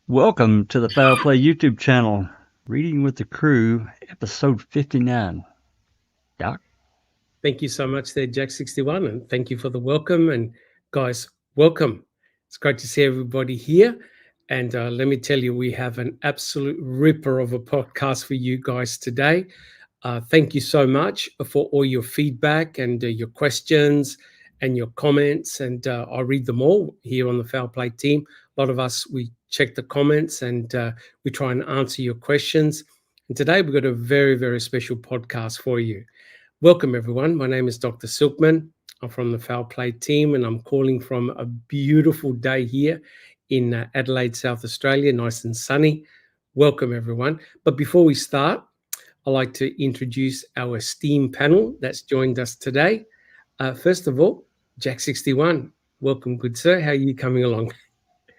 Welcome to the Foul Play YouTube channel, Reading with the Crew, episode 59. Doc? Thank you so much there, Jack61, and thank you for the welcome. And guys, welcome. It's great to see everybody here. And let me tell you, we have an absolute ripper of a podcast for you guys today. Thank you so much for all your feedback and your questions and your comments. And I read them all here on the Foul Play team. A lot of us, we check the comments and we try and answer your questions. And today we've got a very, very special podcast for you. Welcome, everyone. My name is Dr. Silkman. I'm from the Foul Play team, and I'm calling from a beautiful day here in Adelaide, South Australia, nice and sunny. Welcome, everyone. But before we start, I'd like to introduce our esteemed panel that's joined us today. First of all, Jack61. Welcome, good sir. How are you coming along?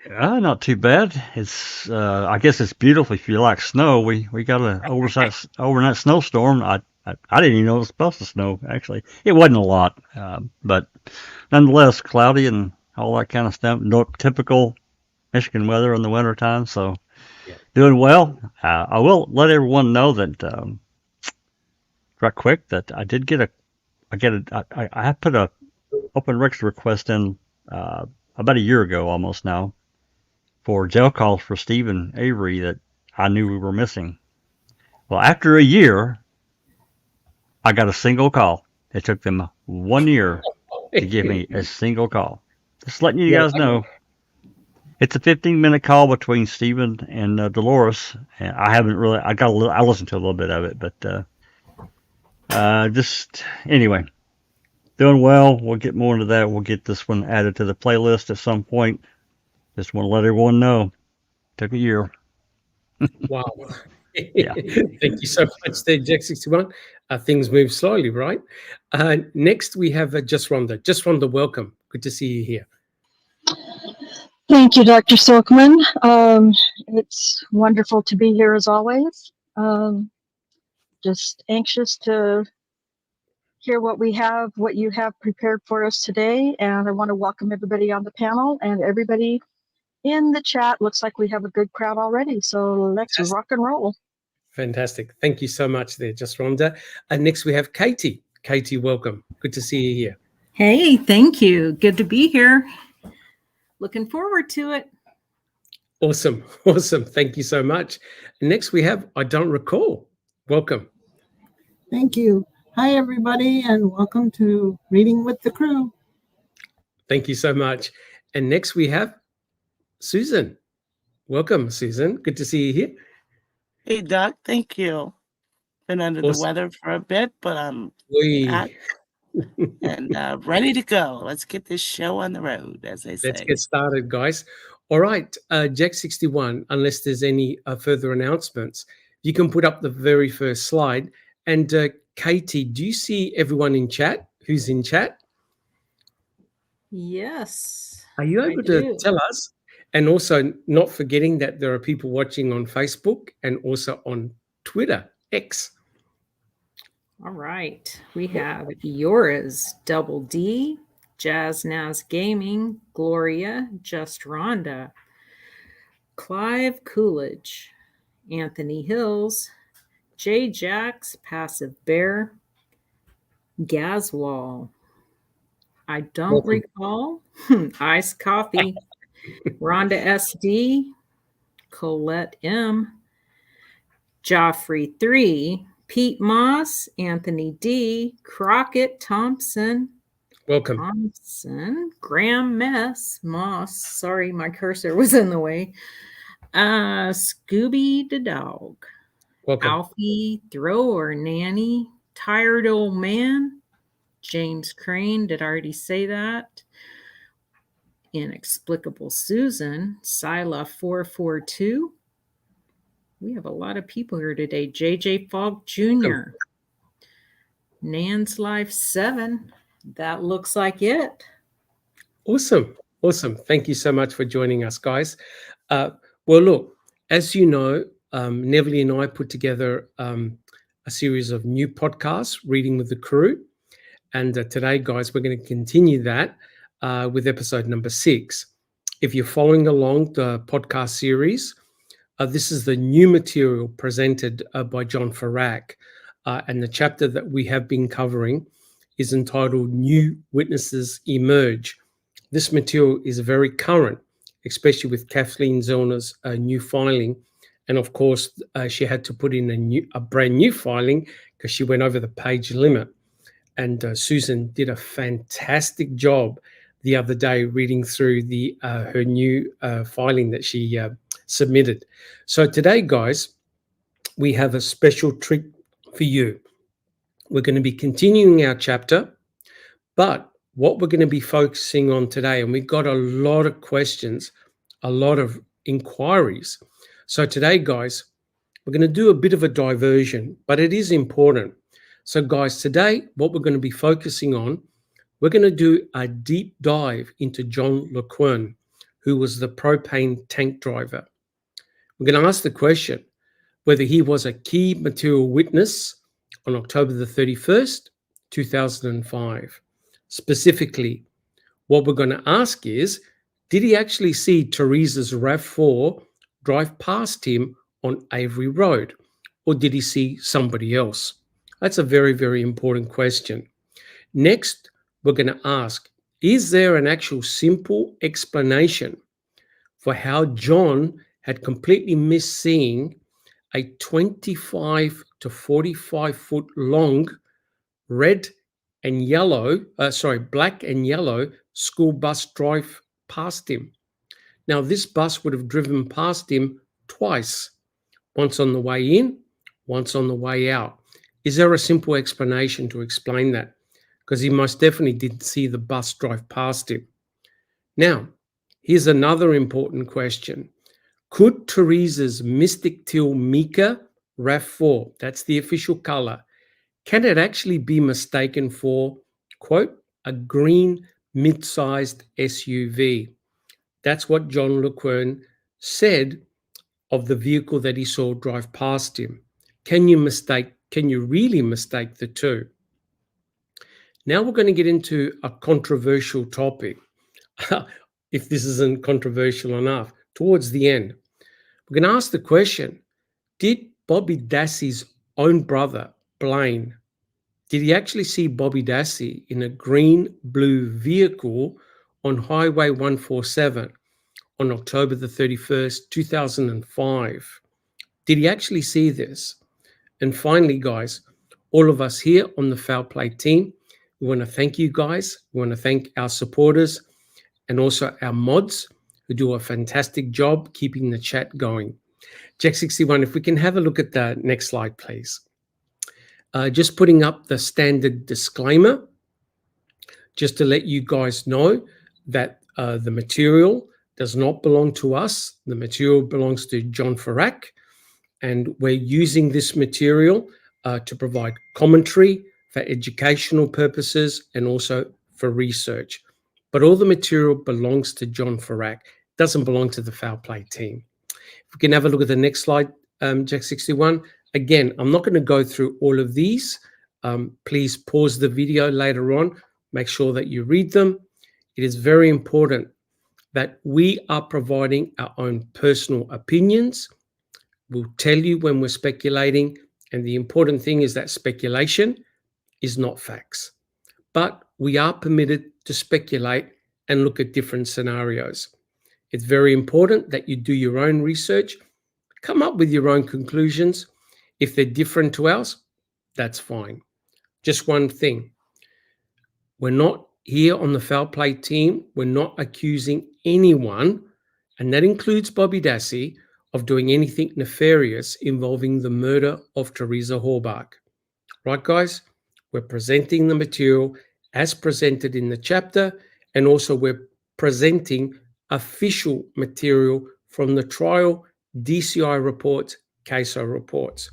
Not too bad. It's I guess it's beautiful if you like snow. We got an overnight snowstorm. I didn't even know it was supposed to snow, actually. It wasn't a lot, but nonetheless, cloudy and all that kind of stuff. No typical Michigan weather in the wintertime, so doing well. I will let everyone know that, right quick, that I did get I have put a open records request in about a year ago almost now for jail calls for Stephen Avery that I knew we were missing. Well, after a year, I got a single call. It took them 1 year to give me a single call. Just letting you guys know. It's a 15-minute call between Stephen and Dolores. And I listened to a little bit of it, but just anyway, doing well. We'll get more into that. We'll get this one added to the playlist at some point. Just want to let everyone know. Took a year. Wow. Yeah. Thank you so much there, Jack61. Things move slowly, right? Next, we have Just Rhonda. Just Rhonda, welcome. Good to see you here. Thank you, Dr. Silkman. It's wonderful to be here as always. Just anxious to hear what you have prepared for us today. And I want to welcome everybody on the panel and everybody in the chat. Looks like we have a good crowd already. So let's rock and roll. Fantastic. Thank you so much there, Just Rhonda. And next we have Katie. Katie, welcome. Good to see you here. Hey, thank you. Good to be here. Looking forward to it. Awesome. Awesome. Thank you so much. Next we have I Don't Recall. Welcome. Thank you. Hi, everybody, and welcome to Reading with the Crew. Thank you so much. And next we have Susan. Welcome, Susan. Good to see you here. Hey, Doc. Thank you. Been under the weather for a bit, but I'm back and ready to go. Let's get this show on the road, as they say. Let's get started, guys. All right, Jack61, unless there's any further announcements, you can put up the very first slide. And Katie, do you see everyone in chat? Who's in chat? Yes. Are you able to tell us? And also not forgetting that there are people watching on Facebook and also on Twitter, X. All right. We have Yours, Double D, Jazz Naz Gaming, Gloria, Just Rhonda, Clive Coolidge, Anthony Hills, J Jax, Passive Bear, Gazwall. I don't recall. Ice Coffee. Rhonda SD, Colette M, Joffrey 3, Pete Moss, Anthony D, Crockett Thompson. Welcome. Thompson, Graham Mess, Moss. Sorry, my cursor was in the way. Scooby the Dog. Welcome. Alfie Thrower Nanny, Tired Old Man, James Crane. Did I already say that? Inexplicable Susan, Sila 442. We have a lot of people here today. JJ Fogg Jr. Nan's Life 7. That looks like it. Awesome. Awesome. Thank you so much for joining us, guys. Well, look, as you know, Neville and I put together a series of new podcasts, Reading with the Crew. And today, guys, we're going to continue that with episode number 6. If you're following along the podcast series, This is the new material presented by John Ferak, and the chapter that we have been covering is entitled New Witnesses Emerge. This material is very current, especially with Kathleen Zellner's new filing. And of course, she had to put in a brand new filing because she went over the page limit. And Susan did a fantastic job the other day reading through her new filing that she submitted. So today, guys, we have a special treat for you. We're going to be continuing our chapter, but what we're going to be focusing on today, and we've got a lot of questions, a lot of inquiries. So today, guys, we're going to do a bit of a diversion, but it is important. So guys, today, what we're going to be focusing on, we're going to do a deep dive into John LeQuern, who was the propane tank driver. We're going to ask the question whether he was a key material witness on October the 31st, 2005. Specifically, what we're going to ask is, did he actually see Teresa's RAV4 drive past him on Avery Road, or did he see somebody else? That's a very, very important question. Next, we're going to ask, is there an actual simple explanation for how John had completely missed seeing a 25 to 45 foot long black and yellow school bus drive past him? Now, this bus would have driven past him twice, once on the way in, once on the way out. Is there a simple explanation to explain that? Because he most definitely didn't see the bus drive past him. Now, here's another important question. Could Teresa's Mystic Teal Mica RAV4, that's the official color, can it actually be mistaken for, quote, a green mid-sized SUV? That's what John LeQuern said of the vehicle that he saw drive past him. Can you really mistake the two? Now we're going to get into a controversial topic. If this isn't controversial enough, towards the end, we're going to ask the question, did Bobby Dassey's own brother, Blaine, did he actually see Bobby Dassey in a green-blue vehicle on Highway 147 on October the 31st, 2005? Did he actually see this? And finally, guys, all of us here on the Foul Play team, we want to thank you guys. We want to thank our supporters and also our mods who do a fantastic job keeping the chat going. Jack61, if we can have a look at the next slide, please. Just putting up the standard disclaimer, just to let you guys know that the material does not belong to us. The material belongs to John Ferak, and we're using this material to provide commentary for educational purposes and also for research. But all the material belongs to John Ferak. It doesn't belong to the Foul Play team. If we can have a look at the next slide, Jack61. Again, I'm not going to go through all of these. Please pause the video later on. Make sure that you read them. It is very important that we are providing our own personal opinions. We'll tell you when we're speculating. And the important thing is that speculation is not facts. But we are permitted to speculate and look at different scenarios. It's very important that you do your own research, come up with your own conclusions. If they're different to ours, that's fine. Just one thing. We're not here on the Foul Play team. We're not accusing anyone, and that includes Bobby Dassey, of doing anything nefarious involving the murder of Teresa Horbach. Right, guys? We're presenting the material as presented in the chapter, and also we're presenting official material from the trial, DCI reports, CASO reports.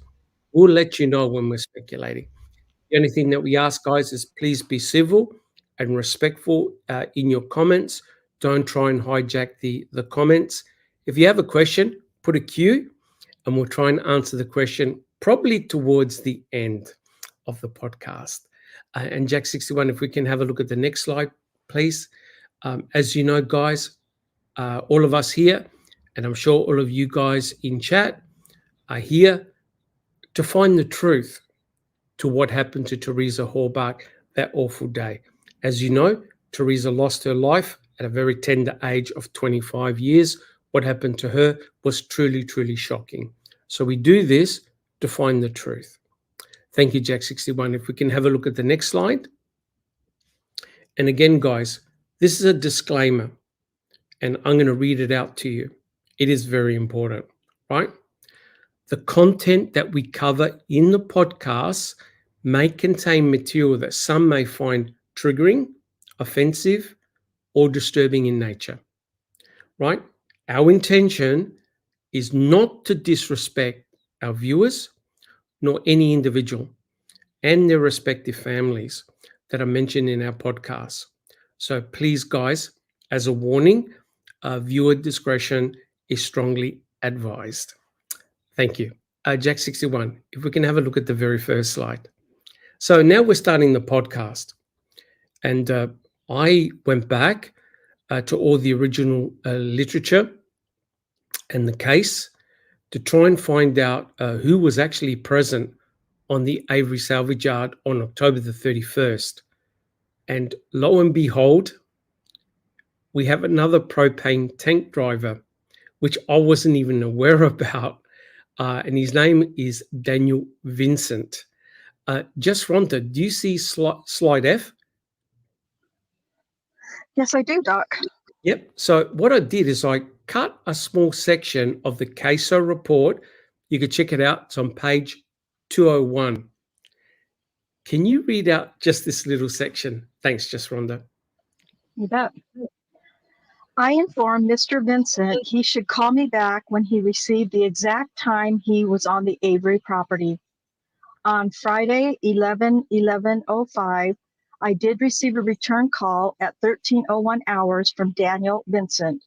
We'll let you know when we're speculating. The only thing that we ask, guys, is please be civil and respectful in your comments. Don't try and hijack the comments. If you have a question, put a Q, and we'll try and answer the question probably towards the end of the podcast. And Jack61, if we can have a look at the next slide, please. As you know, guys, all of us here and I'm sure all of you guys in chat are here to find the truth to what happened to Teresa Horbach that awful day. As you know, Teresa lost her life at a very tender age of 25 years. What happened to her was truly, truly shocking. So we do this to find the truth. Thank you, Jack61. If we can have a look at the next slide. And again, guys, this is a disclaimer, and I'm going to read it out to you. It is very important, right? The content that we cover in the podcast may contain material that some may find triggering, offensive, or disturbing in nature, right? Our intention is not to disrespect our viewers nor any individual and their respective families that are mentioned in our podcast. So please, guys, as a warning, viewer discretion is strongly advised. Thank you. Jack61, if we can have a look at the very first slide. So now we're starting the podcast. And I went back to all the original literature and the case to try and find out who was actually present on the Avery salvage yard on October the 31st. And lo and behold, we have another propane tank driver, which I wasn't even aware about. And his name is Daniel Vincent. Just Rhonda, do you see slide F? Yes, I do, Doc. Yep. So what I did is I cut a small section of the CASO report. You can check it out. It's on page 201. Can you read out just this little section? Thanks, Just Rhonda. You bet. I informed Mr. Vincent he should call me back when he received the exact time he was on the Avery property. On Friday, 11/11/05, I did receive a return call at 13:01 hours from Daniel Vincent.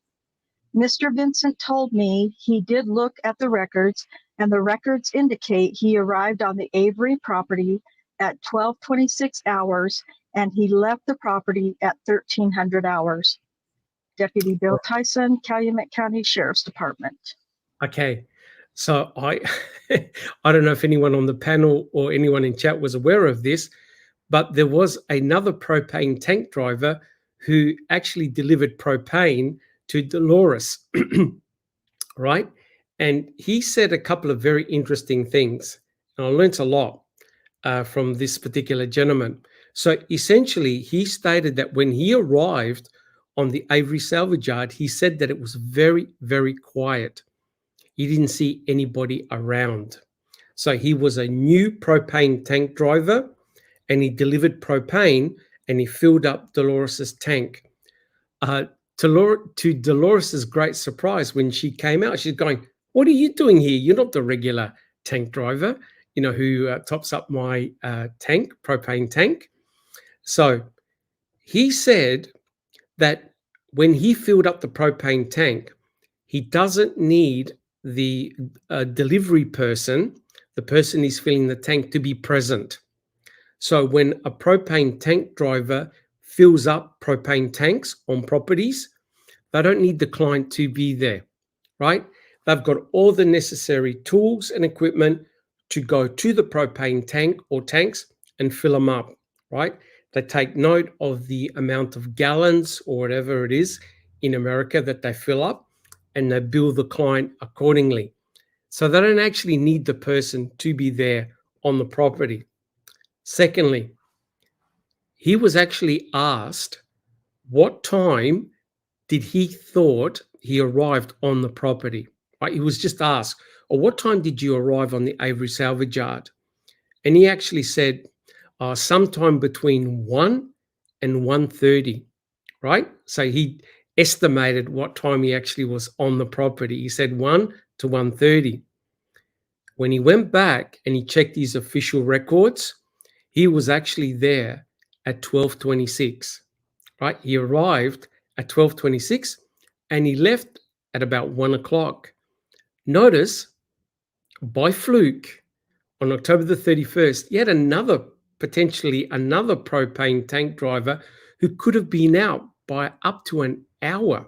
Mr. Vincent told me he did look at the records, and the records indicate he arrived on the Avery property at 12:26 hours, and he left the property at 1300 hours. Deputy Bill Tyson, Calumet County Sheriff's Department. Okay, so I don't know if anyone on the panel or anyone in chat was aware of this, but there was another propane tank driver who actually delivered propane to Dolores, right? And he said a couple of very interesting things. And I learned a lot from this particular gentleman. So essentially, he stated that when he arrived on the Avery salvage yard, he said that it was very, very quiet. He didn't see anybody around. So he was a new propane tank driver, and he delivered propane and he filled up Dolores's tank. To Dolores's great surprise, when she came out, she's going, "What are you doing here? You're not the regular tank driver, you know, who tops up my propane tank." So he said that when he filled up the propane tank, he doesn't need the delivery person, the person he's filling the tank, to be present. So when a propane tank driver fills up propane tanks on properties, they don't need the client to be there, right? They've got all the necessary tools and equipment to go to the propane tank or tanks and fill them up, right? They take note of the amount of gallons or whatever it is in America that they fill up, and they bill the client accordingly. So they don't actually need the person to be there on the property. Secondly, he was actually asked what time did he thought he arrived on the property, right? He was just asked, "Or what time did you arrive on the Avery salvage yard?" And he actually said, sometime between 1 and 1:30, right? So he estimated what time he actually was on the property. He said 1 to 1:30. When he went back and he checked his official records, he was actually there at 12:26, right? He arrived at 12:26 and he left at about 1 o'clock. Notice, by fluke, on October the 31st, yet potentially another propane tank driver who could have been out by up to an hour.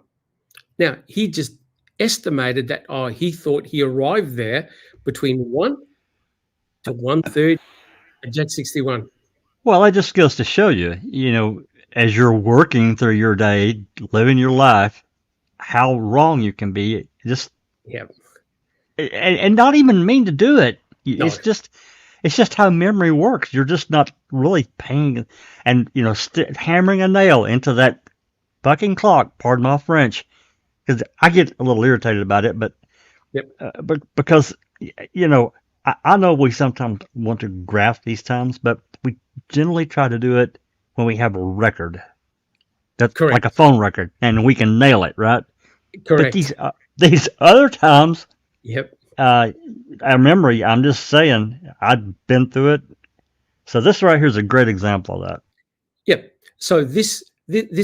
Now, he just estimated that he thought he arrived there between 1 to 1:30 at Jet 61. Well, that just goes to show you, as you're working through your day, living your life, how wrong you can be. Just Yeah. And not even mean to do it. No. It's just how memory works. You're just not really paying, and hammering a nail into that fucking clock. Pardon my French, because I get a little irritated about it. But because I know we sometimes want to graph these times, but we generally try to do it when we have a record. That's correct, like a phone record, and we can nail it, right? Correct. But these other times. Yep. I remember. I'm just saying, I've been through it. So this right here is a great example of that. Yep. So this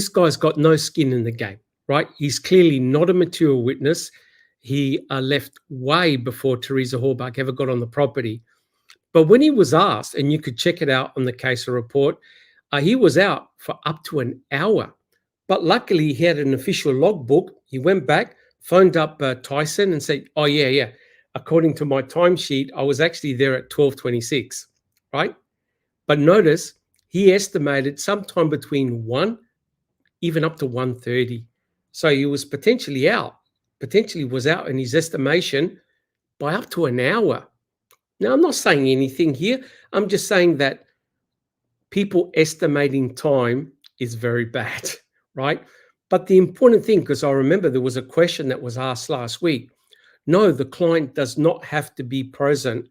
guy's got no skin in the game, right? He's clearly not a material witness. He left way before Teresa Hallbach ever got on the property. But when he was asked, and you could check it out on the case report, he was out for up to an hour. But luckily, he had an official logbook. He went back, phoned up Tyson and said, oh, yeah. According to my timesheet, I was actually there at 12:26, right? But notice, he estimated sometime between 1, even up to 1:30. So he was potentially was out in his estimation by up to an hour. Now, I'm not saying anything here. I'm just saying that people estimating time is very bad, right? But the important thing, because I remember there was a question that was asked last week. No, the client does not have to be present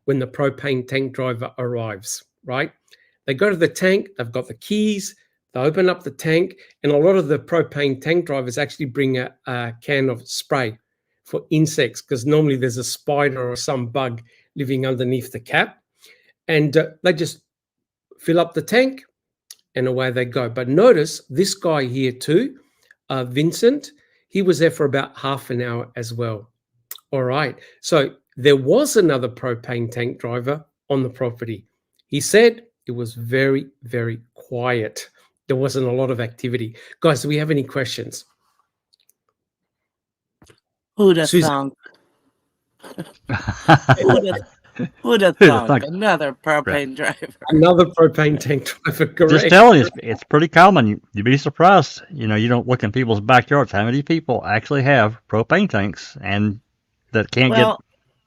when the propane tank driver arrives, right? They go to the tank, they've got the keys, they open up the tank, and a lot of the propane tank drivers actually bring a can of spray for insects, because normally there's a spider or some bug living underneath the cap. And they just fill up the tank and away they go. But notice this guy here too, Vincent, he was there for about half an hour as well. All right. So there was another propane tank driver on the property. He said it was very, very quiet. There wasn't a lot of activity. Guys, do we have any questions? Who'd have thunk? Who'd have thunk? Another propane driver. Another propane tank driver, correct. Just telling you, it's pretty common. You'd be surprised. You don't look in people's backyards. How many people actually have propane tanks and that can't get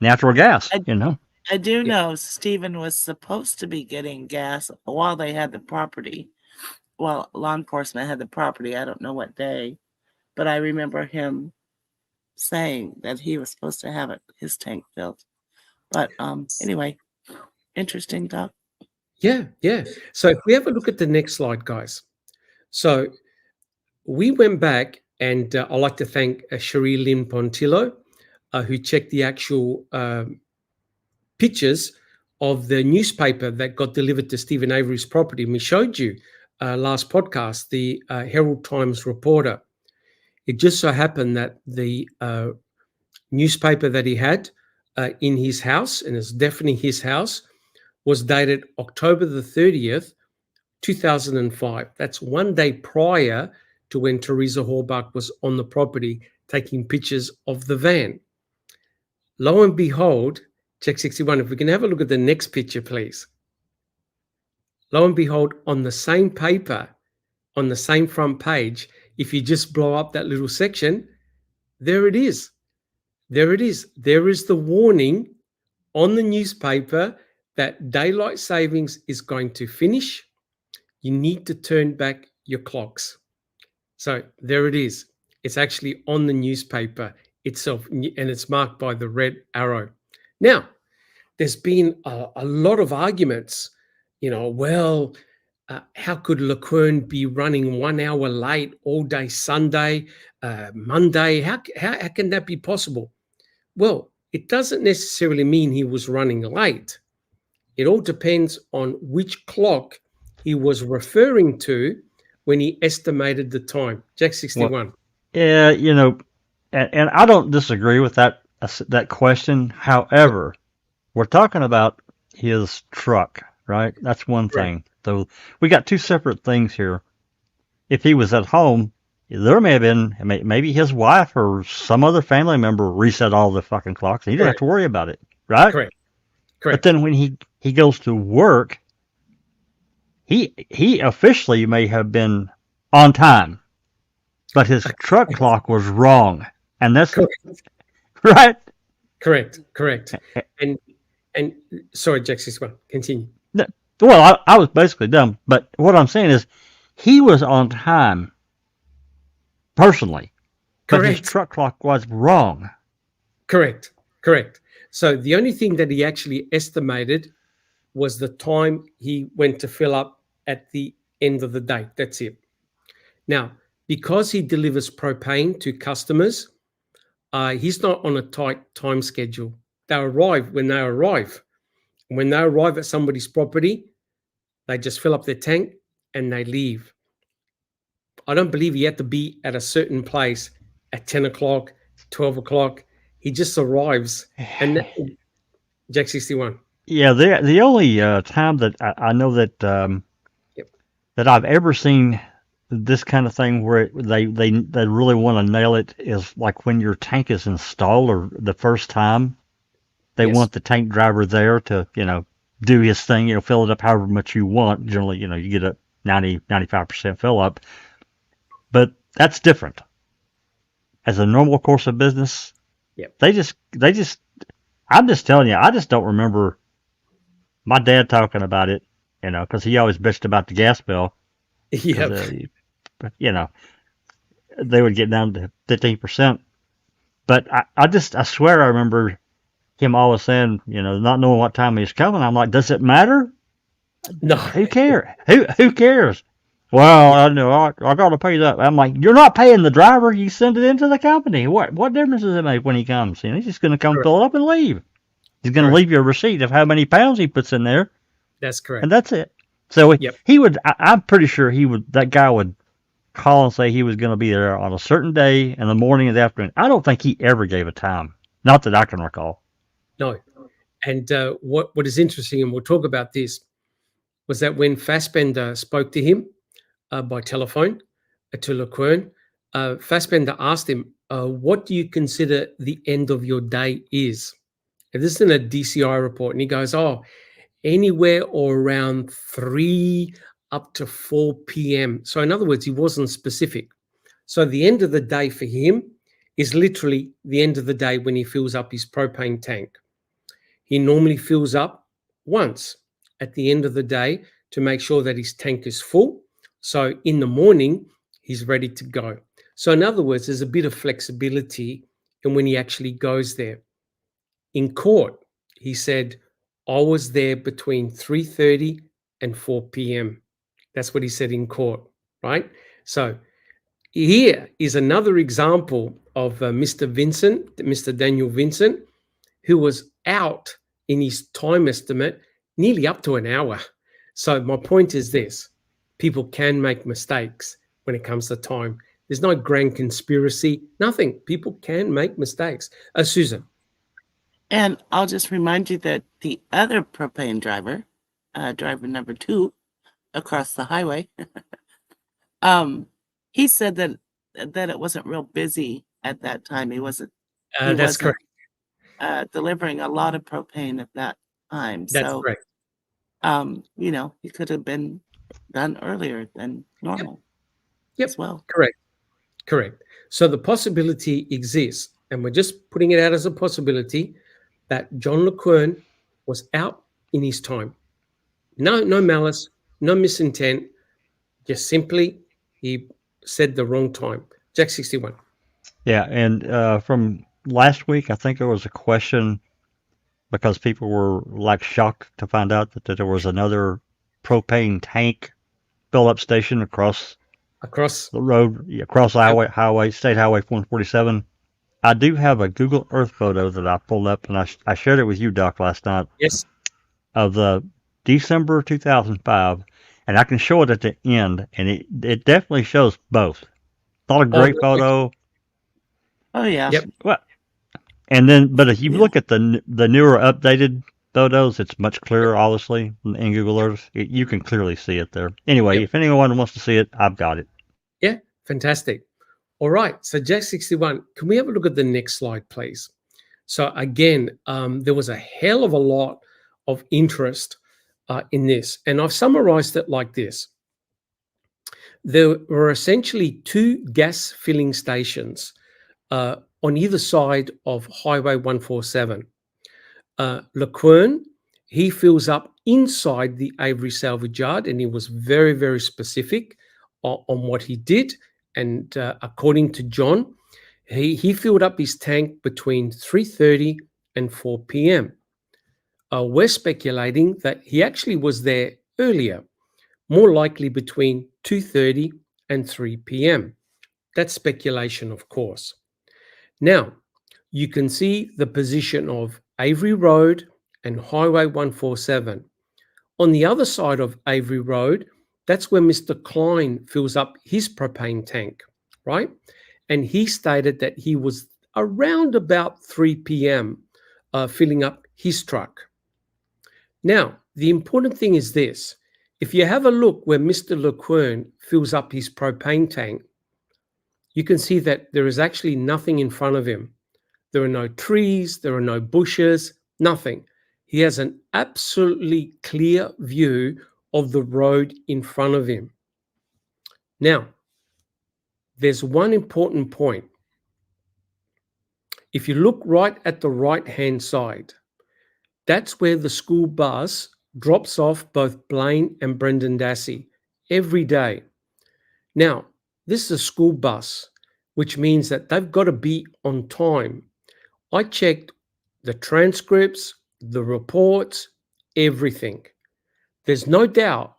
natural gas, I do know Stephen was supposed to be getting gas while they had the property. Well, law enforcement had the property. I don't know what day, but I remember him saying that he was supposed to have his tank filled. But anyway, interesting, Doc. Yeah. So if we have a look at the next slide, guys. So we went back, and I'd like to thank Cherie Lynn Pontillo, who checked the actual pictures of the newspaper that got delivered to Stephen Avery's property. And we showed you last podcast, the Herald Times reporter. It just so happened that the newspaper that he had in his house, and it's definitely his house, was dated October the 30th, 2005. That's one day prior to when Teresa Hallbach was on the property taking pictures of the van. Lo and behold, check 61. If we can have a look at the next picture, please. Lo and behold, on the same paper, on the same front page, if you just blow up that little section, there it is. There it is. There is the warning on the newspaper that daylight savings is going to finish. You need to turn back your clocks. So there it is. It's actually on the newspaper itself, and it's marked by the red arrow. Now, there's been a lot of arguments, how could LeQuern be running 1 hour late all day Sunday, Monday? How can that be possible? Well, it doesn't necessarily mean he was running late. It all depends on which clock he was referring to when he estimated the time. Jack 61. Well, yeah, and I don't disagree with that question. However, we're talking about his truck, right? That's one thing. So we got two separate things here. If he was at home, there may have been maybe his wife or some other family member reset all the fucking clocks, and he didn't have to worry about it, right? Correct. But Correct. then when he goes to work, he officially may have been on time, but his truck clock was wrong, and that's Correct. right. Correct. And sorry, Jack 61, continue. Well, I was basically done, but what I'm saying is he was on time personally, but his Correct. truck clock was wrong. Correct. So the only thing that he actually estimated was the time he went to fill up at the end of the day. That's it. Now, because he delivers propane to customers, he's not on a tight time schedule. They arrive when they arrive. When they arrive at somebody's property, they just fill up their tank and they leave. I don't believe he had to be at a certain place at 10 o'clock, 12 o'clock. He just arrives. And Jack 61. Yeah, the only time that I know that that I've ever seen this kind of thing where they really want to nail it is like when your tank is installed or the first time. They want the tank driver there to, do his thing, fill it up however much you want. Generally, you get a 95% fill up. But that's different. As a normal course of business, they just I'm just telling you, I just don't remember my dad talking about it, because he always bitched about the gas bill. They would get down to 15%. But I swear I remember him always saying, not knowing what time he's coming. I'm like, does it matter? No. Who cares? Who cares? Well, I know I got to pay that. I'm like, you're not paying the driver. You send it into the company. What difference does it make when he comes? He's just going to come fill it up and leave. He's going to leave you a receipt of how many pounds he puts in there. That's correct. And that's it. So he would. I'm pretty sure he would. That guy would call and say he was going to be there on a certain day in the morning and the afternoon. I don't think he ever gave a time. Not that I can recall. No. And what is interesting, and we'll talk about this, was that when Fassbender spoke to him by telephone to LeQuern, Fassbender asked him, what do you consider the end of your day is? And this is in a DCI report. And he goes, anywhere or around 3 up to 4 p.m. So in other words, he wasn't specific. So the end of the day for him is literally the end of the day when he fills up his propane tank. He normally fills up once at the end of the day to make sure that his tank is full. So in the morning, he's ready to go. So in other words, there's a bit of flexibility in when he actually goes there. In court, he said, I was there between 3:30 and 4 p.m. That's what he said in court, right? So here is another example of Mr. Daniel Vincent, who was out in his time estimate nearly up to an hour. So my point is this: people can make mistakes when it comes to time. There's no grand conspiracy, nothing. People can make mistakes. Susan. And I'll just remind you that the other propane driver, driver number 2 across the highway, he said that it wasn't real busy at that time. He wasn't. That's correct. Delivering a lot of propane at that time. That's correct. He could have been done earlier than normal. Yep. As well. Correct. So the possibility exists, and we're just putting it out as a possibility that John LeQuern was out in his time. No malice, no misintent, just simply he said the wrong time. Jack 61. Yeah, and from last week, I think there was a question because people were shocked to find out that there was another propane tank fill-up station across the road, across highway, State Highway 147. I do have a Google Earth photo that I pulled up, and I shared it with you, Doc, last night. Yes. Of the December 2005, and I can show it at the end, and it definitely shows both. Not a great photo. Oh yeah. Yep. Well, and then, but if you look at the newer updated photos, it's much clearer, obviously, in Google Earth. You can clearly see it there. Anyway, if anyone wants to see it, I've got it. Yeah, fantastic. All right, so Jack 61, can we have a look at the next slide, please? So again, there was a hell of a lot of interest in this, and I've summarized it like this. There were essentially 2 gas filling stations on either side of Highway 147. LeQuern, he fills up inside the Avery salvage yard, and he was very, very specific on what he did. And according to John, he filled up his tank between 3:30 and 4 p.m. We're speculating that he actually was there earlier, more likely between 2:30 and 3 p.m. That's speculation, of course. Now, you can see the position of Avery Road and Highway 147. On the other side of Avery Road, that's where Mr. Klein fills up his propane tank, right? And he stated that he was around about 3 p.m. Filling up his truck. Now, the important thing is this. If you have a look where Mr. LeQuern fills up his propane tank, you can see that there is actually nothing in front of him. There are no trees, there are no bushes, nothing. He has an absolutely clear view of the road in front of him. Now, there's one important point. If you look right at the right-hand side, that's where the school bus drops off both Blaine and Brendan Dassey every day. Now, this is a school bus, which means that they've got to be on time. I checked the transcripts, the reports, everything. There's no doubt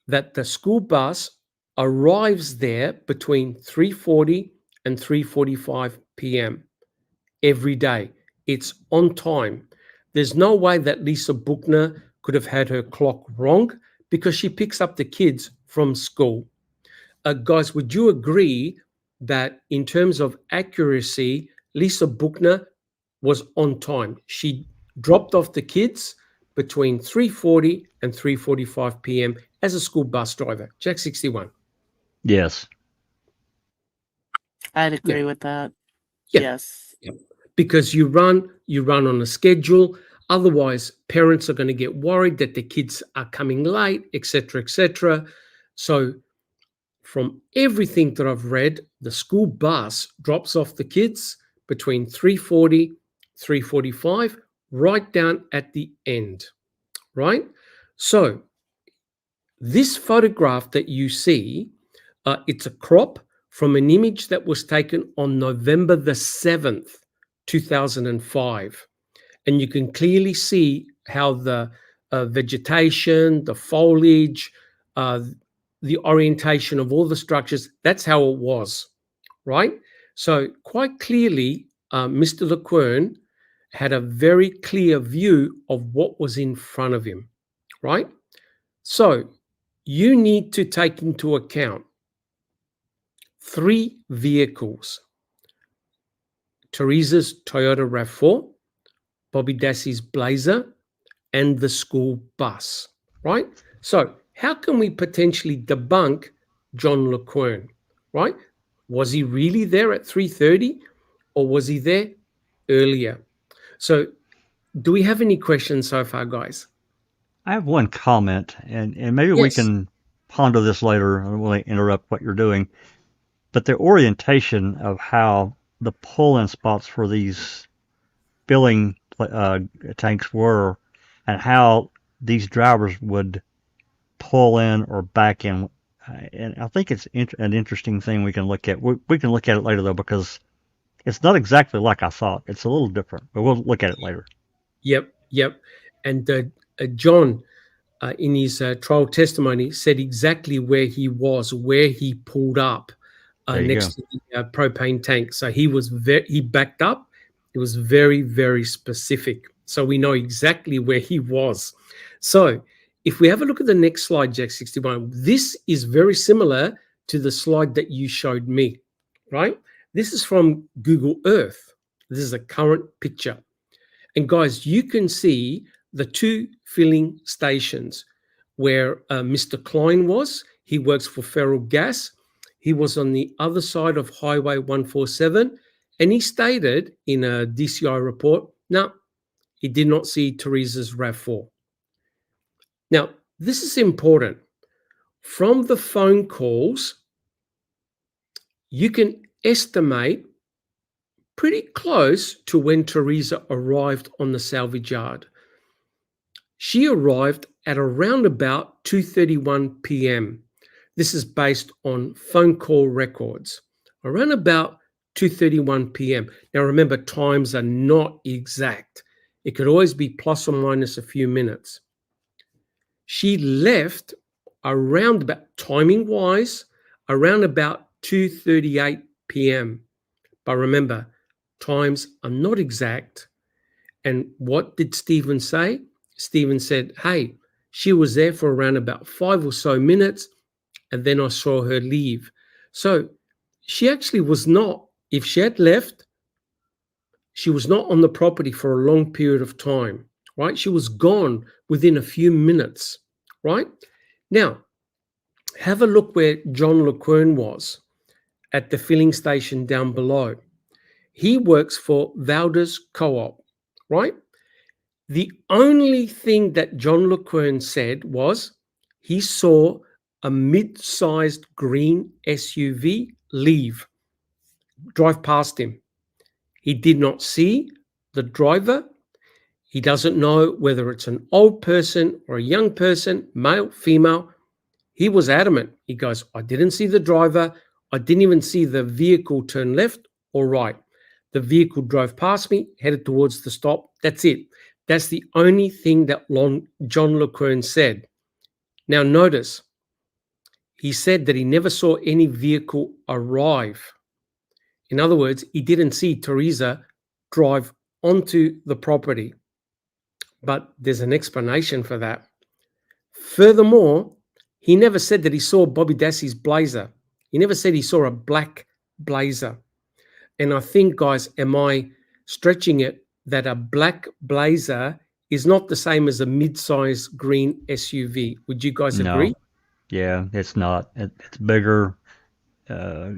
that the school bus arrives there between 3:40 and 3:45 p.m. every day. It's on time. There's no way that Lisa Buchner could have had her clock wrong because she picks up the kids from school. Guys, would you agree that in terms of accuracy, Lisa Buchner was on time? She dropped off the kids between 3:40 and 3:45 p.m. as a school bus driver. Jack 61. Yes. I'd agree with that. Yeah. Yes. Yeah. Because you run on a schedule. Otherwise, parents are going to get worried that the kids are coming late, etc., etc. So from everything that I've read, the school bus drops off the kids between 3:40, 3:45, right down at the end, right? So this photograph that you see, it's a crop from an image that was taken on November the 7th, 2005. And you can clearly see how the vegetation, the foliage, the orientation of all the structures, that's how it was, right? So quite clearly, Mr. LeQuern had a very clear view of what was in front of him, right? So you need to take into account 3 vehicles: Teresa's Toyota RAV4, Bobby Dassey's Blazer, and the school bus, right? So how can we potentially debunk John LeQuern, right? Was he really there at 3:30 or was he there earlier? So do we have any questions so far, guys? I have one comment, and maybe we Yes. can ponder this later. I don't want to interrupt what you're doing. But the orientation of how the pull-in spots for these filling tanks were, and how these drivers would pull in or back in, and I think it's an interesting thing we can look at. We can look at it later, though, because it's not exactly like I thought. It's a little different, but we'll look at it later. Yep. And John, in his trial testimony, said exactly where he was, where he pulled up next to the propane tank. So he backed up. It was very, very specific. So we know exactly where he was. So if we have a look at the next slide, Jack 61, this is very similar to the slide that you showed me, right? This is from Google Earth. This is a current picture. And guys, you can see the 2 filling stations where Mr. Klein was. He works for Feral Gas. He was on the other side of Highway 147, and he stated in a DCI report, no, he did not see Teresa's RAV4. Now, this is important. From the phone calls, you can estimate pretty close to when Teresa arrived on the salvage yard. She arrived at around about 2:31 p.m. This is based on phone call records. Around about 2:31 p.m. Now remember, times are not exact. It could always be plus or minus a few minutes. She left around about, timing-wise, around about 2:38 p.m. But remember, times are not exact. And what did Stephen say? Stephen said, hey, she was there for around about 5 or so minutes, and then I saw her leave. So she actually was not, if she had left, she was not on the property for a long period of time, right? She was gone within a few minutes, right? Now, have a look where John LeQuern was at the filling station down below. He works for Valdez Co-op, right? The only thing that John LeQuern said was he saw a mid-sized green SUV drive past him. He did not see the driver. He doesn't know whether it's an old person or a young person, male, female. He was adamant. He goes, I didn't see the driver. I didn't even see the vehicle turn left or right. The vehicle drove past me, headed towards the stop. That's it. That's the only thing that John LeQuern said. Now notice, he said that he never saw any vehicle arrive. In other words, he didn't see Teresa drive onto the property. But there's an explanation for that. Furthermore, he never said that he saw Bobby Dassey's blazer. He never said he saw a black blazer. And I think, guys, am I stretching it that a black blazer is not the same as a mid-size green SUV? Would you guys agree? No. Yeah, it's not. It's bigger. I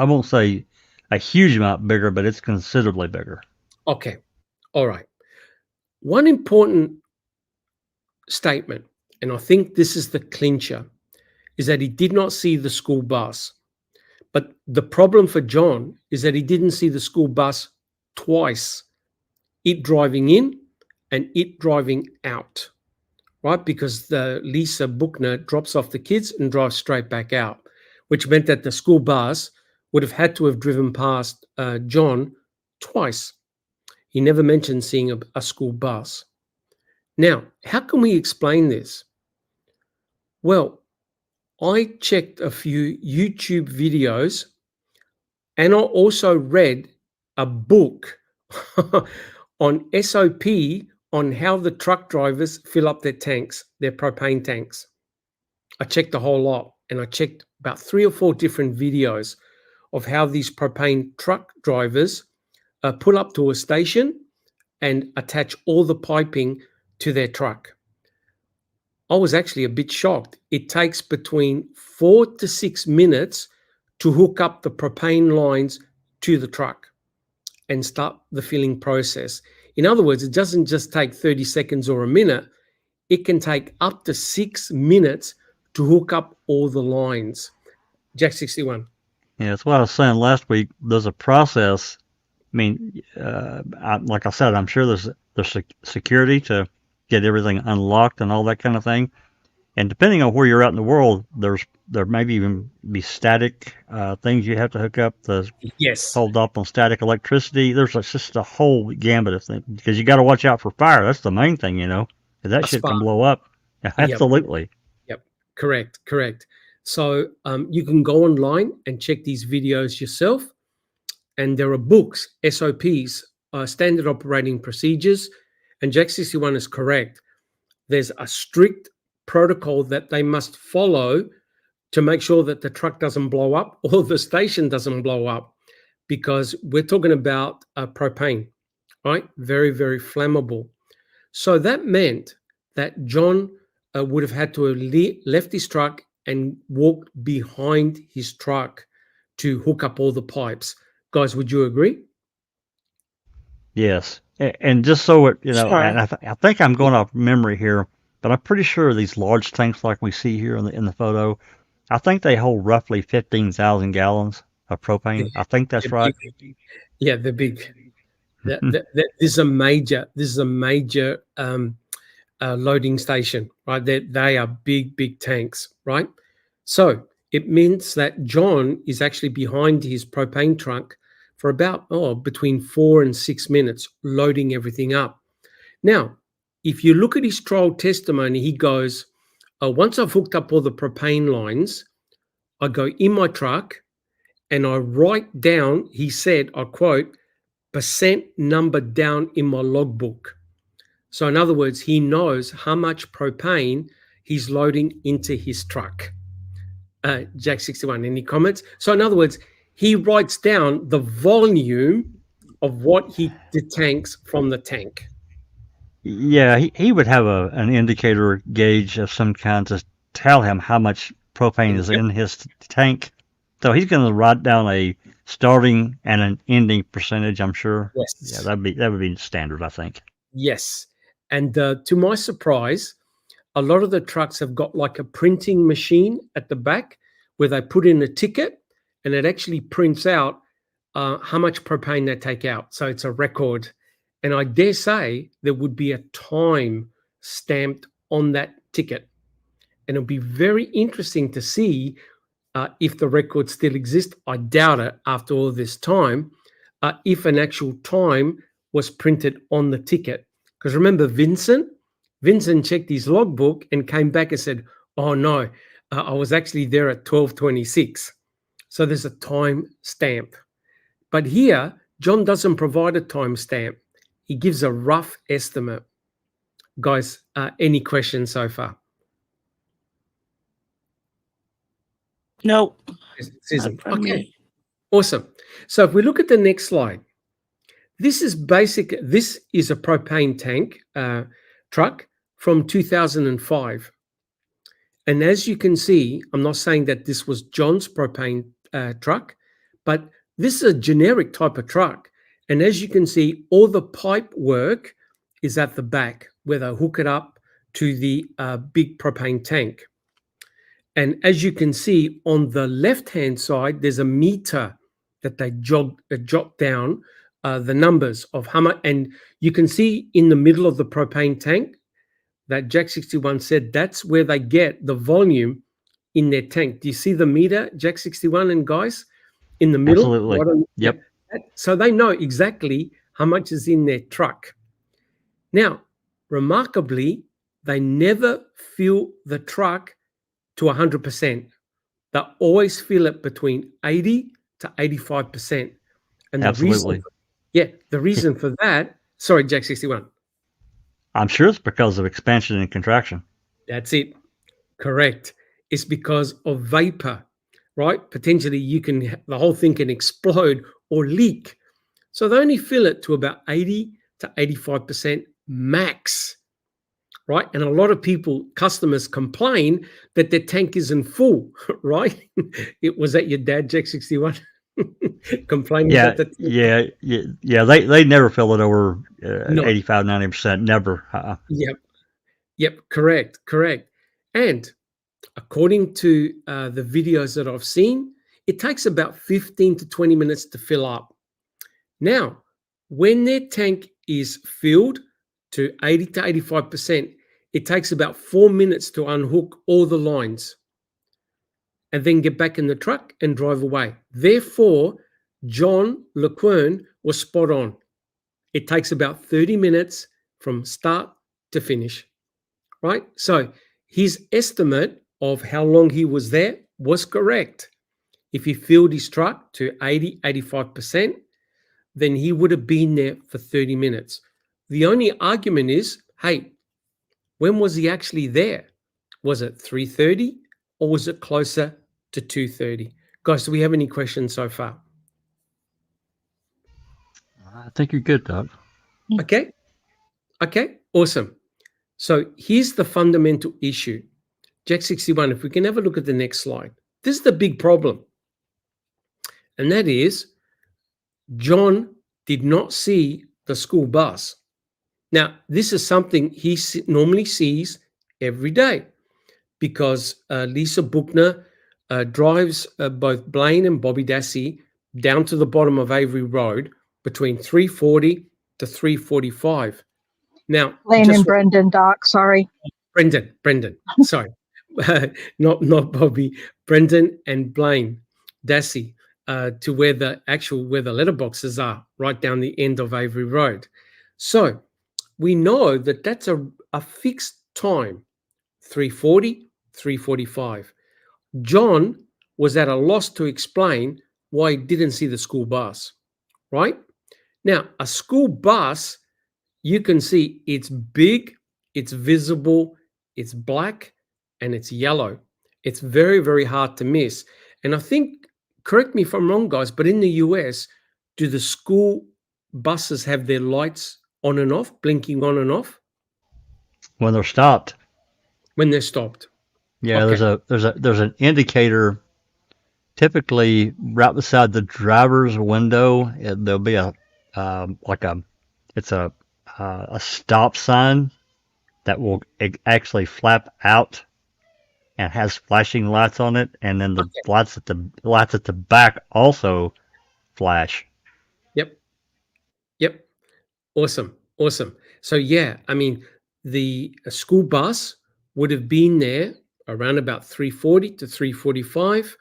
won't say a huge amount bigger, but it's considerably bigger. Okay. All right. One important statement, and I think this is the clincher, is that he did not see the school bus. But the problem for John is that he didn't see the school bus twice, it driving in and it driving out, right? Because the Lisa Buchner drops off the kids and drives straight back out, which meant that the school bus would have had to have driven past John twice. He never mentioned seeing a school bus. Now, how can we explain this? Well, I checked a few YouTube videos and I also read a book on SOP on how the truck drivers fill up their tanks, their propane tanks. I checked the whole lot and I checked about 3 or 4 different videos of how these propane truck drivers pull up to a station and attach all the piping to their truck. I was actually a bit shocked. It takes between 4 to 6 minutes to hook up the propane lines to the truck and start the filling process. In other words, it doesn't just take 30 seconds or a minute. It can take up to 6 minutes to hook up all the lines. Jack 61. Yeah, that's what I was saying last week. There's a process. I mean, like I said, I'm sure there's security to get everything unlocked and all that kind of thing. And depending on where you're at in the world, there may even be static things you have to hook up to hold up on static electricity. There's just a whole gambit of things because you got to watch out for fire. That's the main thing, 'cause that shit can blow up. Absolutely. Yep. Correct. So you can go online and check these videos yourself. And there are books, SOPs, standard operating procedures. And Jack 61 is correct. There's a strict protocol that they must follow to make sure that the truck doesn't blow up or the station doesn't blow up, because we're talking about propane, right? Very, very flammable. So that meant that John would have had to have left his truck and walked behind his truck to hook up all the pipes. Guys, would you agree? Yes. And just so it, and Sure. I think I'm going off memory here, but I'm pretty sure these large tanks like we see here in the photo, I think they hold roughly 15,000 gallons of propane. I think that's They're right. big. Yeah, they're big. This is a major loading station, right? They are big tanks, right? So it means that John is actually behind his propane truck for about between 4 and 6 minutes, loading everything up. Now, if you look at his trial testimony, he goes, once I've hooked up all the propane lines, I go in my truck and I write down, he said, I quote, percent number down in my logbook. So in other words, he knows how much propane he's loading into his truck. Jack 61, any comments? So in other words, he writes down the volume of what he detanks from the tank. Yeah, he would have an indicator gauge of some kind to tell him how much propane is in his tank. So he's going to write down a starting and an ending percentage, I'm sure. Yes. Yeah, that would be standard, I think. Yes. And to my surprise, a lot of the trucks have got like a printing machine at the back where they put in a ticket and it actually prints out how much propane they take out. So it's a record. And I dare say there would be a time stamped on that ticket. And it'll be very interesting to see if the records still exist. I doubt it after all this time, if an actual time was printed on the ticket. Because remember, Vincent checked his logbook and came back and said, oh no, I was actually there at 12:26. So there's a time stamp. But here, John doesn't provide a time stamp. He gives a rough estimate. Guys, any questions so far? No. Susan. Okay, awesome. So if we look at the next slide, this is a propane tank truck from 2005. And as you can see, I'm not saying that this was John's propane truck, but this is a generic type of truck. And as you can see, all the pipe work is at the back where they hook it up to the big propane tank. And as you can see on the left-hand side, there's a meter that they jot down the numbers of how much. And you can see in the middle of the propane tank that Jack 61 said that's where they get the volume in their tank. Do you see the meter, Jack 61 and guys, in the middle? Absolutely. Yep. So they know exactly how much is in their truck. Now, remarkably, they never fill the truck to 100%. They always fill it between 80 to 85%. And Absolutely. the reason for that, sorry, Jack 61. I'm sure it's because of expansion and contraction. That's it. Correct. It's because of vapor, right? Potentially the whole thing can explode or leak. So they only fill it to about 80 to 85% max, right? And a lot of customers complain that their tank isn't full, right? It was that your dad, Jack 61, complaining about that. Yeah. They never fill it over 85, 90%. Never. Yep. Correct. And according to the videos that I've seen, it takes about 15 to 20 minutes to fill up. Now, when their tank is filled to 80 to 85%, it takes about 4 minutes to unhook all the lines and then get back in the truck and drive away. Therefore, John LeQuern was spot on. It takes about 30 minutes from start to finish, right? So his estimate of how long he was there was correct. If he filled his truck to 80, 85%, then he would have been there for 30 minutes. The only argument is, hey, when was he actually there? Was it 3:30 or was it closer to 2:30? Guys, do we have any questions so far? I think you're good, Doug. Okay, awesome. So here's the fundamental issue. Jack 61, if we can have a look at the next slide. This is the big problem. And that is John did not see the school bus. Now, this is something he normally sees every day because Lisa Buchner drives both Blaine and Bobby Dassey down to the bottom of Avery Road between 3:40 to 3:45. Now, Lane and Brendan, Doc, sorry. Brendan, sorry. not Bobby, Brendan and Blaine Dassey to where the letterboxes are, right down the end of Avery Road. So we know that that's a fixed time, 3:40, 3:45. John was at a loss to explain why he didn't see the school bus, right? Now, a school bus, you can see it's big, it's visible, it's black, and it's yellow. It's very, very hard to miss. And I think, correct me if I'm wrong, guys, but in the US, do the school buses have their lights on and off, blinking on and off? When they're stopped. When they're stopped. Yeah, Okay. there's an indicator typically right beside the driver's window. There'll be a stop sign that will actually flap out and has flashing lights on it, and then the lights at the back also flash. Yep. Awesome. So yeah, I mean, the school bus would have been there around about 3:40 to 3:45.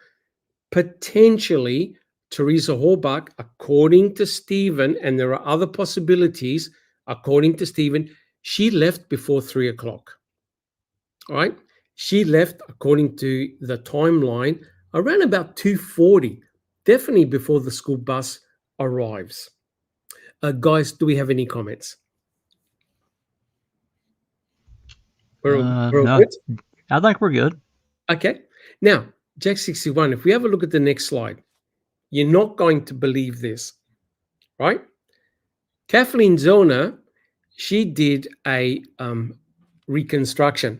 Potentially, Teresa Horbach, according to Stephen, and there are other possibilities, according to Stephen, she left before 3 o'clock. All right. She left, according to the timeline, around about 2:40, definitely before the school bus arrives. Guys, do we have any comments? We're all No, good? I think we're good. Okay. Now, Jack 61, if we have a look at the next slide, you're not going to believe this, right? Kathleen Zellner, she did a reconstruction,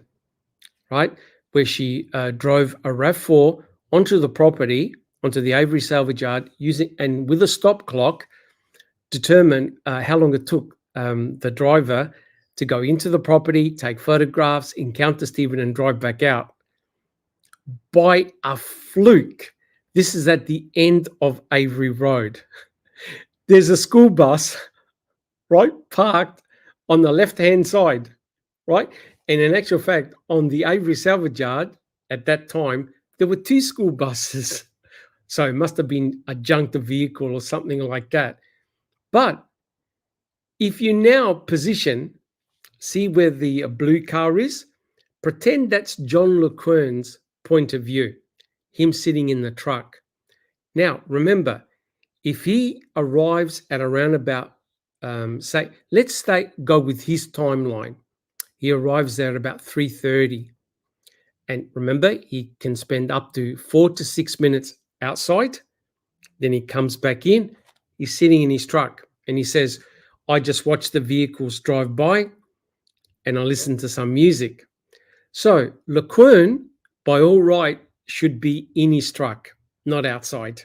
right, where she drove a RAV4 onto the property, onto the Avery salvage yard, and with a stop clock, determine how long it took the driver to go into the property, take photographs, encounter Stephen, and drive back out. By a fluke, this is at the end of Avery Road. There's a school bus, right, parked on the left-hand side, right? And in actual fact, on the Avery salvage yard at that time, there were two school buses. So it must have been a junked vehicle or something like that. But if you now position, see where the blue car is, pretend that's John LeQuern's point of view, him sitting in the truck. Now, remember, if he arrives at around about, go with his timeline. He arrives there at about 3:30. And remember, he can spend up to 4 to 6 minutes outside. Then he comes back in. He's sitting in his truck and he says, I just watched the vehicles drive by and I listened to some music. So LeQuern, by all right, should be in his truck, not outside,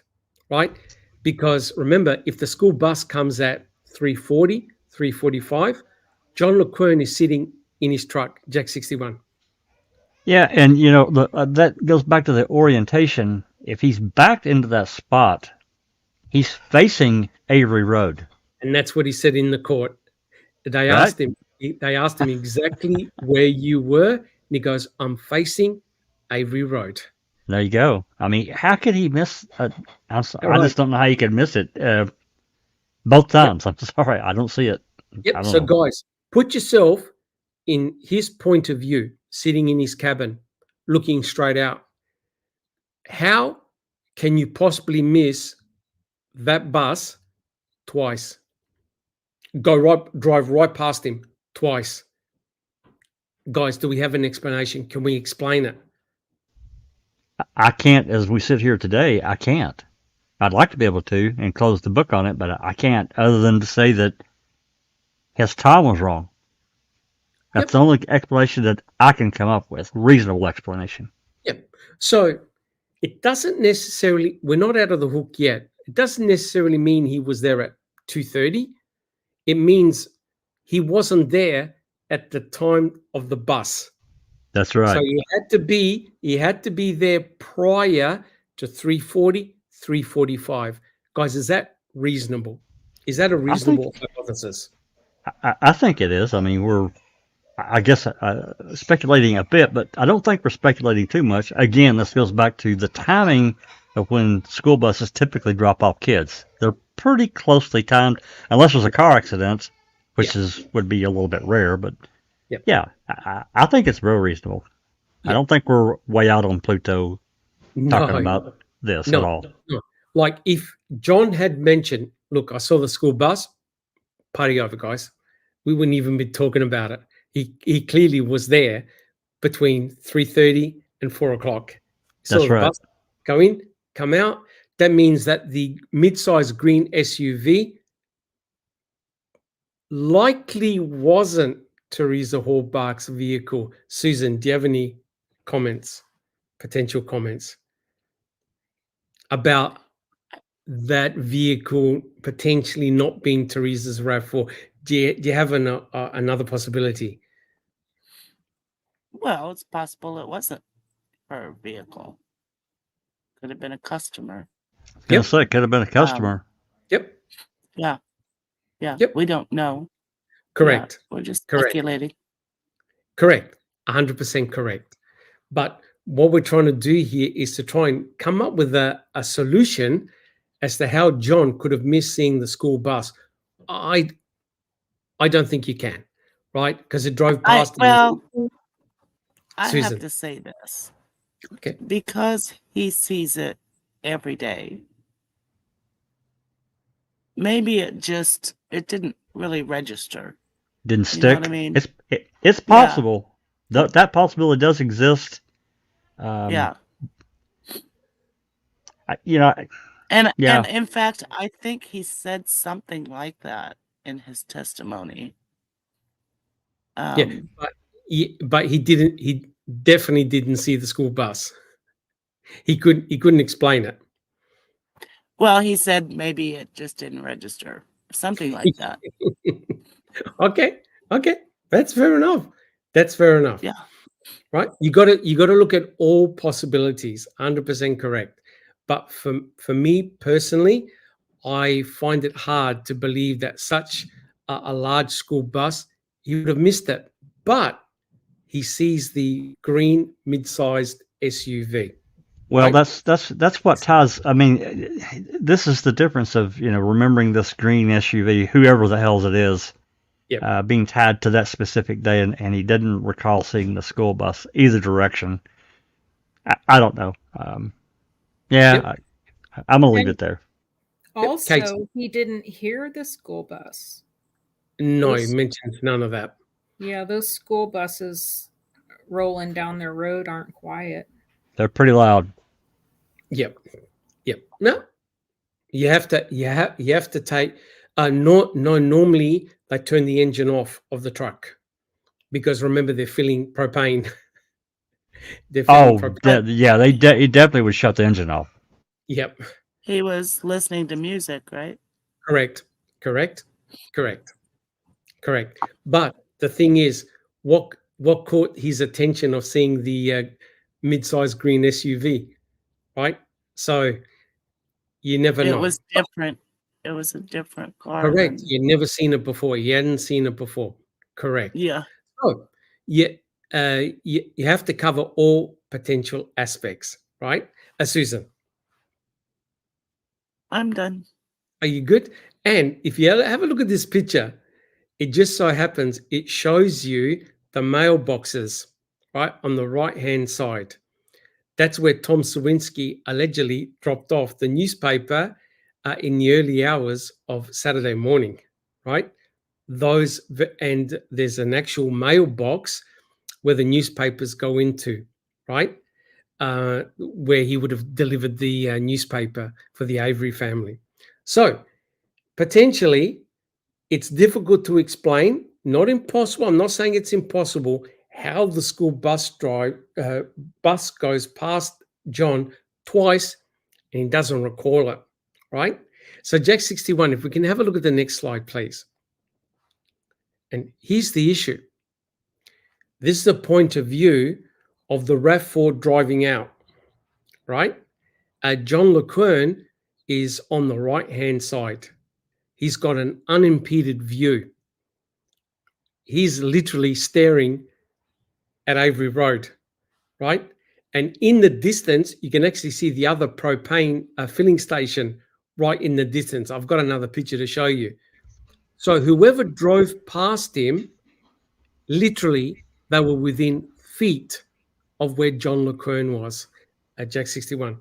right? Because remember, if the school bus comes at 3:40, 3:45, John LeQuern is sitting in his truck, Jack 61. Yeah, and that goes back to the orientation. If he's backed into that spot, he's facing Avery Road. And that's what he said in the court. They asked him exactly where you were, and he goes, I'm facing Avery Road. There you go. I mean, how could he miss? I just don't know how you could miss it both times. Yep. I'm sorry, I don't see it. Yep. So, guys, put yourself in his point of view, sitting in his cabin, looking straight out. How can you possibly miss that bus twice? Drive right past him twice. Guys, do we have an explanation? Can we explain it? I can't, as we sit here today, I can't. I'd like to be able to and close the book on it, but I can't, other than to say that his time was wrong. That's the only explanation that I can come up with. Reasonable explanation. Yep. So it doesn't necessarily, we're not out of the hook yet. It doesn't necessarily mean he was there at 2:30. It means he wasn't there at the time of the bus. That's right. So he had to be there prior to 3:40, 3:45. Guys, is that reasonable? Is that a reasonable hypothesis? I think it is. I mean, we're, I guess, speculating a bit, but I don't think we're speculating too much. Again, this goes back to the timing of when school buses typically drop off kids. They're pretty closely timed, unless there's a car accident, which would be a little bit rare. But yeah, I think it's real reasonable. I don't think we're way out on Pluto talking about this at all. No. Like if John had mentioned, look, I saw the school bus, party over, guys. We wouldn't even be talking about it. He clearly was there between 3:30 and 4 o'clock. So That's the right. bus go in, come out. That means that the mid-sized green SUV likely wasn't Teresa Hallbach's vehicle. Susan, do you have any comments, potential comments about that vehicle potentially not being Teresa's RAV4? Do you have another possibility? Well, it's possible it wasn't her vehicle. Could have been a customer. I was gonna say, it could have been a customer. Yep. Yeah. Yeah. Yep. We don't know. Correct. Yeah, we're just Correct. speculating. Correct. 100% correct. But what we're trying to do here is to try and come up with a solution as to how John could have missed seeing the school bus. I don't think you can, right? Because it drove past. I Susan. have to say this. Okay. Because he sees it every day. Maybe it didn't really register. Didn't You know stick. what I mean? It's possible. That possibility does exist. Yeah. And And in fact, I think he said something like that in his testimony. But he didn't. He definitely didn't see the school bus. He couldn't explain it. Well, he said maybe it just didn't register, something like that. Okay, that's fair enough. Yeah. Right. You got to look at all possibilities. 100% correct. But for me personally, I find it hard to believe that such a large school bus, he would have missed it. But he sees the green mid-sized SUV. well, Right. that's what ties. I mean, this is the difference of remembering this green SUV, whoever the hell it is, being tied to that specific day, and he didn't recall seeing the school bus either direction. I don't know. I'm gonna leave it there. Also, Kate. he didn't hear the school bus. No, he mentioned none of that. Yeah, those school buses rolling down their road aren't quiet. They're pretty loud. Yep. No, you have to take. Normally they turn the engine off of the truck because remember they're filling propane. He definitely would shut the engine off. Yep. He was listening to music, right? Correct. But the thing is, what caught his attention of seeing the mid-sized green SUV, right? So you never know. It was different. It was a different car. Correct. You'd never seen it before. You hadn't seen it before. Correct. Yeah. So you have to cover all potential aspects, right? Susan, I'm done. are you good? And if you have a look at this picture, it just so happens it shows you the mailboxes, right, on the right-hand side. That's where Tom Sawinski allegedly dropped off the newspaper in the early hours of Saturday morning, right? And there's an actual mailbox where the newspapers go into, right? Where he would have delivered the newspaper for the Avery family. So potentially, it's difficult to explain, not impossible. I'm not saying it's impossible. How the school bus goes past John twice and he doesn't recall it, right? So Jack 61, if we can have a look at the next slide, please. And here's the issue. This is the point of view of the RAV4 driving out, right? John LeQuern is on the right-hand side. He's got an unimpeded view. He's literally staring at Avery Road, right? And in the distance, you can actually see the other propane filling station right in the distance. I've got another picture to show you. So whoever drove past him, literally, they were within feet of where John LeQuern was at Jack 61.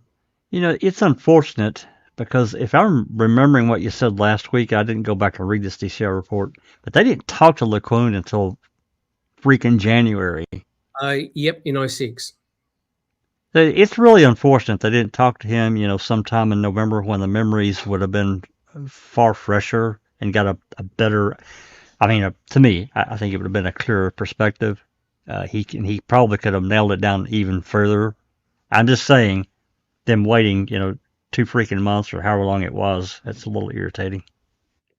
You know, it's unfortunate because if I'm remembering what you said last week, I didn't go back and read this DCI report, but they didn't talk to LeQuern until freaking January. Yep, in 06. It's really unfortunate they didn't talk to him, you know, sometime in November when the memories would have been far fresher and got a better, I mean, to me, I think it would have been a clearer perspective. He probably could have nailed it down even further. I'm just saying, them waiting, you know, 2 freaking months or however long it was, it's a little irritating.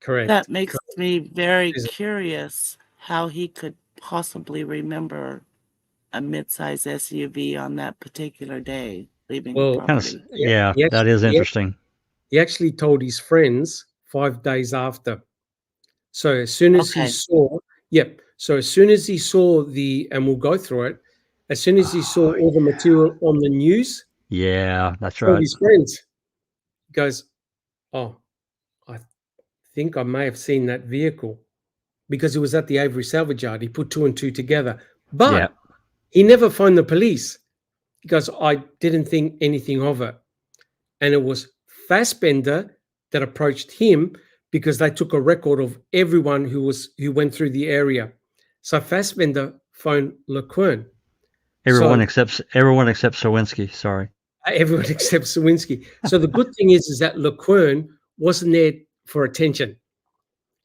Correct. That makes me very curious how he could possibly remember a mid-size SUV on that particular day leaving the property. That is interesting. He actually told his friends 5 days after. So as soon as he saw, so as soon as he saw and we'll go through it, as soon as he saw all the material on the news, that's right. his friends, he goes, oh, I think I may have seen that vehicle because it was at the Avery salvage yard. He put 2 and 2 together, but he never phoned the police because I didn't think anything of it. And it was Fassbender that approached him because they took a record of everyone who went through the area. So Fassbender phoned LeQuern. Everyone except Sawinski. Sorry. Everyone except Sawinski. So the good thing is that LeQuern wasn't there for attention.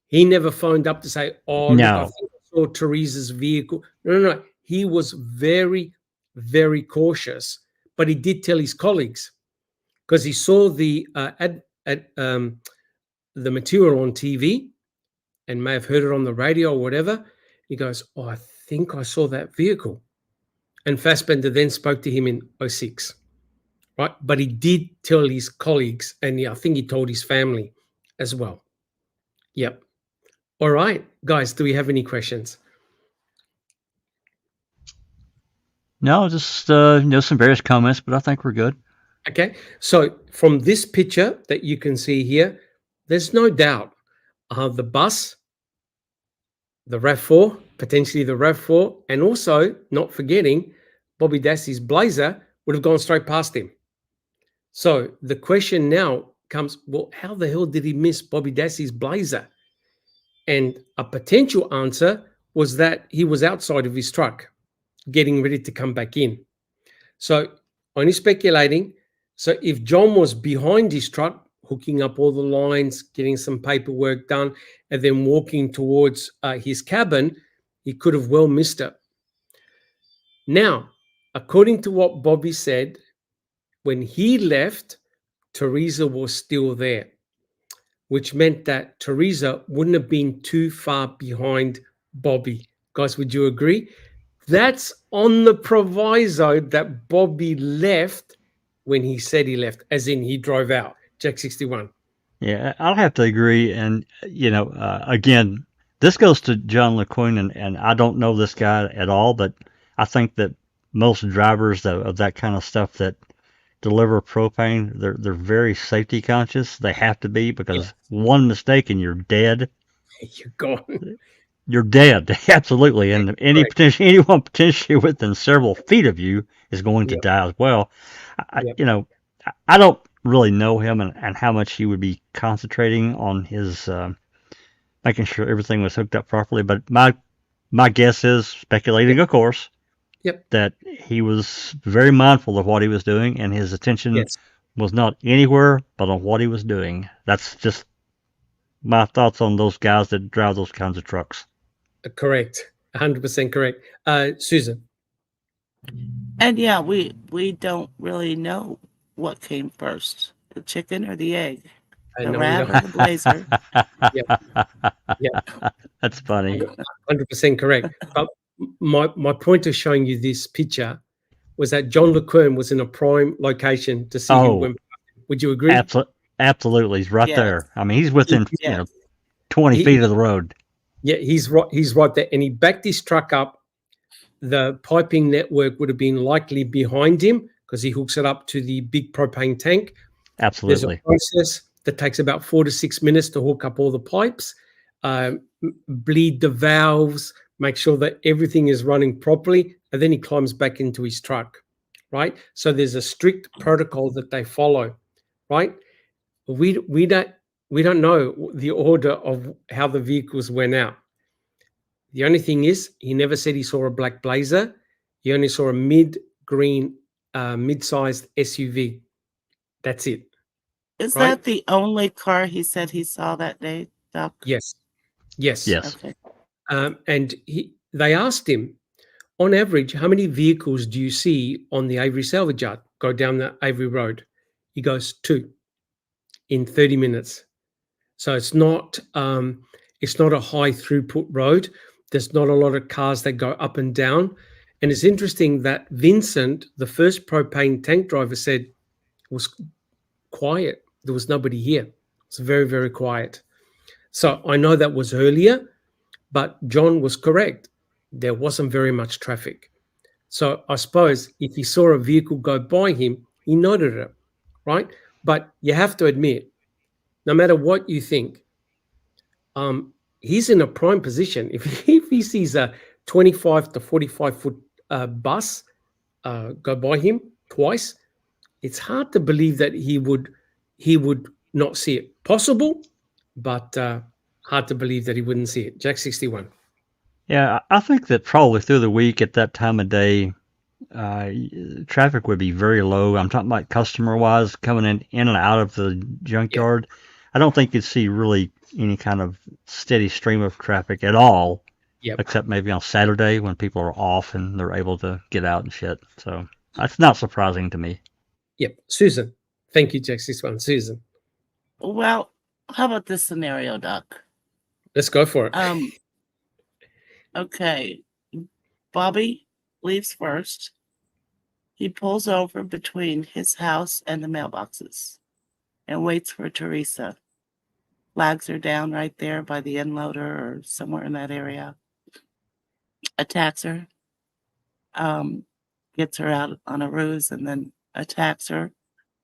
He never phoned up to say, "Oh, look, I think I saw Teresa's vehicle." No. He was very, very cautious, but he did tell his colleagues because he saw the material on TV and may have heard it on the radio or whatever. He goes, "Oh, I think I saw that vehicle." And Fassbender then spoke to him in 06, right? But he did tell his colleagues, and I think he told his family as well. Yep. All right, guys, do we have any questions? No, just some various comments, but I think we're good. Okay, so from this picture that you can see here, there's no doubt the bus, the RAV4, potentially the RAV4, and also not forgetting Bobby Dassey's Blazer would have gone straight past him. So the question now comes, well, how the hell did he miss Bobby Dassey's Blazer? And a potential answer was that he was outside of his truck, getting ready to come back in. So only speculating. So if John was behind his truck, hooking up all the lines, getting some paperwork done, and then walking towards his cabin, he could have well missed it. Now, according to what Bobby said, when he left, Teresa was still there, which meant that Teresa wouldn't have been too far behind Bobby. Guys, would you agree? That's on the proviso that Bobby left when he said he left, as in he drove out, Jack 61. Yeah, I'll have to agree. And, again, this goes to John LeQuern, and I don't know this guy at all, but I think that most drivers of that kind of stuff that deliver propane, they're very safety conscious. They have to be, because one mistake and you're dead. You're gone. You're dead, absolutely. And anyone potentially within several feet of you is going to die as well. I don't really know him and how much he would be concentrating on his making sure everything was hooked up properly. But my guess is, speculating, of course, that he was very mindful of what he was doing, and his attention was not anywhere but on what he was doing. That's just my thoughts on those guys that drive those kinds of trucks. Correct. 100% correct. Susan. And yeah, we don't really know what came first, the chicken or the egg, the No, we rat don't. or the blazer. Yeah. That's funny. 100% correct. But my point of showing you this picture was that John LeCun was in a prime location to see who Oh, went. Would you agree? absolutely. He's right Yes. there. I mean, he's within, Yes. 20 He- feet of the road. Yeah, he's right. He's right there, and he backed his truck up. The piping network would have been likely behind him because he hooks it up to the big propane tank. There's a Absolutely. process that takes about 4 to 6 minutes to hook up all the pipes, bleed the valves, make sure that everything is running properly, and then he climbs back into his truck, right? So there's a strict protocol that they follow, right? We don't know the order of how the vehicles went out. The only thing is, he never said he saw a black blazer. He only saw a mid-green, mid-sized SUV. That's it. Is Right. that the only car he said he saw that day, Doc? Yes. Yes. Okay. And they asked him, on average, how many vehicles do you see on the Avery salvage yard go down the Avery Road? He goes, 2 in 30 minutes. So it's not a high throughput road. There's not a lot of cars that go up and down. And it's interesting that Vincent, the first propane tank driver, said it was quiet. There was nobody here. It's very, very quiet. So I know that was earlier, but John was correct. There wasn't very much traffic. So I suppose if he saw a vehicle go by him, he noted it, right? But you have to admit, no matter what you think, he's in a prime position. If he sees a 25 to 45-foot bus go by him twice, it's hard to believe that he would not see it. Possible, but hard to believe that he wouldn't see it. Jack 61. Yeah, I think that probably through the week at that time of day, traffic would be very low. I'm talking about customer-wise coming in and out of the junkyard. I don't think you'd see really any kind of steady stream of traffic at all, except maybe on Saturday when people are off and they're able to get out and shit. So that's not surprising to me. Yep. Susan. Thank you, Jack 61. Susan. Well, how about this scenario, Doc? Let's go for it. Okay. Bobby leaves first. He pulls over between his house and the mailboxes and waits for Teresa. Flags are down right there by the unloader or somewhere in that area. Attacks her. Gets her out on a ruse and then attacks her.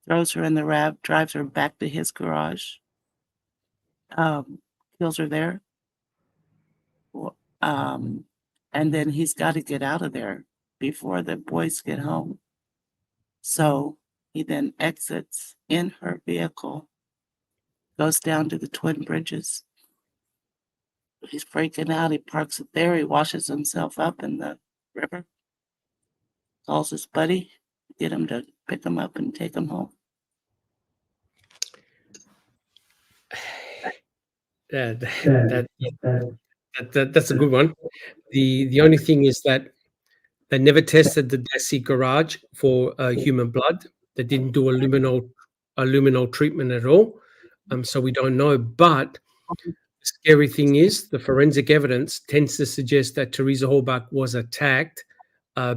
Throws her in the RAV, drives her back to his garage. Kills her there. And then he's got to get out of there before the boys get home. So he then exits in her vehicle, goes down to the Twin Bridges. He's freaking out. He parks it there. He washes himself up in the river. Calls his buddy, get him to pick him up and take him home. That's a good one. The only thing is that they never tested the Dassie garage for human blood. They didn't do a luminol treatment at all. So we don't know. But the scary thing is the forensic evidence tends to suggest that Teresa Horbach was attacked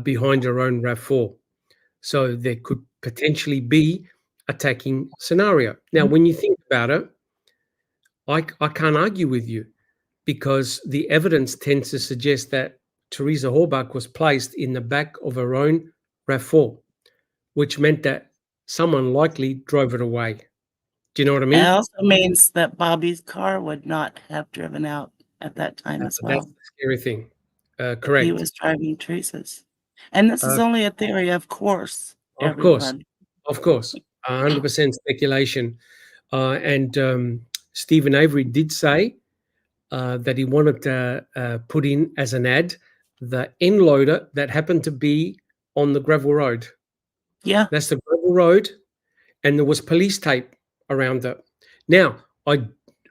behind her own RAV4. So there could potentially be attacking scenario. Now, when you think about it, I can't argue with you because the evidence tends to suggest that Teresa Horbach was placed in the back of her own RAV4, which meant that someone likely drove it away. Do you know what I mean? It also means that Bobby's car would not have driven out at that time as well. That's the scary thing. Correct. He was driving Teresa's. And this is only a theory, of course. Of course. 100% speculation. And Stephen Avery did say that he wanted to put in as an ad the end loader that happened to be on the gravel road. Yeah. That's the gravel road, and there was police tape around it. Now,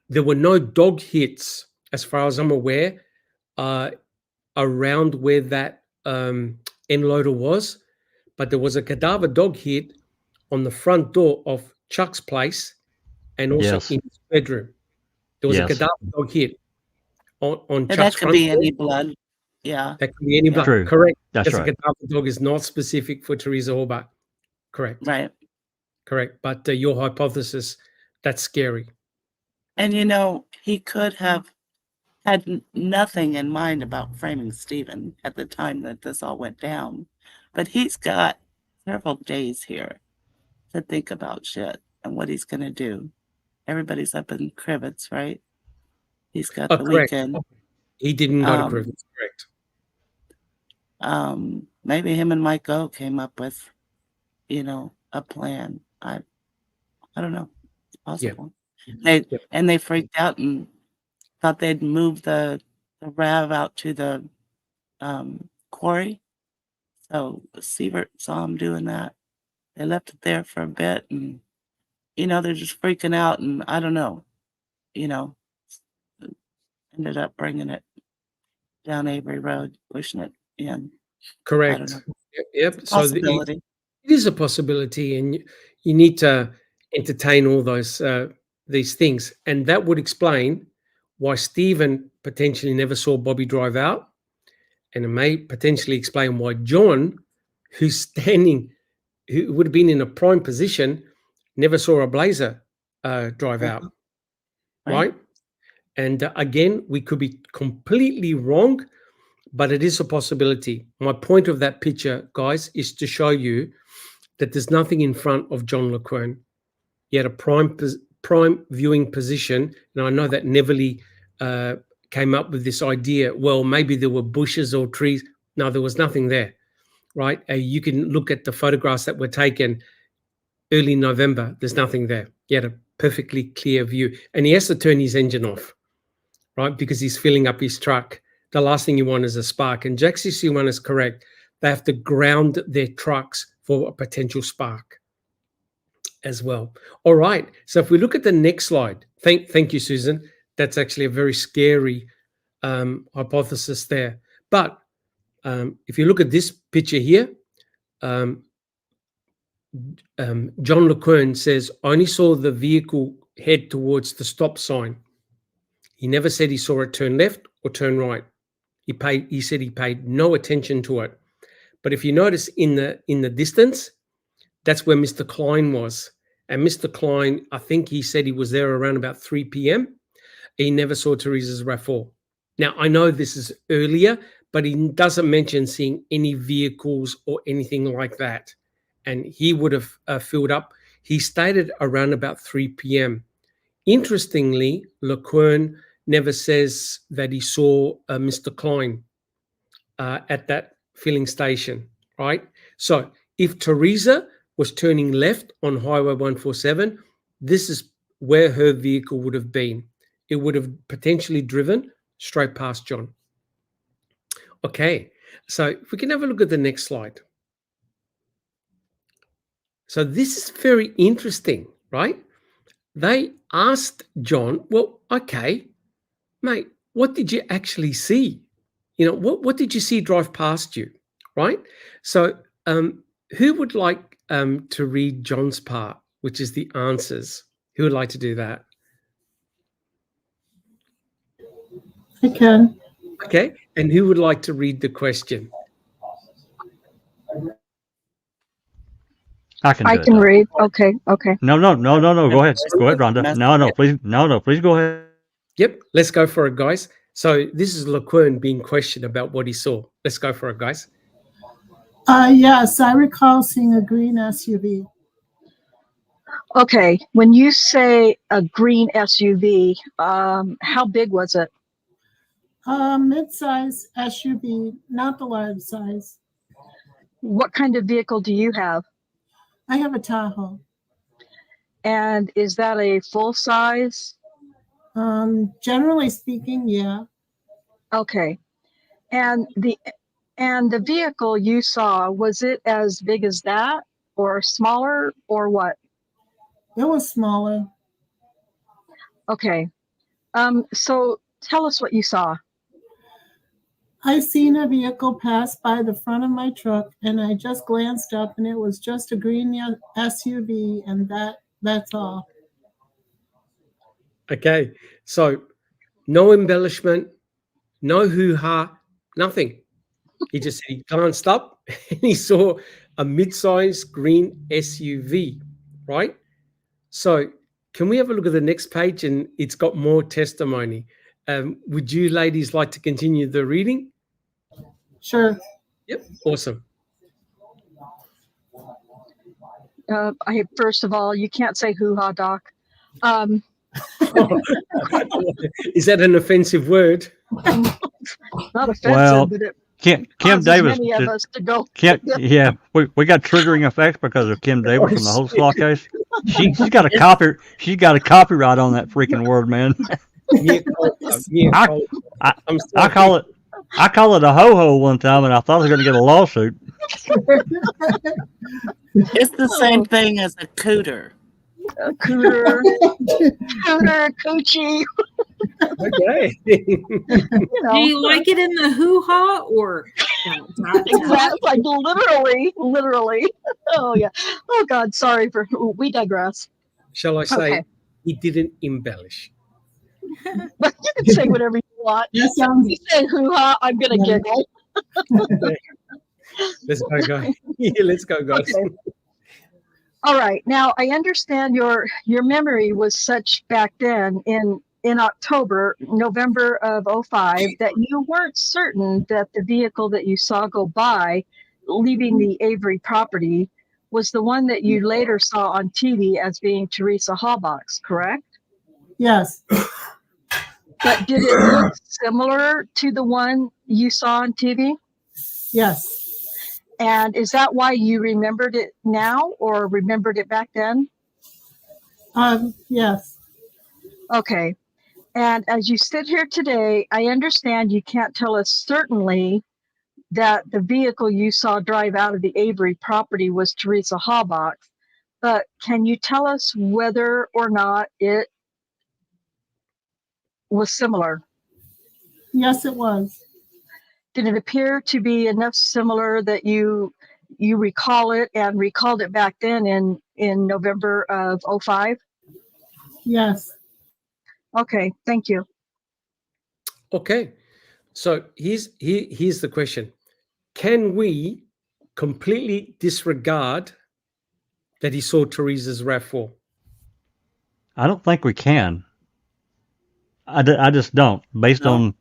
there were no dog hits, as far as I'm aware, around where that end loader was, but there was a cadaver dog hit on the front door of Chuck's place and also Yes. in his bedroom. There was a Yes. cadaver dog hit on And Chuck's that could front be door. any blood. Yeah. That could be any blood. True. Correct. That's Because right. a cadaver dog is not specific for Teresa Orbach. Correct. Right. Correct. But your hypothesis, that's scary. And he could have had nothing in mind about framing Stephen at the time that this all went down. But he's got several days here to think about shit and what he's going to do. Everybody's up in Crivets, right? He's got the Correct. weekend. He didn't go to Crivets. Correct. Maybe him and Mike O came up with, a plan. I don't know. It's possible. And they freaked out and thought they'd move the RAV out to the quarry. So Sievert saw him doing that. They left it there for a bit, and they're just freaking out, and I don't know. Ended up bringing it down Avery Road, pushing it in. Correct. I don't know. Yep. It's a possibility. It is a possibility, and you need to entertain all these things, and that would explain why Stephen potentially never saw Bobby drive out, and it may potentially explain why John, who would have been in a prime position, never saw a Blazer drive out, right? And again, we could be completely wrong, but it is a possibility. My point of that picture, guys, is to show you that there's nothing in front of John LeQuern. He had a prime viewing position, and I know that Neverly came up with this idea. Well, maybe there were bushes or trees. No, there was nothing there, right? You can look at the photographs that were taken early November. There's nothing there. He had a perfectly clear view, and he has to turn his engine off, right? Because he's filling up his truck. The last thing you want is a spark. And Jack 61 is correct. They have to ground their trucks for a potential spark as well. All right. So if we look at the next slide, thank you, Susan. That's actually a very scary hypothesis there. But if you look at this picture here, John LeQuern says, I only saw the vehicle head towards the stop sign. He never said he saw it turn left or turn right. He said he paid no attention to it. But if you notice in the distance, that's where Mr. Klein was. And Mr. Klein, I think he said he was there around about 3 p.m. He never saw Teresa's RAV4. Now, I know this is earlier, but he doesn't mention seeing any vehicles or anything like that. And he would have filled up. He stated around about 3 p.m. Interestingly, LeQuern never says that he saw Mr. Klein at that filling station, right? So if Teresa was turning left on Highway 147, this is where her vehicle would have been. It would have potentially driven straight past John. Okay, so if we can have a look at the next slide. So this is very interesting, right? They asked John, well, okay, mate, what did you actually see? What did you see drive past you, right? So who would like to read John's part, which is the answers? Who would like to do that? I can. Okay, and who would like to read the question? I can do I it. can read. Okay. No. Go ahead, Rhonda. No, please go ahead. Yep, let's go for it, guys. So this is LeQuern being questioned about what he saw. Let's go for it, guys. Yes, I recall seeing a green SUV. Okay. When you say a green SUV, how big was it? Mid-size SUV, not the large size. What kind of vehicle do you have? I have a Tahoe. And is that a full size? Generally speaking, yeah. Okay. And the vehicle you saw, was it as big as that or smaller or what? It was smaller. Okay. So tell us what you saw. I seen a vehicle pass by the front of my truck, and I just glanced up, and it was just a green SUV, and that's all. Okay, so no embellishment, no hoo-ha, nothing. He just said he glanced up and he saw a mid-sized green SUV, right? So can we have a look at the next page? And it's got more testimony. Would you ladies like to continue the reading? Sure. Yep, awesome. First of all, you can't say hoo-ha, Doc. Is that an offensive word? Not offensive, Well, but it Kim causes Davis. many of us to go. Yeah, we got triggering effects because of Kim Davis from the host law case. She's got a copyright on that freaking word, man. I call it a ho-ho one time, and I thought I was going to get a lawsuit. It's the same thing as a cooter. Cooter, coochie. Okay. Do you like it in the hoo-ha or? Exactly, like literally. Oh yeah. Oh God, sorry we digress. Shall I say Okay. he didn't embellish? But you can say whatever you want. That sounds. You say hoo-ha, I'm gonna giggle. Let's go, guys. Yeah, let's go, guys. Okay. All right. Now I understand your memory was such back then in November of 2005 that you weren't certain that the vehicle that you saw go by leaving the Avery property was the one that you later saw on TV as being Teresa Hawbox, correct? Yes. But did it look similar to the one you saw on TV? Yes. And is that why you remembered it now or remembered it back then? Yes. Okay. And as you sit here today, I understand you can't tell us certainly that the vehicle you saw drive out of the Avery property was Teresa Hawbox, but can you tell us whether or not it was similar? Yes, it was. Did it appear to be enough similar that you recall it and recalled it back then in November of 2005? Yes. Okay, thank you. Okay. So here's the question. Can we completely disregard that he saw Teresa's RAV4? I don't think we can. I just don't. Based on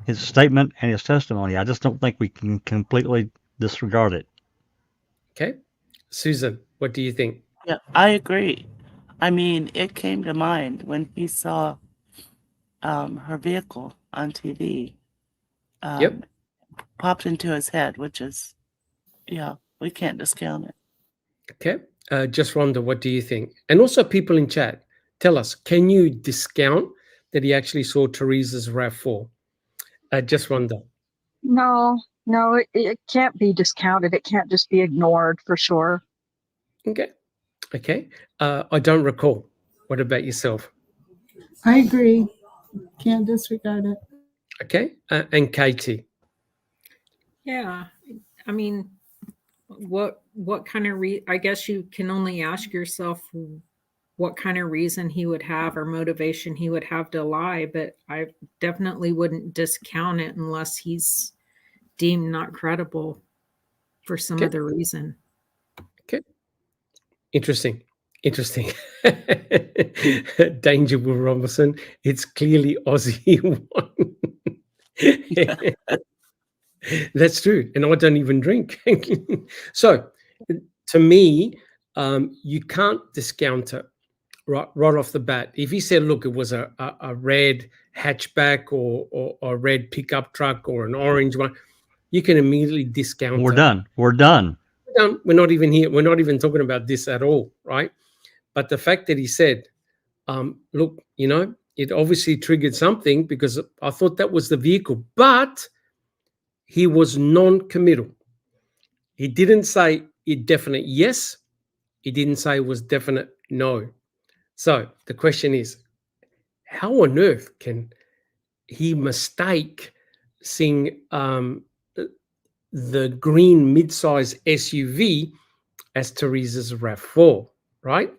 his statement and his testimony, I just don't think we can completely disregard it. Okay. Susan, what do you think? Yeah, I agree. I mean, it came to mind when he saw her vehicle on TV. Yep. Popped into his head, which is, yeah, we can't discount it. Okay. Just Rhonda, what do you think? And also people in chat, tell us, can you discount that he actually saw Teresa's RAV4? Just Rhonda. No, it can't be discounted. It can't just be ignored for sure. Okay. I don't recall. What about yourself? I agree. Can't disregard it. Okay. And Katie. Yeah, I mean, what kind of I guess you can only ask yourself what kind of reason he would have or motivation he would have to lie, but I definitely wouldn't discount it unless he's deemed not credible for some other reason. Okay. Interesting. Danger, Will Robinson. It's clearly Aussie one. That's true. And I don't even drink. So to me, you can't discount it right off the bat. If he said, look, it was a red hatchback or a red pickup truck or an orange one, you can immediately discount it. We're done. We're not even here. We're not even talking about this at all, right? But the fact that he said, look, it obviously triggered something because I thought that was the vehicle, but he was non-committal. He didn't say a definite yes. He didn't say it was definite no. So the question is, how on earth can he mistake seeing the green mid-size SUV as Teresa's RAV4, right?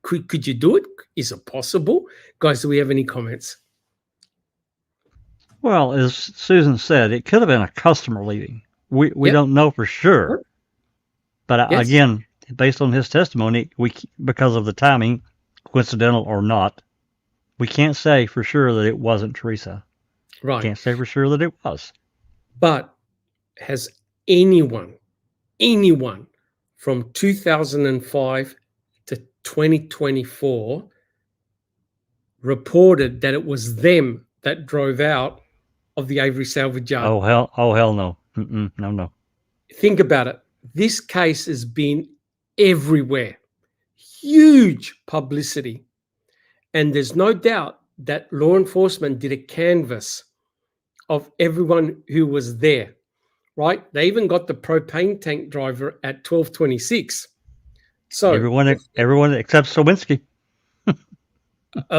Could you do it? Is it possible? Guys, do we have any comments? Well, as Susan said, it could have been a customer leaving. We Yep. don't know for sure. But Yes. again, based on his testimony, because of the timing, coincidental or not, we can't say for sure that it wasn't Teresa. Right. Can't say for sure that it was. But has anyone from 2005 to 2024 reported that it was them that drove out of the Avery salvage yard? Oh hell no. No. Think about it. This case has been everywhere. Huge publicity. And there's no doubt that law enforcement did a canvass of everyone who was there, right? They even got the propane tank driver at 12:26. So Everyone except Sowinski.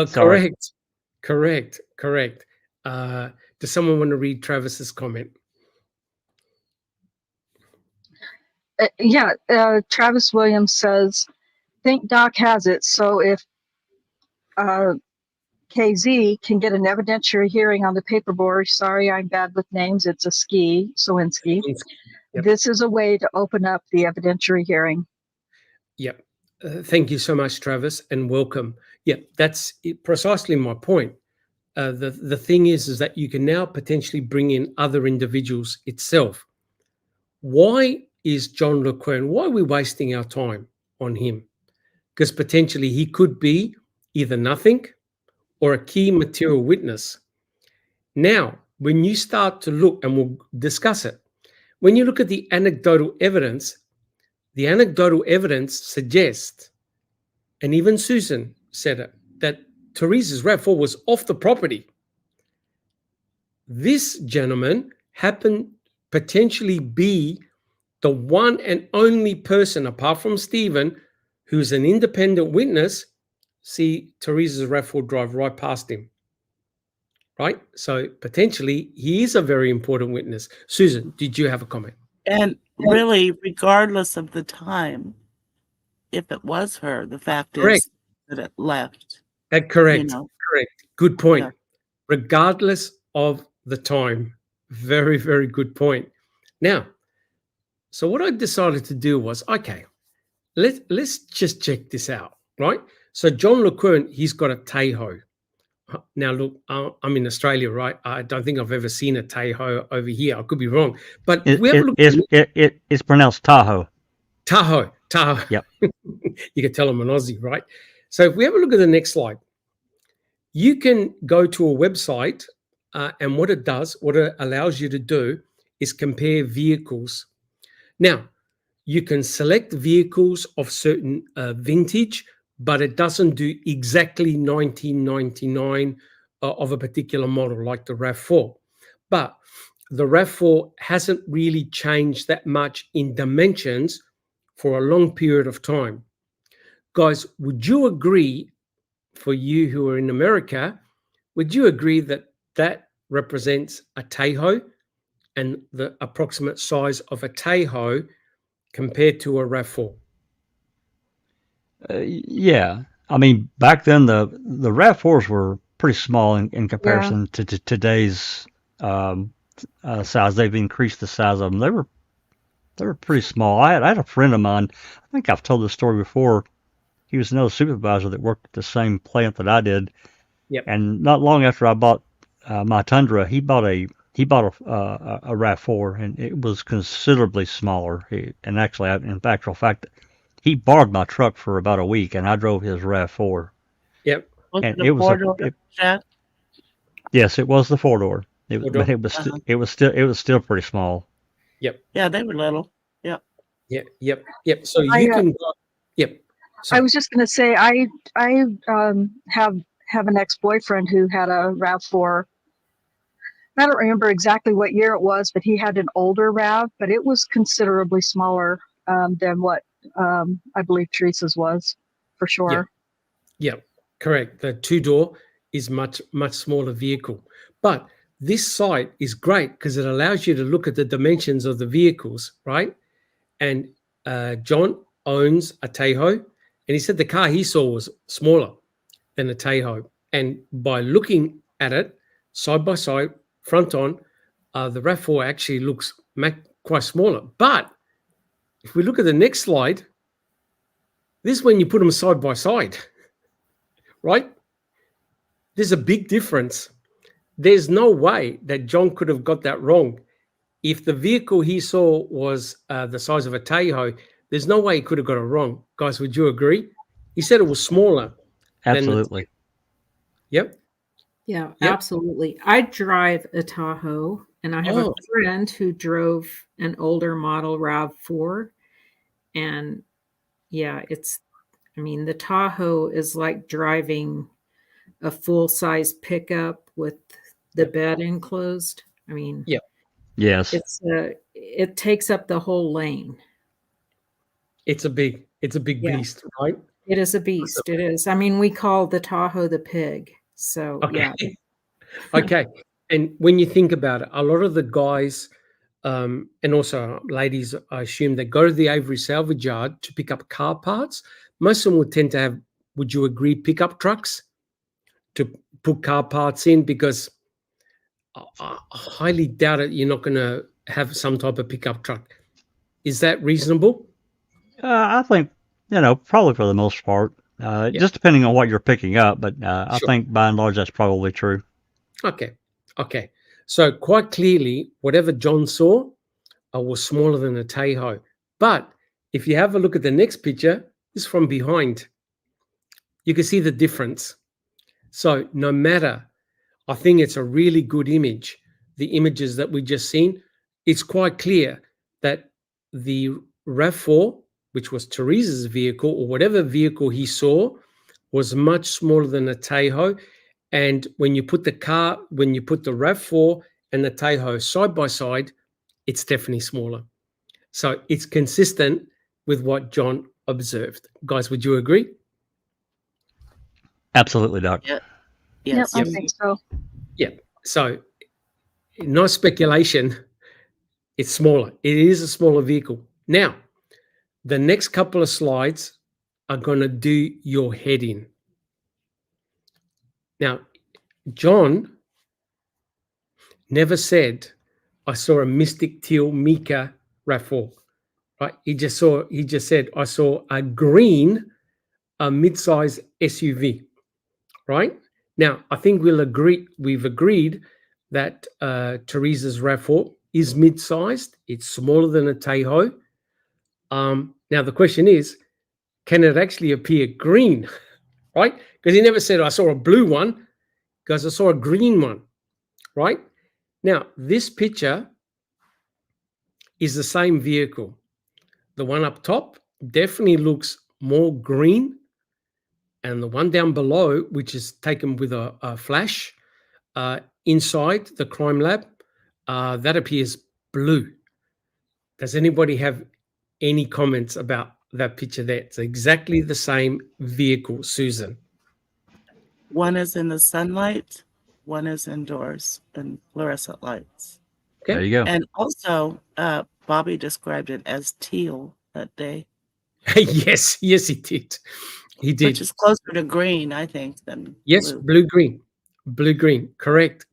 Sorry. correct. Does someone want to read Travis's comment? Travis Williams says, think Doc has it. So if KZ can get an evidentiary hearing on the paperboard, sorry, I'm bad with names. It's a Sowinski. Yep. This is a way to open up the evidentiary hearing. Yep. Thank you so much, Travis, and welcome. Yep, that's precisely my point. The thing is that you can now potentially bring in other individuals itself. Why is John LeQuern, why are we wasting our time on him? Because potentially he could be either nothing or a key material witness. Now, when you start to look, and we'll discuss it, when you look at the anecdotal evidence suggests, and even Susan said it, that Teresa's RAV4 was off the property. This gentleman happened potentially be the one and only person, apart from Stephen, who's an independent witness, see Teresa's RAV4 drive right past him. Right? So potentially he is a very important witness. Susan, did you have a comment? And really, regardless of the time, if it was her, the fact Correct. is that it left. Correct. Correct. Good point. Yeah. Regardless of the time. Very, very good point. Now, so what I decided to do was, okay, let's just check this out, right? So John LeQuern, he's got a Tahoe. Now, look, I'm in Australia, right? I don't think I've ever seen a Tahoe over here. I could be wrong. But if we have a look it's pronounced Tahoe. Tahoe. Yep. You can tell I'm an Aussie, right? So if we have a look at the next slide, you can go to a website and what it allows you to do is compare vehicles. Now, you can select vehicles of certain vintage, but it doesn't do exactly 1999 of a particular model like the RAV4. But the RAV4 hasn't really changed that much in dimensions for a long period of time. Guys, would you agree, for you who are in America, would you agree that that represents a Tahoe and the approximate size of a Tahoe compared to a RAV4? Yeah. I mean, back then the RAV4s were pretty small in comparison to today's size. They've increased the size of them. They were pretty small. I had a friend of mine. I think I've told this story before. He was another supervisor that worked at the same plant that I did. Yep. And not long after I bought my Tundra, he bought a RAV4, and it was considerably smaller. In actual fact, he borrowed my truck for about a week, and I drove his RAV4. Yep. And it was yes, it was the 4-door. But it was still pretty small. Yep. Yeah, they were little. Yep. Yep. So you can. Yep. So, I was just going to say, I have an ex-boyfriend who had a RAV4. I don't remember exactly what year it was, but he had an older RAV, but it was considerably smaller than what I believe Teresa's was, for sure. Yeah, correct. The 2-door is much smaller vehicle. But this site is great because it allows you to look at the dimensions of the vehicles, right? And John owns a Tahoe, and he said the car he saw was smaller than a Tahoe. And by looking at it side by side, front on, the RAV4 actually looks quite smaller. But if we look at the next slide, this is when you put them side by side, right? There's a big difference. There's no way that John could have got that wrong. If the vehicle he saw was the size of a Tahoe, there's no way he could have got it wrong. Guys, would you agree? He said it was smaller. Absolutely. Yep. Yeah, Yep. absolutely. I drive a Tahoe, and I have a friend who drove an older model RAV4. And yeah, the Tahoe is like driving a full-size pickup with the bed enclosed. Yes. It takes up the whole lane. It's a big Yeah. beast, right? It is a beast. It is. We call the Tahoe the pig. So Okay. yeah. Okay. And when you think about it, a lot of the guys and also ladies, I assume, they go to the Avery salvage yard to pick up car parts. Most of them would tend to have, would you agree, pickup trucks to put car parts in, because I highly doubt it you're not going to have some type of pickup truck. Is that reasonable? I think, probably for the most part, just depending on what you're picking up. But I think by and large, that's probably true. Okay. So quite clearly, whatever John saw was smaller than a Tahoe. But if you have a look at the next picture, it's from behind. You can see the difference. So no matter, I think it's a really good image. The images that we just seen, it's quite clear that the RAV4, which was Teresa's vehicle, or whatever vehicle he saw, was much smaller than a Tahoe. And when you put the RAV4 and the Tahoe side by side, it's definitely smaller. So it's consistent with what John observed. Guys, would you agree? Absolutely, Doc. Yeah. Yes, Yes. I think so. Yeah. So no speculation. It's smaller. It is a smaller vehicle. Now, the next couple of slides are going to do your head in. Now, John never said, I saw a Mystic Teal Mika RAV4. Right? He just said, I saw a green, mid-size SUV. Right? Now, I think we've agreed that Teresa's RAV4 is mid-sized. It's smaller than a Tahoe. Now, the question is, can it actually appear green? Right? Because he never said, I saw a blue one, because I saw a green one. Right? Now, this picture is the same vehicle. The one up top definitely looks more green, and the one down below, which is taken with a flash inside the crime lab, that appears blue. Does anybody have any comments about that picture there? It's exactly the same vehicle, Susan. One is in the sunlight, one is indoors in fluorescent lights. Okay. There you go. And also, Bobby described it as teal that day. Yes, he did. He did. Which is closer to green, I think, than yes, blue. Blue green. Correct.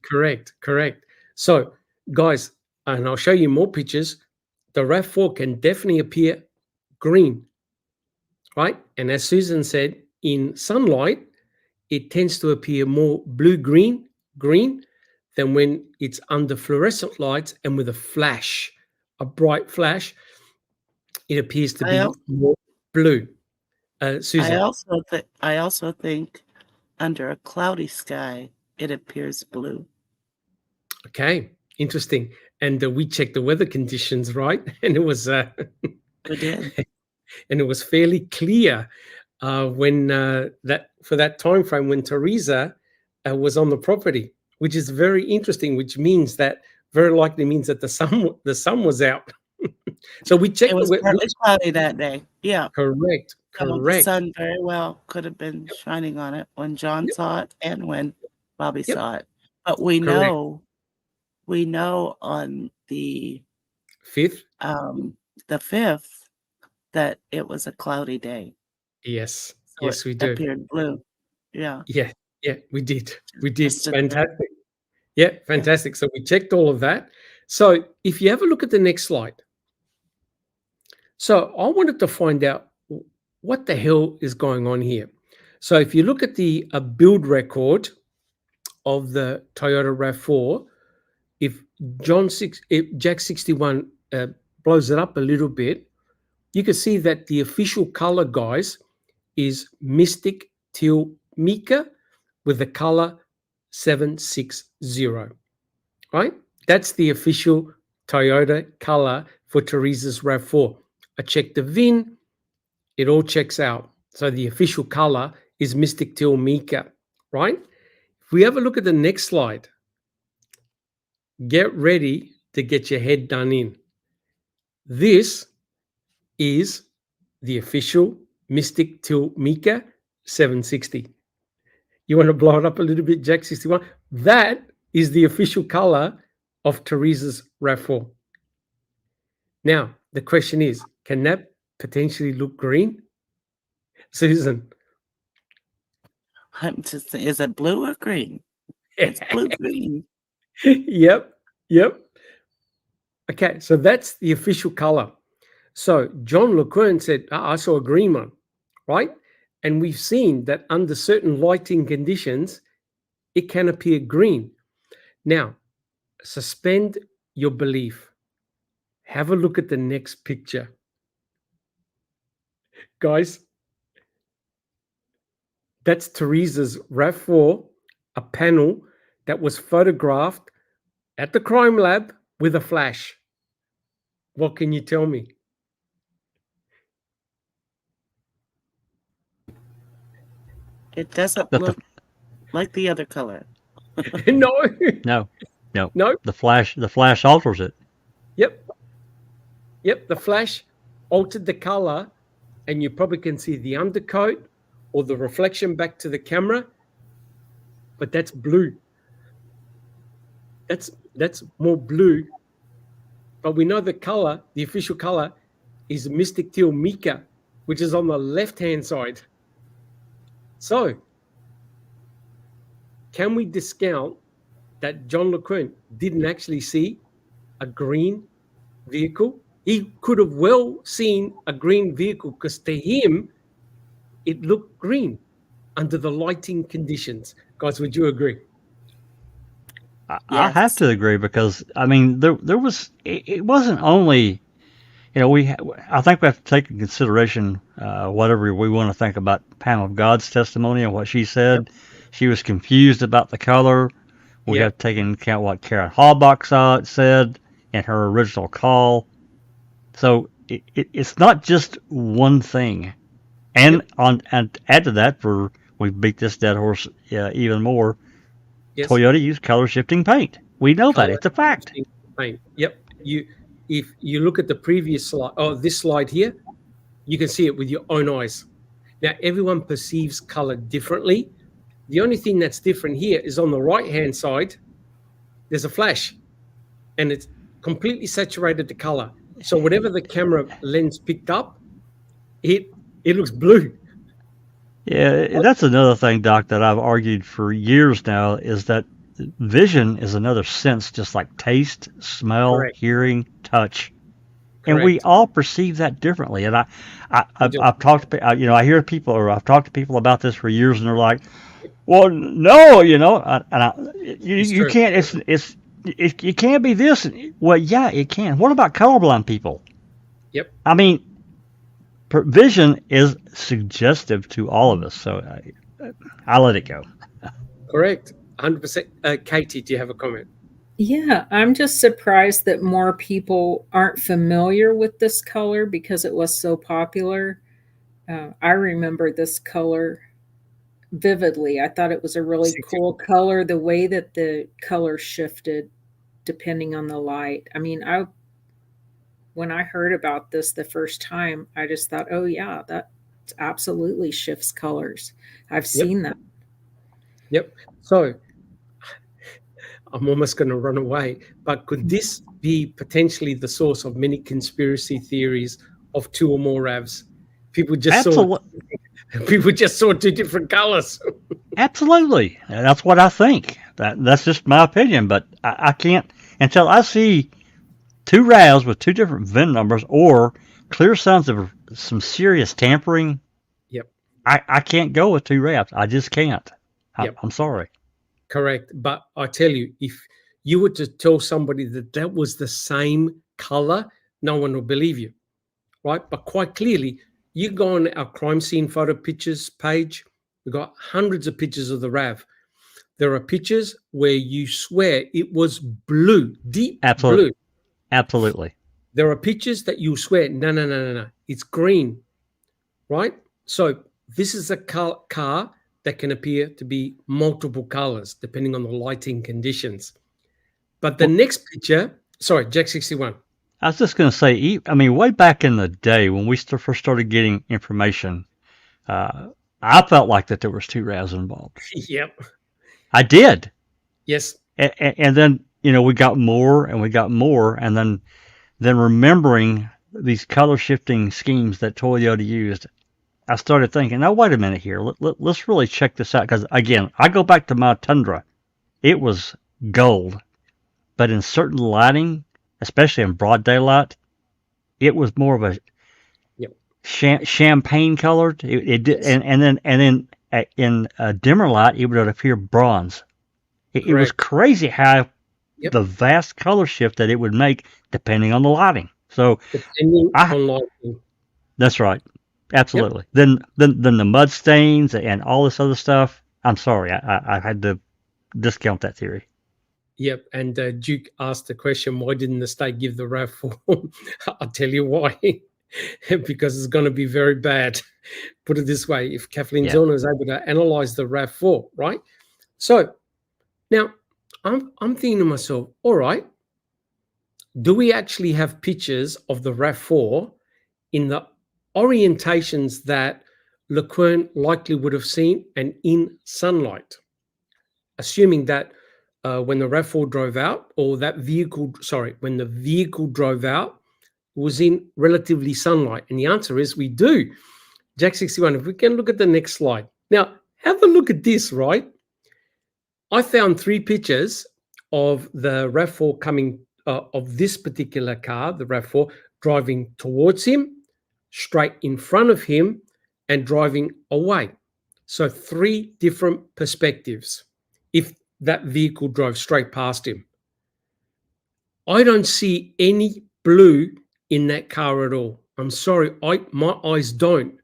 So, guys, and I'll show you more pictures. The RAV4 can definitely appear green, right? And as Susan said, in sunlight, it tends to appear more blue-green than when it's under fluorescent lights and with a bright flash, it appears to be more blue. Susan. I also think under a cloudy sky, it appears blue. Okay, interesting. And we checked the weather conditions, right? And it was We did. And it was fairly clear when for that time frame when Teresa was on the property, which is very interesting. Which means that very likely means that the sun was out. So we checked. It was partly cloudy that day. Yeah, correct. The sun very well could have been shining on it when John saw it and when Bobby saw it. But we know we know on the 5th? 5th that it was a cloudy day. Yes. So Yes, we it do. appeared blue. Yeah. Yeah. Yeah, we did. We did. Just a- Fantastic. Yeah, fantastic. So we checked all of that. So if you have a look at the next slide. So I wanted to find out what the hell is going on here. So if you look at the build record of the Toyota RAV4, if Jack 61 blows it up a little bit, you can see that the official color, guys, is Mystic Teal Mica with the color 760. Right? That's the official Toyota color for Teresa's RAV4. I checked the VIN, it all checks out. So the official color is Mystic Teal Mica, right? If we have a look at the next slide, get ready to get your head done in. This is the official Mystic Teal Mica 760. You want to blow it up a little bit, Jack 61? That is the official color of Teresa's RAV4. Now, the question is, can that potentially look green? Susan? I'm just saying, is it blue or green? It's blue green. Yep. Okay, so that's the official color. So John LeQuern said, I saw a green one, right? And we've seen that under certain lighting conditions, it can appear green. Now, suspend your belief. Have a look at the next picture. Guys, that's Teresa's RAV4, a panel that was photographed at the crime lab with a flash. What can you tell me? It doesn't But the- look like the other color. No. No. The flash alters it. Yep, the flash altered the color, and you probably can see the undercoat or the reflection back to the camera, but that's blue. That's more blue. But we know the color, the official color, is Mystic Teal Mica, which is on the left-hand side. So, can we discount that John LeQuern didn't actually see a green vehicle? He could have well seen a green vehicle because to him, it looked green under the lighting conditions. Guys, would you agree? I have to agree because I mean there was it wasn't only I think we have to take into consideration whatever we want to think about Pam of God's testimony and what she said. Yep. She was confused about the color. We have to take into account what Karen Halbach said in her original call. So it's not just one thing. And and add to that, we beat this dead horse even more. Yes. Toyota used color shifting paint. We know that. It's a fact. Paint. Yep. If you look at the previous slide, this slide here, you can see it with your own eyes. Now, everyone perceives color differently. The only thing that's different here is on the right-hand side, there's a flash, and it's completely saturated the color. So whatever the camera lens picked up, it looks blue. Yeah, that's another thing, Doc, that I've argued for years now is that vision is another sense, just like taste, smell, Correct. Hearing, touch. Correct. And we all perceive that differently. And I've talked to, I hear people, or I've talked to people about this for years, and they're like, well, no, you can't, it can't be this. Well, yeah, it can. What about colorblind people? Yep. I mean, vision is suggestive to all of us, so I let it go. Correct, 100%. Katie, do you have a comment? Yeah, I'm just surprised that more people aren't familiar with this color because it was so popular. I remember this color vividly. I thought it was a really cool color, the way that the color shifted depending on the light. I mean, when I heard about this the first time, I just thought, oh yeah, that absolutely shifts colors. I've seen that. Yep. So I'm almost going to run away. But could this be potentially the source of many conspiracy theories of two or more RAVs? People just saw two different colors. Absolutely. That's what I think. That's just my opinion, but I can't until I see two RAVs with two different VIN numbers or clear signs of some serious tampering. Yep. I can't go with two RAVs. I just can't. Yep. I'm sorry. Correct. But I tell you, if you were to tell somebody that was the same color, no one will believe you, right? But quite clearly, you go on our crime scene photo pictures page, we've got hundreds of pictures of the RAV. There are pictures where you swear it was blue, deep blue. Absolutely. There are pictures that you swear, no, it's green, right? So this is a car that can appear to be multiple colors depending on the lighting conditions. But the next picture, sorry, Jack 61. I was just going to say, I mean, way back in the day when we first started getting information, I felt like that there was two RAVs involved. Yep. I did. Yes. And then, we got more and we got more. And then remembering these color shifting schemes that Toyota used, I started thinking, now, wait a minute here. Let's really check this out. Because, again, I go back to my Tundra. It was gold. But in certain lighting, especially in broad daylight, it was more of a champagne colored. It did, and then in a dimmer light, it would appear bronze. It was crazy how the vast color shift that it would make depending on the lighting. So depending on lighting. That's right. Absolutely. Then the mud stains and all this other stuff. I'm sorry, I had to discount that theory. Yep, and Duke asked the question, why didn't the state give the RAV4? I'll tell you why. Because it's going to be very bad. Put it this way, if Kathleen Zellner is able to analyze the RAV4, right? So now I'm thinking to myself, all right, do we actually have pictures of the RAV4 in the orientations that LeQuern likely would have seen and in sunlight? Assuming that when the RAV4 drove out, or when the vehicle drove out, was in relatively sunlight? And the answer is we do. Jack 61, if we can look at the next slide. Now, have a look at this, right? I found 3 pictures of the RAV4 coming, of this particular car, the RAV4, driving towards him, straight in front of him, and driving away. So 3 different perspectives. If that vehicle drove straight past him. I don't see any blue in that car at all. I'm sorry, my eyes don't.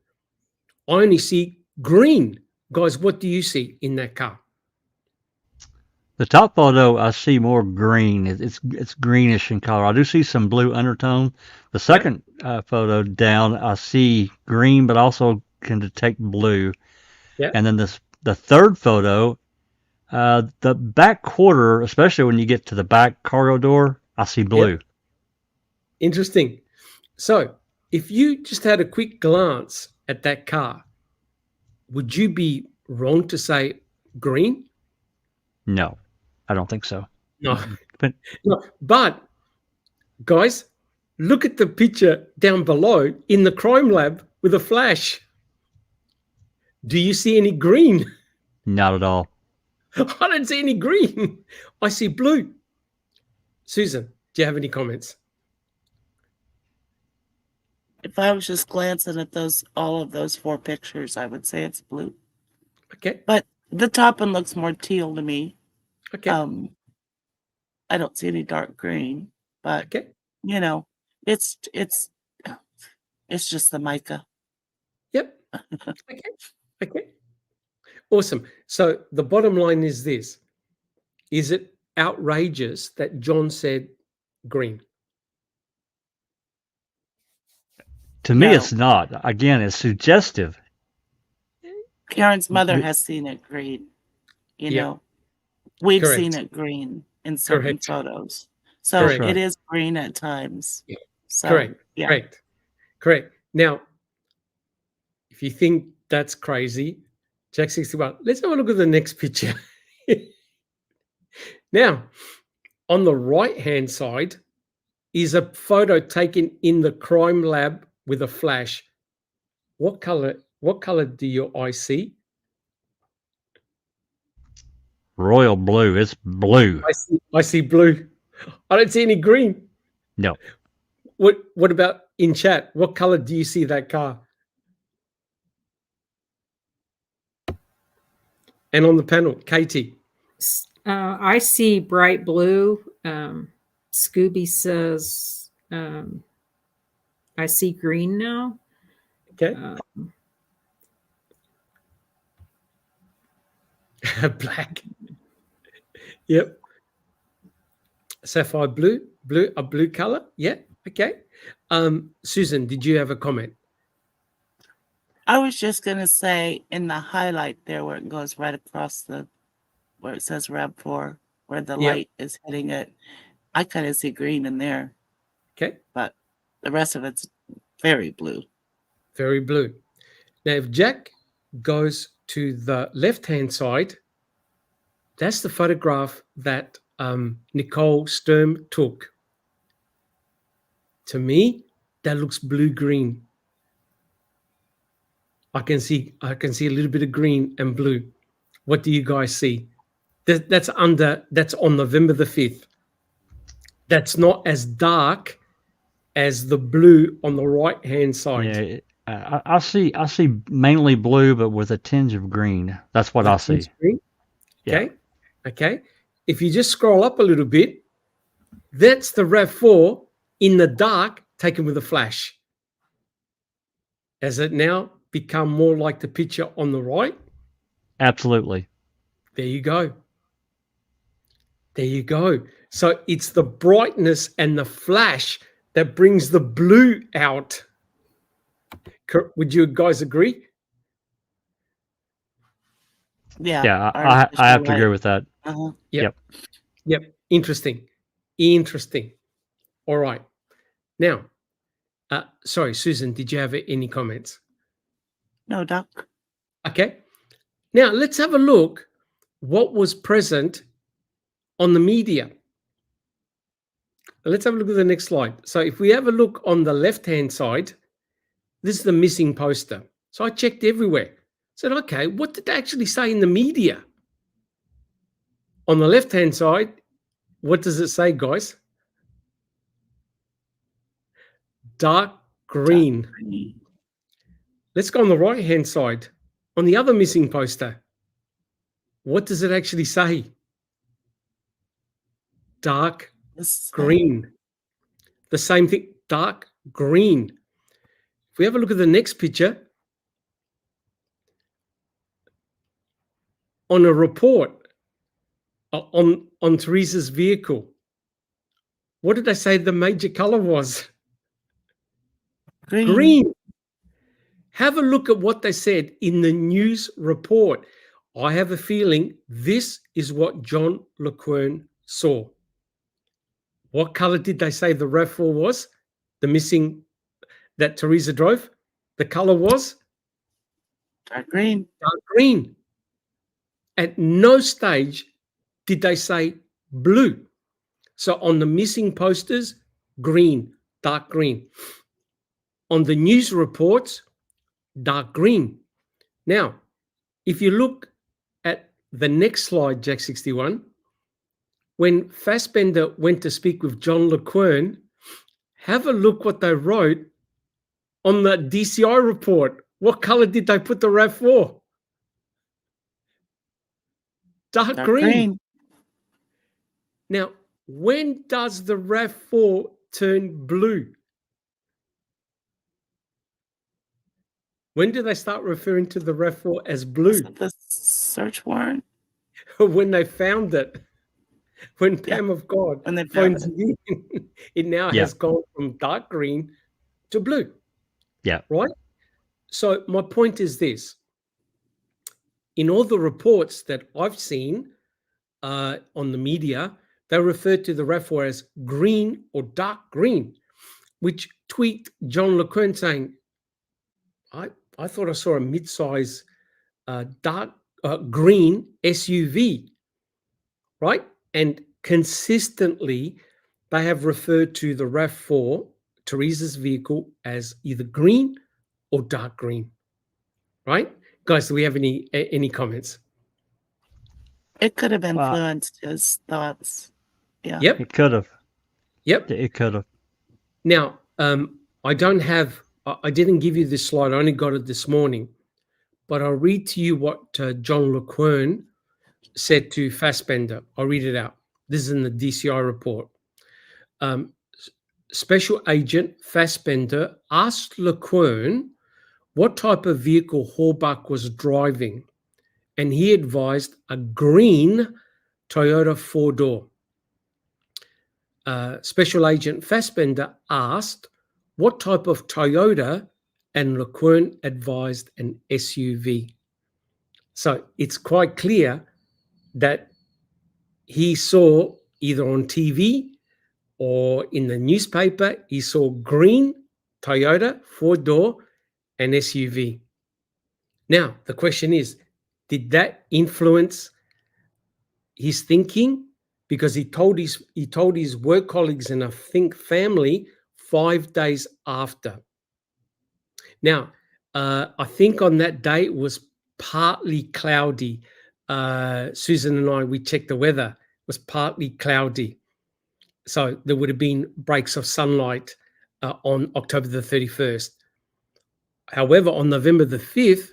I only see green. Guys, what do you see in that car? The top photo, I see more green. It's greenish in color. I do see some blue undertone. The second photo down, I see green, but also can detect blue. Yeah. And then the third photo, the back quarter, especially when you get to the back cargo door, I see blue. Yep. Interesting. So if you just had a quick glance at that car, would you be wrong to say green? No, I don't think so. No. But guys, look at the picture down below in the crime lab with a flash. Do you see any green? Not at all. I don't see any green. I see blue. Susan, do you have any comments? If I was just glancing at all of those 4 pictures, I would say it's blue. Okay. But the top one looks more teal to me. Okay. I don't see any dark green, but okay. It's just the mica. Yep. Okay. Awesome. So the bottom line is this. Is it outrageous that John said green? To me, it's not. Again, it's suggestive. Karen's mother has seen it green. We've seen it green in certain photos. So it is green at times. Yeah. So, Correct. Yeah. Correct. Now, if you think that's crazy, Jack 61, let's have a look at the next picture. Now, on the right-hand side is a photo taken in the crime lab with a flash. What color do your eyes see? Royal blue. It's blue. I see blue. I don't see any green. No. What about in chat? What color do you see that car? And on the panel, Katie. I see bright blue. Scooby says I see green now. Okay. Black. Yep. Sapphire blue, a blue color. Yeah. Okay. Susan, did you have a comment? I was just gonna say in the highlight there where it goes right across where it says RAV4, where the light is hitting it, I kind of see green in there. Okay. But the rest of it's very blue. Very blue. Now, if Jack goes to the left-hand side, that's the photograph that Nicole Sturm took. To me, that looks blue-green. I can see a little bit of green and blue. What do you guys see? That's on November the 5th. That's not as dark as the blue on the right-hand side. Yeah, I see mainly blue, but with a tinge of green. That's what I see. Green? Okay. Yeah. Okay. If you just scroll up a little bit, that's the RAV4 in the dark taken with a flash. Has it now become more like the picture on the right? Absolutely. There you go. There you go. So it's the brightness and the flash that brings the blue out. Would you guys agree? Yeah. Yeah, I have to agree with that. Uh-huh. Yep. Interesting. All right. Now, sorry, Susan, did you have any comments? No, Doc. Okay. Now, let's have a look what was present on the media. Let's have a look at the next slide. So if we have a look on the left-hand side, this is the missing poster. So I checked everywhere. Said, okay, what did they actually say in the media? On the left-hand side, what does it say, guys? Dark green. Let's go on the right-hand side. On the other missing poster, what does it actually say? Dark green. The same thing, dark green. If we have a look at the next picture, on a report on Teresa's vehicle, what did they say the major color was? Green. Have a look at what they said in the news report. I have a feeling this is what John LeQuern saw. What color did they say the RAV4 was? The missing that Teresa drove? The color was? Dark green. Dark green. At no stage did they say blue. So on the missing posters, green, dark green. On the news reports, dark green. Now, if you look at the next slide, Jack 61, when Fassbender went to speak with John LeQuern, have a look what they wrote on the DCI report. What color did they put the RAV4? Dark green. Now, when does the RAV4 turn blue? When do they start referring to the RAV4 as blue? The search warrant? When they found it. When Pam of God finds it, it now has gone from dark green to blue. Yeah. Right? So my point is this. In all the reports that I've seen on the media, they refer to the RAV4 as green or dark green, which tweaked John LeQuern saying, I thought I saw a mid-size dark green SUV, right? And consistently, they have referred to the RAV4, Teresa's vehicle, as either green or dark green. Right? Guys, do we have any comments? It could have influenced his thoughts. Yeah. Yep. It could have. Yep. It could have. Now, I didn't give you this slide. I only got it this morning. But I'll read to you what John LeQuern said to Fassbender. I'll read it out. This is in the DCI report. Special Agent Fassbender asked LeQuern what type of vehicle Hallbuck was driving, and he advised a green Toyota four-door. Special Agent Fassbender asked what type of Toyota, and LeQuern advised an SUV. So it's quite clear that he saw either on TV or in the newspaper, he saw green Toyota four-door and SUV. Now, the question is, did that influence his thinking? Because he told his work colleagues and I think family 5 days after. Now, I think on that day it was partly cloudy. Susan and I, we checked the weather. It was partly cloudy. So there would have been breaks of sunlight on October the 31st. However, on November the 5th,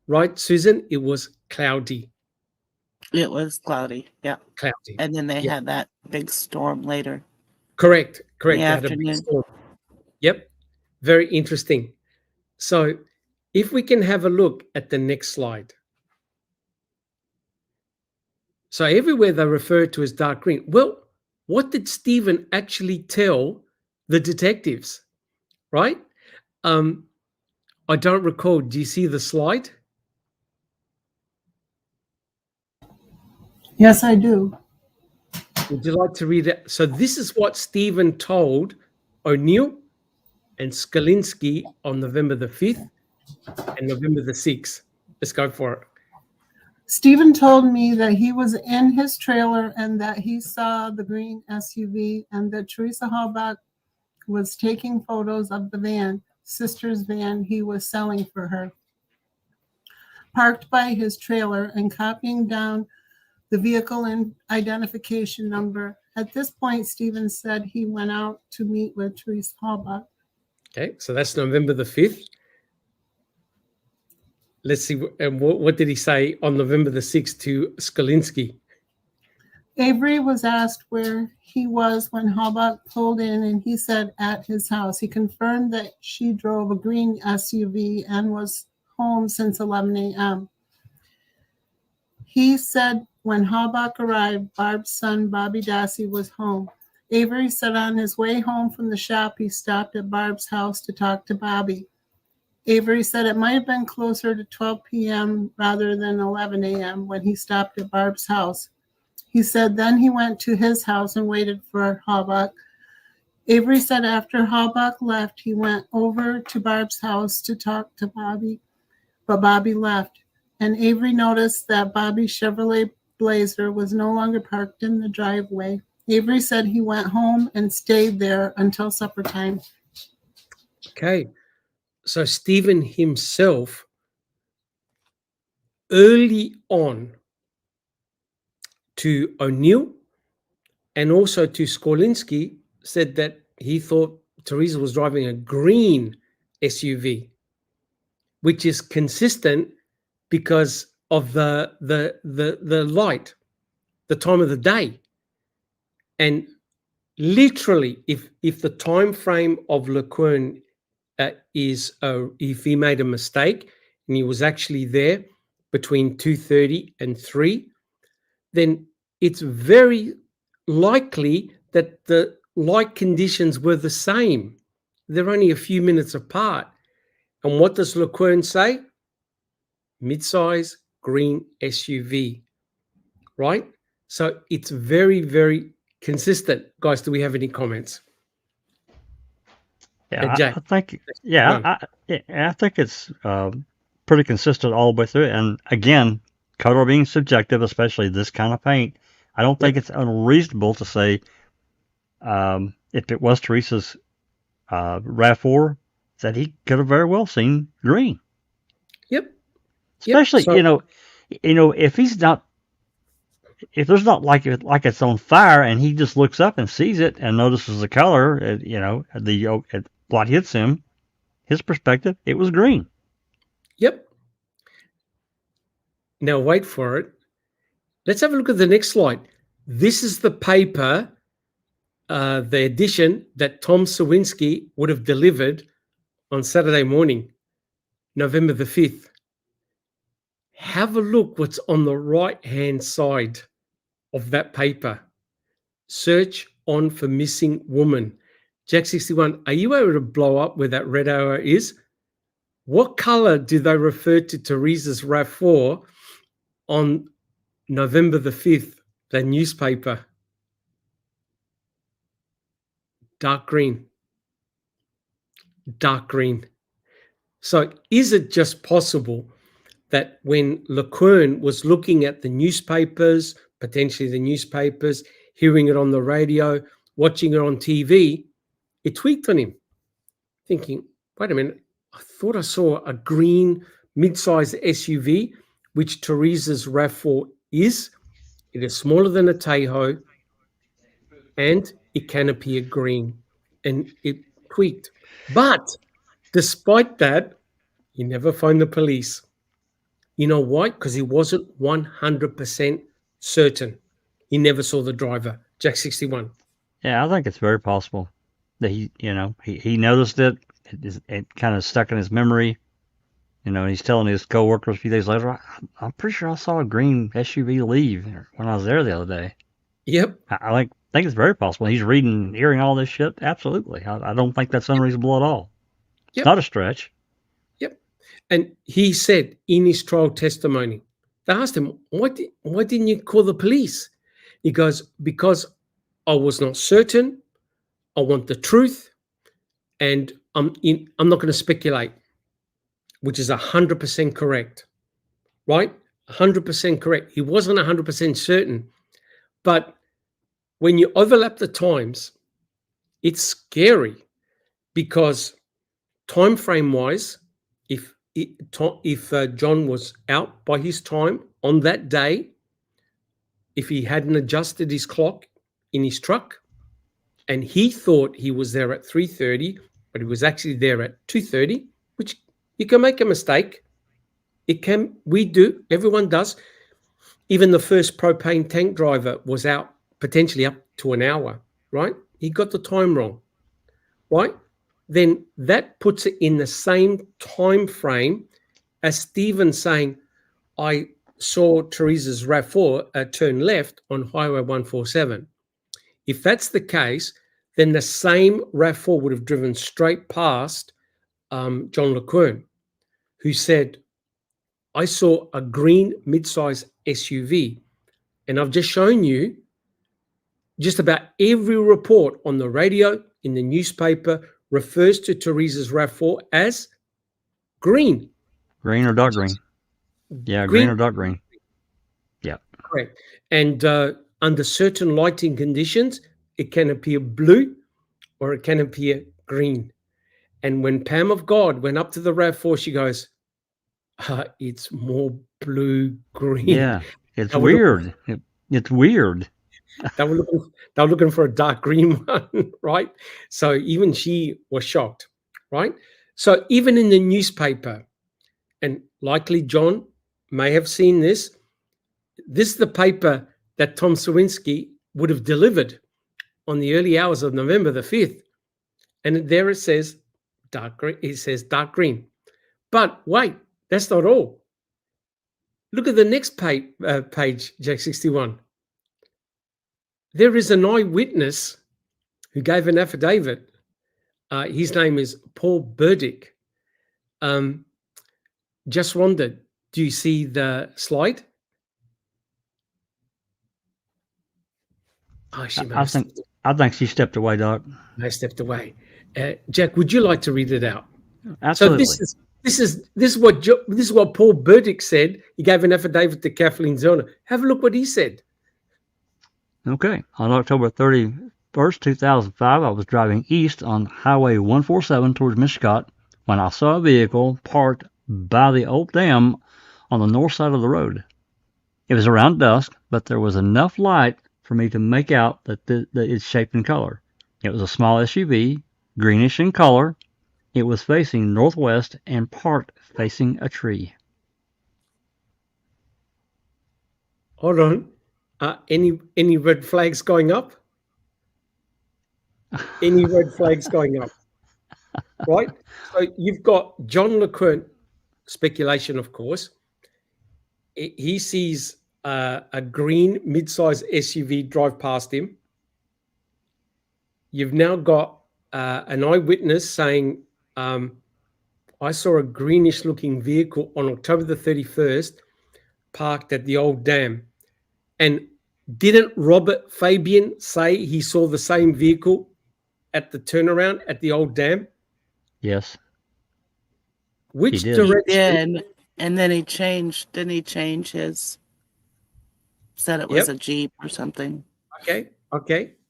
right, Susan, it was cloudy. It was cloudy. Yeah. Cloudy. And then they had that big storm later. Correct. In the They had a big afternoon. storm. Yep. Very interesting. So if we can have a look at the next slide. So everywhere they refer to as dark green. Well, what did Stephen actually tell the detectives? Right? I don't recall. Do you see the slide? Yes, I do. Would you like to read it? So this is what Stephen told O'Neill and Skalinski on November the 5th and November the 6th. Let's go for it. Stephen told me that he was in his trailer and that he saw the green SUV and that Teresa Hallbach was taking photos of the van, sister's van he was selling for her, parked by his trailer and copying down the vehicle and identification number. At this point, Stephen said he went out to meet with Teresa Hallbach. Okay, so that's November the 5th. Let's see, and what did he say on November the 6th to Skalinski? Avery was asked where he was when Hallbach pulled in, and he said at his house. He confirmed that she drove a green SUV and was home since 11 a.m. He said when Hallbach arrived, Barb's son, Bobby Dassey, was home. Avery said on his way home from the shop, he stopped at Barb's house to talk to Bobby. Avery said it might have been closer to 12 p.m. rather than 11 a.m. when he stopped at Barb's house. He said then he went to his house and waited for Hallbach. Avery said after Hallbach left, he went over to Barb's house to talk to Bobby, but Bobby left. And Avery noticed that Bobby's Chevrolet Blazer was no longer parked in the driveway. Avery said he went home and stayed there until supper time. Okay, so Stephen himself, early on to O'Neill and also to Skalinski, said that he thought Teresa was driving a green SUV, which is consistent because of the light, the time of the day. And literally, if the time frame of LeQuern is if he made a mistake and he was actually there between 2:30 and 3, then it's very likely that the light conditions were the same. They're only a few minutes apart. And what does LeQuern say? Mid-size green SUV, right? So it's very, very consistent. Guys, do we have any comments? Yeah, Jack. I think. Yeah, I think it's pretty consistent all the way through. And again, color being subjective, especially this kind of paint, I don't think it's unreasonable to say if it was Teresa's RAV4 that he could have very well seen green. Yep. Especially, So- if he's not, if there's not like it's on fire, and he just looks up and sees it and notices the color, the light hits him. His perspective, it was green. Yep. Now wait for it. Let's have a look at the next slide. This is the paper, the edition that Tom Sawinski would have delivered on Saturday morning, November the 5th. Have a look what's on the right-hand side of that paper. Search on for missing woman. Jack 61, are you able to blow up where that red arrow is? What color do they refer to Teresa's RAV4 on November the 5th, the newspaper? Dark green. Dark green. So is it just possible that when LeQuern was looking at the newspapers, potentially the newspapers, hearing it on the radio, watching it on TV, it tweaked on him, thinking, wait a minute, I thought I saw a green mid-sized SUV, which Teresa's RAV4 is. It is smaller than a Tahoe, and it can appear green, and it tweaked. But despite that, he never phoned the police. You know why? Because he wasn't 100% certain. He never saw the driver, Jack 61. Yeah, I think it's very possible that he noticed it. It kind of stuck in his memory. He's telling his coworkers a few days later, I'm pretty sure I saw a green SUV leave when I was there the other day. Yep. I think it's very possible. He's hearing all this shit. Absolutely. I don't think that's unreasonable at all. It's not a stretch. Yep. And he said in his trial testimony, they asked him, why didn't you call the police? He goes, because I was not certain. I want the truth. And I'm not going to speculate, which is 100% correct, right? 100% correct. He wasn't 100% certain. But when you overlap the times, it's scary because time frame wise, if John was out by his time on that day, if he hadn't adjusted his clock in his truck and he thought he was there at 3:30, but he was actually there at 2:30, which you can make a mistake. Everyone does. Even the first propane tank driver was out potentially up to an hour, right? He got the time wrong, right? Then that puts it in the same time frame as Stephen saying, I saw Teresa's RAV4 turn left on Highway 147. If that's the case, then the same RAV4 would have driven straight past John LeQuern, who said, I saw a green mid-size SUV. And I've just shown you just about every report on the radio, in the newspaper, refers to Teresa's RAV4 as green. Green or dark green. Yeah, green or dark green. Yeah. Correct. And under certain lighting conditions, it can appear blue or it can appear green. And when Pam of God went up to the RAV4, she goes, it's more blue-green. Yeah, it's weird. It's weird. They were looking for a dark green one, right? So even she was shocked, right? So even in the newspaper, and likely John may have seen this is the paper that Tom Sawinski would have delivered on the early hours of November the 5th. And there it says dark green. It says dark green. But wait, that's not all. Look at the next page, Jack 61. There is an eyewitness who gave an affidavit. His name is Paul Burdick. Just wondered, do you see the slide? Oh, I think she stepped away, Doc. I stepped away. Jack, would you like to read it out? Absolutely. So this is what Paul Burdick said. He gave an affidavit to Kathleen Zellner. Have a look what he said. Okay. On October 31st, 2005, I was driving east on Highway 147 towards Mishkat when I saw a vehicle parked by the old dam on the north side of the road. It was around dusk, but there was enough light for me to make out that its shape and color. It was a small SUV, greenish in color. It was facing northwest and parked facing a tree. Hold on. Any red flags going up? Any red flags going up? Right? So you've got John LeQuint, speculation, of course. He sees a green mid-sized SUV drive past him. You've now got an eyewitness saying, I saw a greenish-looking vehicle on October the 31st parked at the old dam. And didn't Robert Fabian say he saw the same vehicle at the turnaround at the old dam? Yes. Which He did. direction? He did, and then he changed. Didn't he change his? Said it was Yep. a Jeep or something. Okay.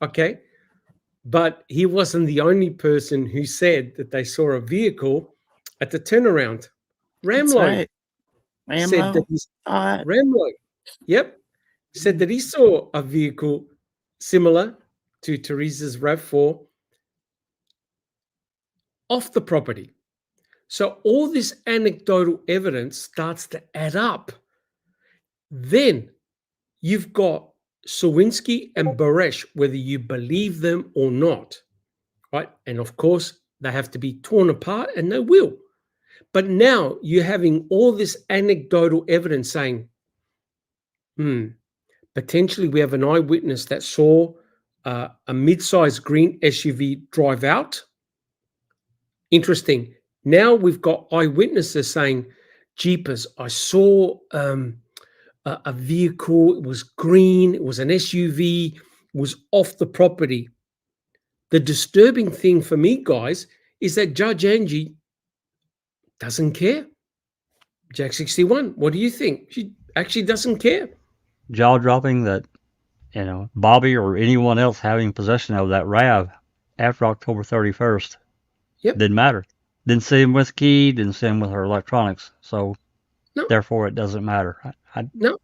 But he wasn't the only person who said that they saw a vehicle at the turnaround. That's Ramlo right. said that Ramlo. Uh, Ramlo, yep, said that he saw a vehicle similar to Teresa's RAV4 off the property. So all this anecdotal evidence starts to add up. Then you've got Sawinski and Baresh, whether you believe them or not, right? And of course, they have to be torn apart, and they will. But now you're having all this anecdotal evidence saying, potentially we have an eyewitness that saw a mid-sized green SUV drive out. Interesting. Now we've got eyewitnesses saying, jeepers, I saw a vehicle, it was green, it was an SUV, was off the property. The disturbing thing for me, guys, is that Judge Angie doesn't care. Jack 61, what do you think? She actually doesn't care. Jaw dropping that, Bobby or anyone else having possession of that RAV after October 31st didn't matter. Didn't see him with key, didn't see him with her electronics. So therefore it doesn't matter. No.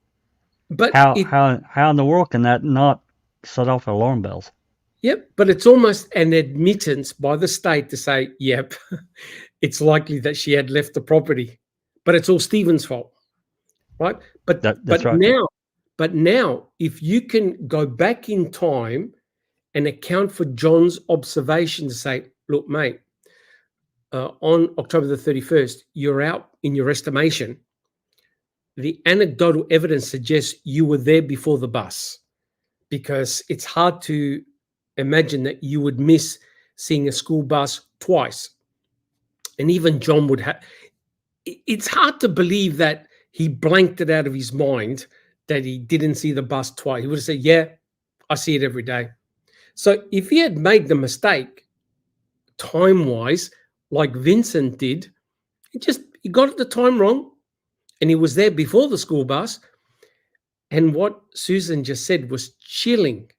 But how in the world can that not set off alarm bells? Yep, but it's almost an admittance by the state to say, yep, it's likely that she had left the property, but it's all Stephen's fault, right? But that's right. Now, if you can go back in time and account for John's observation to say, look, mate, on October the 31st, you're out in your estimation. The anecdotal evidence suggests you were there before the bus, because it's hard to imagine that you would miss seeing a school bus twice. And even John would have, it's hard to believe that he blanked it out of his mind that he didn't see the bus twice. He would have said, yeah, I see it every day. So if he had made the mistake time-wise, like Vincent did, he got the time wrong, and he was there before the school bus. And what Susan just said was chilling,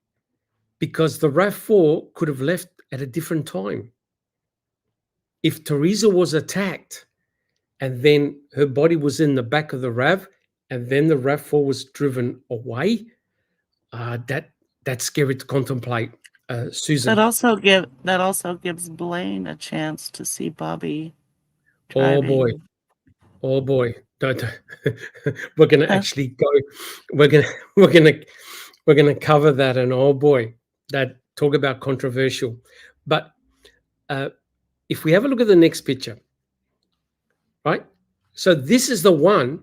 because the RAV4 could have left at a different time. If Teresa was attacked and then her body was in the back of the RAV and then the RAV4 was driven away, that's scary to contemplate, Susan. That also gives Blaine a chance to see Bobby Oh driving. boy. Don't. We're gonna actually go. We're gonna cover that, and oh boy, that talk about controversial. But if we have a look at the next picture, right? So this is the one.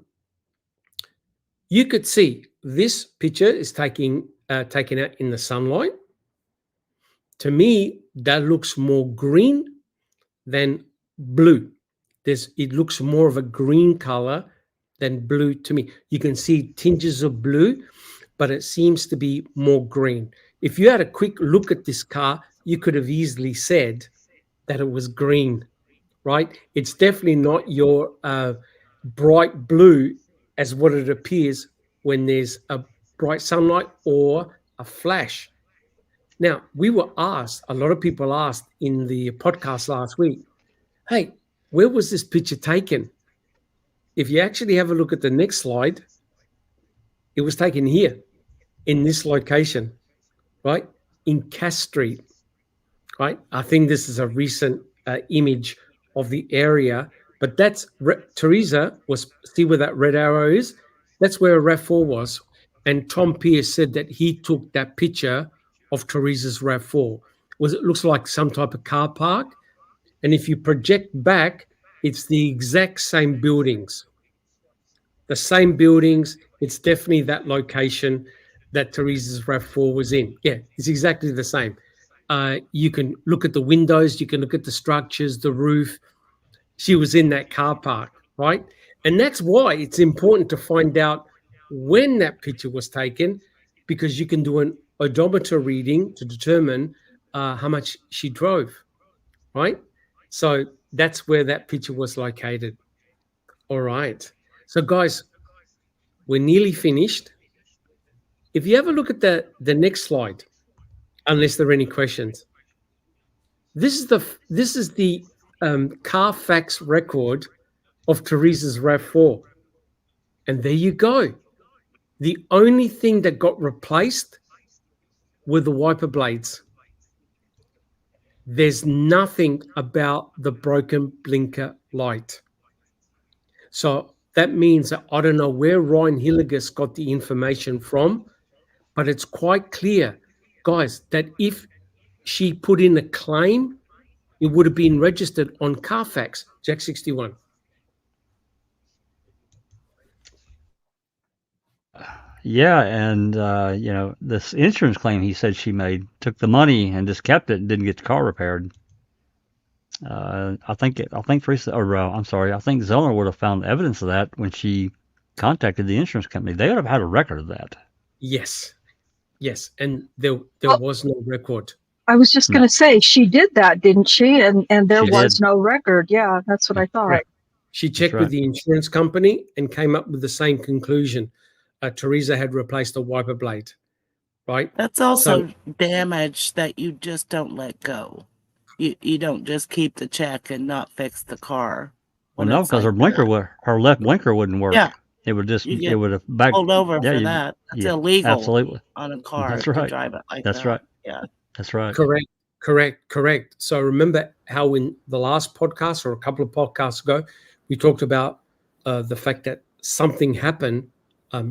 You could see this picture is taken out in the sunlight. To me, that looks more green than blue. It looks more of a green color than blue to me. You can see tinges of blue, but it seems to be more green. If you had a quick look at this car, you could have easily said that it was green, right? It's definitely not your bright blue as what it appears when there's a bright sunlight or a flash. Now, we were asked, a lot of people asked in the podcast last week, hey, where was this picture taken? If you actually have a look at the next slide, it was taken here in this location, right? In Cass Street, right? I think this is a recent image of the area, but that's Teresa was, see where that red arrow is? That's where RAV4 was. And Tom Pierce said that he took that picture of Teresa's RAV4. It looks like some type of car park. And if you project back, it's the exact same buildings. The same buildings. It's definitely that location that Teresa's RAV4 was in. Yeah, it's exactly the same. You can look at the windows, you can look at the structures, the roof. She was in that car park, right? And that's why it's important to find out when that picture was taken, because you can do an odometer reading to determine how much she drove, right? So that's where that picture was located. All right. So guys, we're nearly finished. If you have a look at the next slide, unless there are any questions, this is the Carfax record of Teresa's RAV4. And there you go. The only thing that got replaced were the wiper blades. There's nothing about the broken blinker light. So that means that I don't know where Ryan Hilligus got the information from, but it's quite clear, guys, that if she put in a claim, it would have been registered on Carfax, Jack 61. Yeah, and this insurance claim he said she made, took the money and just kept it and didn't get the car repaired. I think Teresa, or I'm sorry, I think Zellner would have found evidence of that when she contacted the insurance company. They would have had a record of that. Yes, and there was no record. I was just going to say, she did that, didn't she? And there was no record. Yeah, that's what I thought. Right. She checked with the insurance company and came up with the same conclusion. Teresa had replaced the wiper blade, right? That's also damage that you just don't let go. You don't just keep the check and not fix the car. Well, no, because her left blinker wouldn't work. Yeah. It would just, it would have pulled over for that. That's illegal. Absolutely. On a car. That's right. To drive it like that. That's right. Yeah. That's right. Correct. So remember how in the last podcast or a couple of podcasts ago, we talked about the fact that something happened.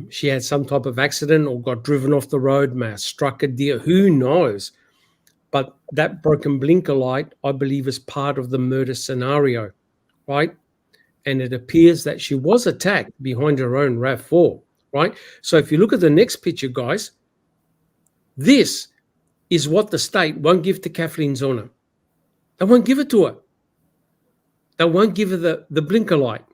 She had some type of accident or got driven off the road, may have struck a deer, who knows? But that broken blinker light, I believe, is part of the murder scenario, right? And it appears that she was attacked behind her own RAV4, right? So if you look at the next picture, guys, this is what the state won't give to Kathleen Zellner. They won't give it to her. They won't give her the blinker light.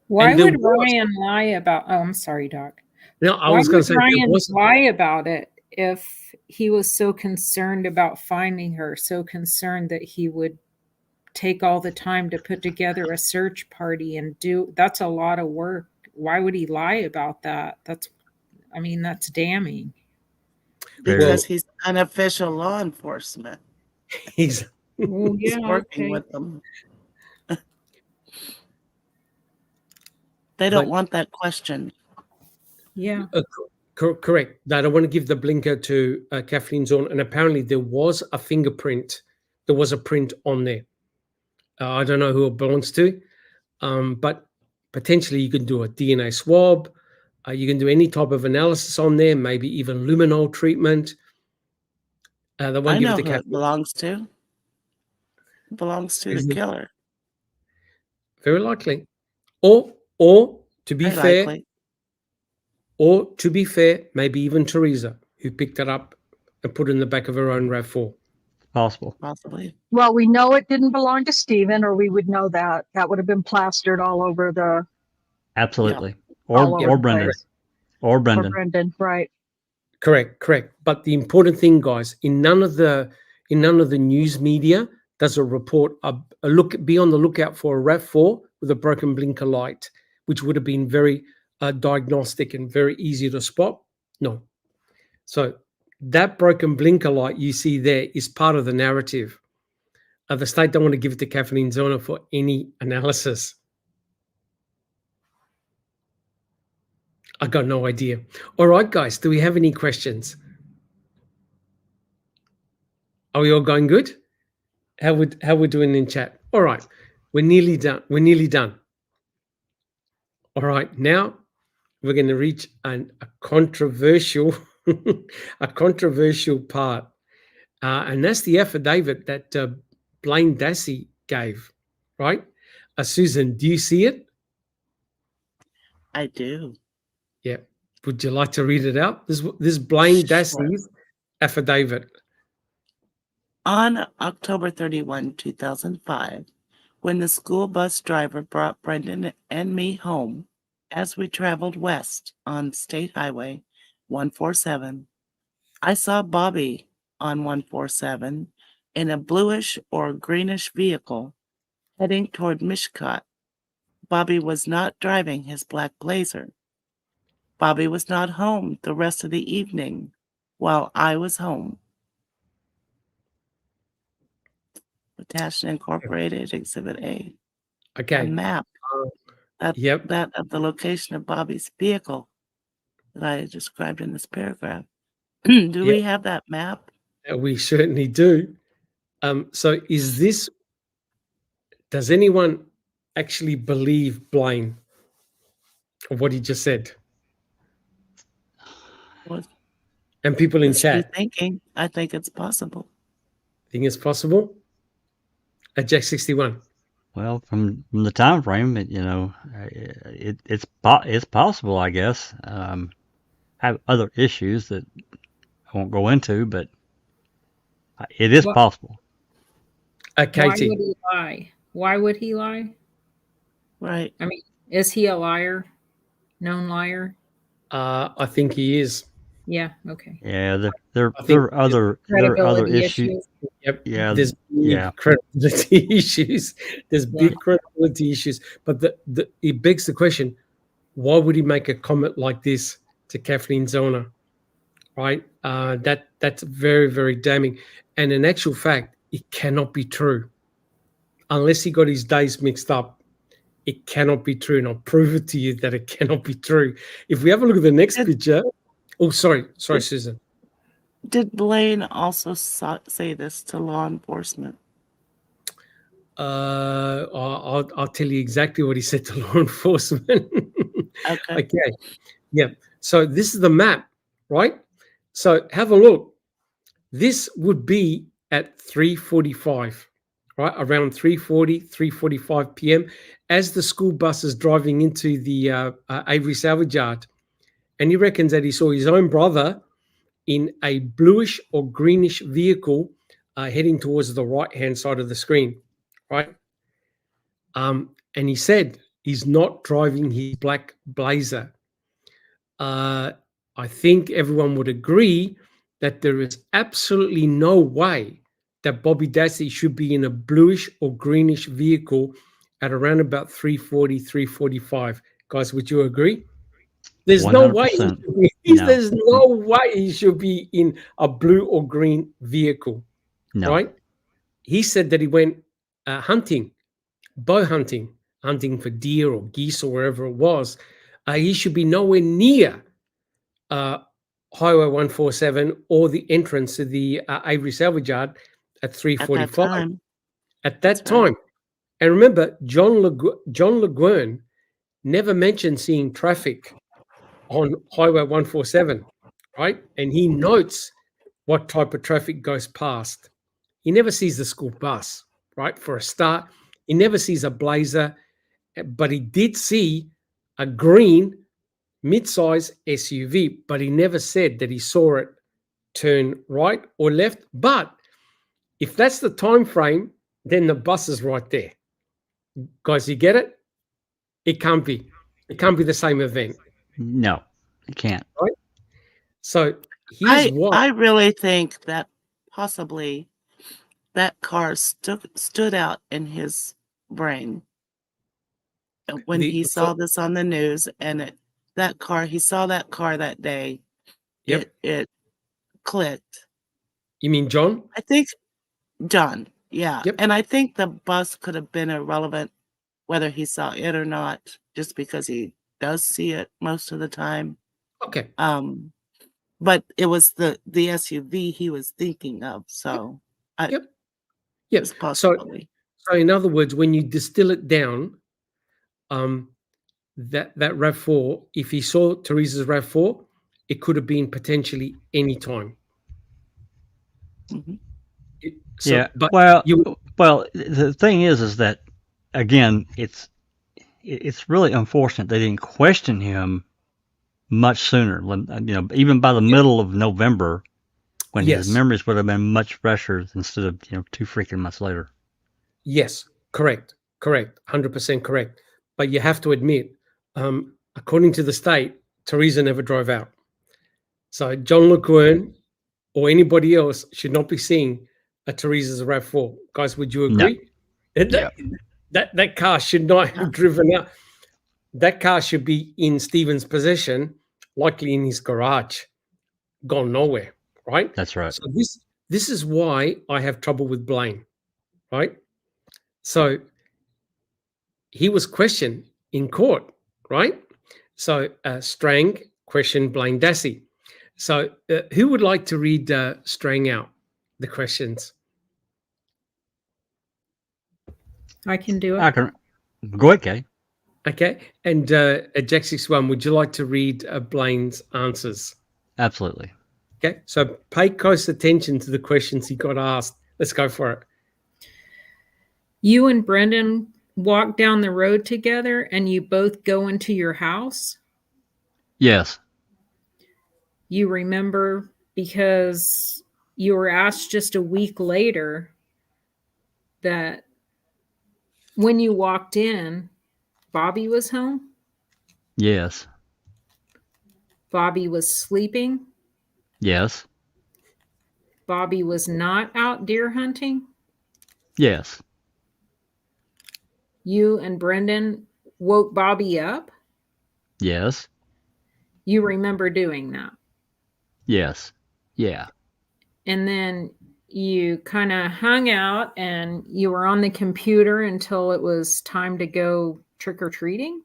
Why would Ryan lie about? Oh, I'm sorry, Doc. No, I was going to say Ryan lie about it if he was so concerned about finding her, so concerned that he would take all the time to put together a search party and do. That's a lot of work. Why would he lie about that? That's damning. Because he's unofficial law enforcement. He's working with them. They don't want that question. Yeah. Correct. They don't want to give the blinker to Kathleen Zellner. And apparently there was a fingerprint. There was a print on there. I don't know who it belongs to. But potentially you can do a DNA swab. You can do any type of analysis on there, maybe even luminol treatment. They won't I give know it to who Kathleen. it belongs to. It belongs to the killer. Very likely. Or to be fair, likely. or to be fair, maybe even Teresa, who picked it up and put it in the back of her own RAV4. Possibly. Well, we know it didn't belong to Stephen, or we would know that. That would have been plastered all over the. Absolutely. Yeah. Or Brendan. Or Brendan. Or Brendan, right. Correct. But the important thing, guys, in none of the news media does a report be on the lookout for a RAV4 with a broken blinker light, which would have been very diagnostic and very easy to spot. No. So that broken blinker light you see there is part of the narrative. The state don't want to give it to Kathleen Zellner for any analysis. I got no idea. All right, guys, do we have any questions? Are we all going good? How we doing in chat? All right, we're nearly done. We're nearly done. All right, now we're going to reach a controversial, a controversial part, and that's the affidavit that Blaine Dassey gave. Right, Susan, do you see it? I do. Yeah. Would you like to read it out? This Blaine Dassey's affidavit. On October 31, 2005, when the school bus driver brought Brendan and me home as we traveled west on State Highway 147, I saw Bobby on 147 in a bluish or greenish vehicle heading toward Mishkat. Bobby was not driving his black Blazer. Bobby was not home the rest of the evening while I was home. Attached and incorporated Exhibit A. Okay. A map that of the location of Bobby's vehicle that I described in this paragraph. Do we have that map? We certainly do. So does anyone actually believe Blaine of what he just said? And people in chat. I think it's possible. Think it's possible? At Jack 61. Well, from the time frame, it's possible, I guess. Have other issues that I won't go into, but it is possible. Katie. Why would he lie? Why would he lie? Right. I mean, is he a liar? Known liar? I think he is. Yeah. Okay. Yeah, there are other issues. Yep. Yeah. There's big credibility issues. There's big credibility issues. But it begs the question: why would he make a comment like this to Kathleen Zellner? Right. That's very, very damning. And in actual fact, it cannot be true unless he got his days mixed up. It cannot be true, and I'll prove it to you that it cannot be true. If we have a look at the next picture. Oh, sorry, Susan. Did Blaine also say this to law enforcement? I'll tell you exactly what he said to law enforcement. Okay. Yeah. So this is the map, right? So have a look. This would be at 3:45, right? Around 3:45 p.m. as the school bus is driving into the Avery salvage yard. And he reckons that he saw his own brother in a bluish or greenish vehicle heading towards the right-hand side of the screen, right? And he said he's not driving his black Blazer. I think everyone would agree that there is absolutely no way that Bobby Dassey should be in a bluish or greenish vehicle at around about 3:40, 3:45. Guys, would you agree? There's 100%. no way. There's no way he should be in a blue or green vehicle, right? He said that he went hunting, bow hunting for deer or geese or wherever it was. He should be nowhere near Highway 147 or the entrance to the Avery salvage yard at 3:45. At that time. And remember, John Le Guern never mentioned seeing traffic on Highway 147, right? And he notes what type of traffic goes past. He never sees the school bus, right? For a start, he never sees a Blazer, but he did see a green mid-size SUV, but he never said that he saw it turn right or left. But if that's the time frame, then the bus is right there. Guys, you get it? It can't be. It can't be the same event. No, it can't. Right? So here's what I really think that possibly that car stood out in his brain when he saw this on the news, and he saw that car that day. Yep. It clicked. You mean John? I think John, yeah. Yep. And I think the bus could have been irrelevant whether he saw it or not, just because he does see it most of the time. Okay. But it was the SUV he was thinking of, so Yep. it's So, possibly. so in other words, when you distill it down, that RAV4, if he saw Teresa's RAV4, it could have been potentially any time. Mhm. Yeah. But Well, you, the thing is that again, it's really unfortunate they didn't question him much sooner. Even by the middle of November, when his yes, memories would have been much fresher instead of 2 freaking months later. yes, correct, 100% correct. But you have to admit, according to the state, Teresa never drove out. So John LeCourn or anybody else should not be seeing a Teresa's RAV4. Guys, would you No. agree? Yeah. That car should not have driven out. That car should be in Stephen's possession, likely in his garage, gone nowhere, right? That's right. So this is why I have trouble with Blaine, right? So he was questioned in court, right? So Strang questioned Blaine Dassey. So who would like to read Strang out the questions? I can do it. I can go ahead, Kay. Okay. And Jack 61, would you like to read Blaine's answers? Absolutely. Okay. So pay close attention to the questions he got asked. Let's go for it. You and Brendan walk down the road together and you both go into your house. Yes. You remember because you were asked just a week later that when you walked in, Bobby was home. Yes. Bobby was sleeping. Yes. Bobby was not out deer hunting. Yes. You and Brendan woke Bobby up. Yes. You remember doing that. Yes. Yeah. And then you kind of hung out and you were on the computer until it was time to go trick-or-treating.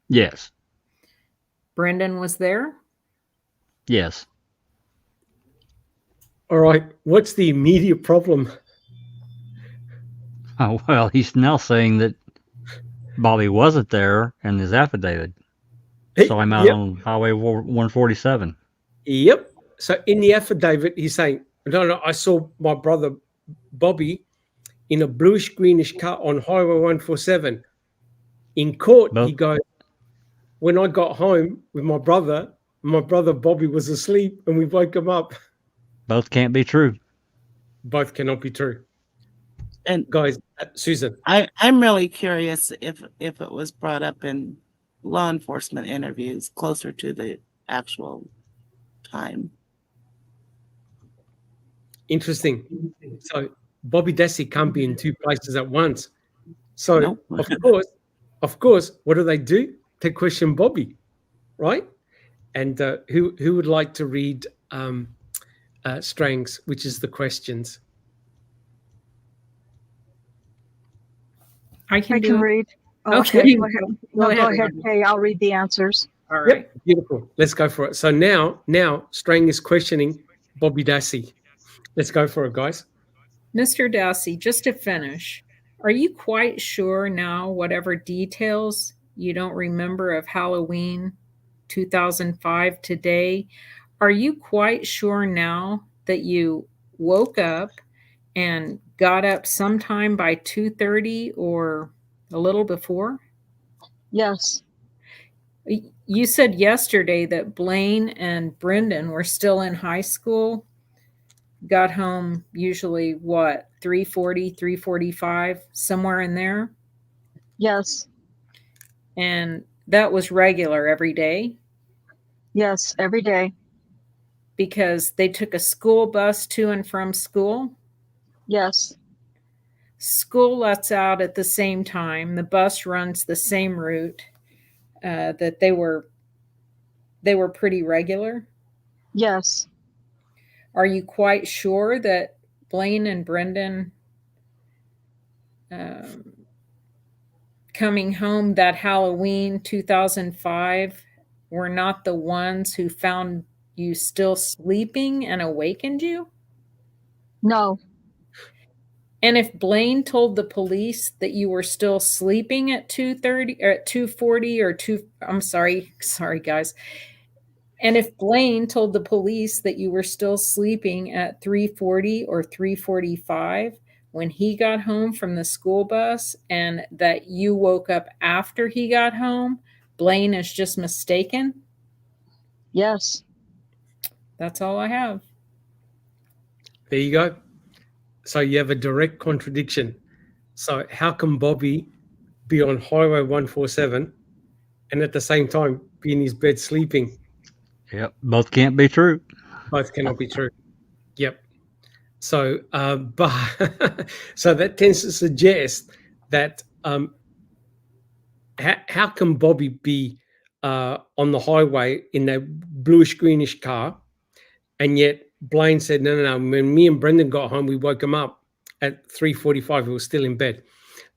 Yes. Brendan was there. Yes. All right. What's the immediate problem? Oh, well, he's now saying that Bobby wasn't there in his affidavit. So I'm out Yep. on Highway 147. Yep. So in the affidavit, he's saying, no, I saw my brother Bobby in a bluish greenish car on Highway 147. In court, he goes, when I got home with my brother Bobby was asleep and we woke him up. Both can't be true. Both cannot be true. And guys, Susan, I'm really curious if it was brought up in law enforcement interviews closer to the actual time. Interesting. So Bobby Dassey can't be in two places at once. So Nope. of course, what do? They question Bobby, right? And who would like to read Strang's, which is the questions? I can read. Oh, Okay. Go ahead. Go Go ahead. ahead, Kay. I'll read the answers. All right. Yep, beautiful. Let's go for it. So now Strang is questioning Bobby Dassey. Let's go for it, guys. Mr. Dassey, just to finish, are you quite sure now whatever details you don't remember of Halloween 2005 today, are you quite sure now that you woke up and got up sometime by 2:30 or a little before? Yes. You said yesterday that Blaine and Brendan were still in high school, got home usually what, 3:40, 3:45, somewhere in there? Yes. And that was regular every day Yes. Every day. because they took a school bus to and from school. Yes. School lets out at the same time. The bus runs the same route. That they were pretty regular. Yes. Are you quite sure that Blaine and Brendan coming home that Halloween 2005 were not the ones who found you still sleeping and awakened you? No, And if Blaine told the police that you were still sleeping at 2:30 or at 2:40 or 2, I'm sorry guys. And if Blaine told the police that you were still sleeping at 3:40 or 3:45 when he got home from the school bus and that you woke up after he got home, Blaine is just mistaken? yes, That's all I have. There you go. So you have a direct contradiction. So how can Bobby be on Highway 147 and at the same time be in his bed sleeping? Yep, both can't be true. Both cannot be true. Yep. So, but so that tends to suggest that how can Bobby be on the highway in that bluish greenish car, and yet Blaine said no. When me and Brendan got home, we woke him up at 3:45. He was still in bed.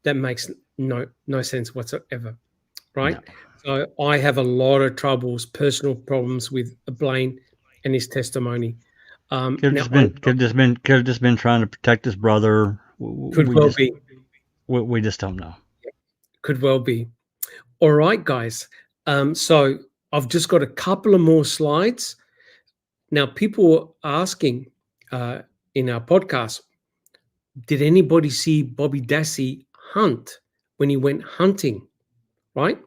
That makes no sense whatsoever, right? No. So I have a lot of troubles, personal problems with Blaine and his testimony. Could have just been trying to protect his brother. Could well be. We just don't know. Could well be. All right, guys. So I've just got a couple of more slides. Now, people are asking in our podcast, did anybody see Bobby Dassey hunt when he went hunting, right?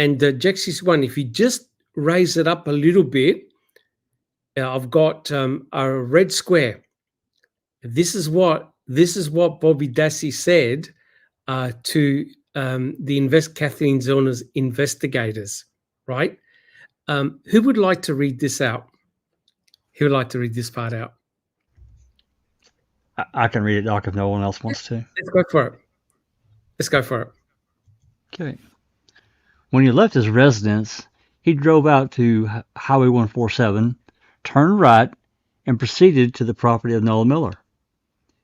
And Jex's one, if you just raise it up a little bit, I've got a red square. This is what Bobby Dassey said to the Kathleen Zellner's investigators, right? Who would like to read this out? Who would like to read this part out? I can read it, Doc, if no one else wants to. Let's go for it. Let's go for it. Okay. When he left his residence, he drove out to Highway 147, turned right, and proceeded to the property of Nola Miller.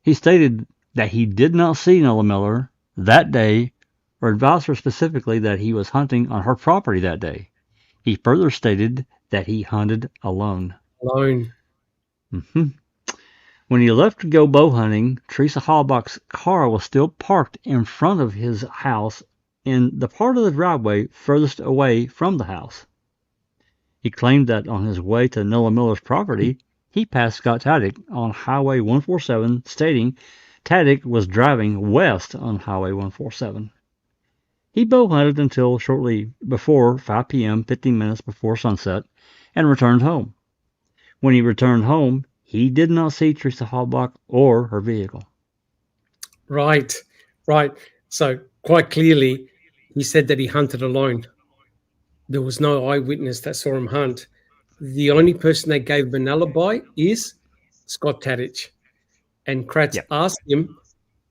He stated that he did not see Nola Miller that day or advised her specifically that he was hunting on her property that day. He further stated that he hunted alone. Alone. Mm-hmm. When he left to go bow hunting, Teresa Halbach's car was still parked in front of his house in the part of the driveway furthest away from the house. He claimed that on his way to Nola Miller's property, he passed Scott Taddick on Highway 147, stating Taddick was driving west on Highway 147. He bow hunted until shortly before 5 p.m., 15 minutes before sunset, and returned home. When he returned home, he did not see Teresa Halbach or her vehicle. Right. So quite clearly, he said that he hunted alone. There was no eyewitness that saw him hunt. The only person that gave him an alibi is Scott Taddick. And Kratz asked him,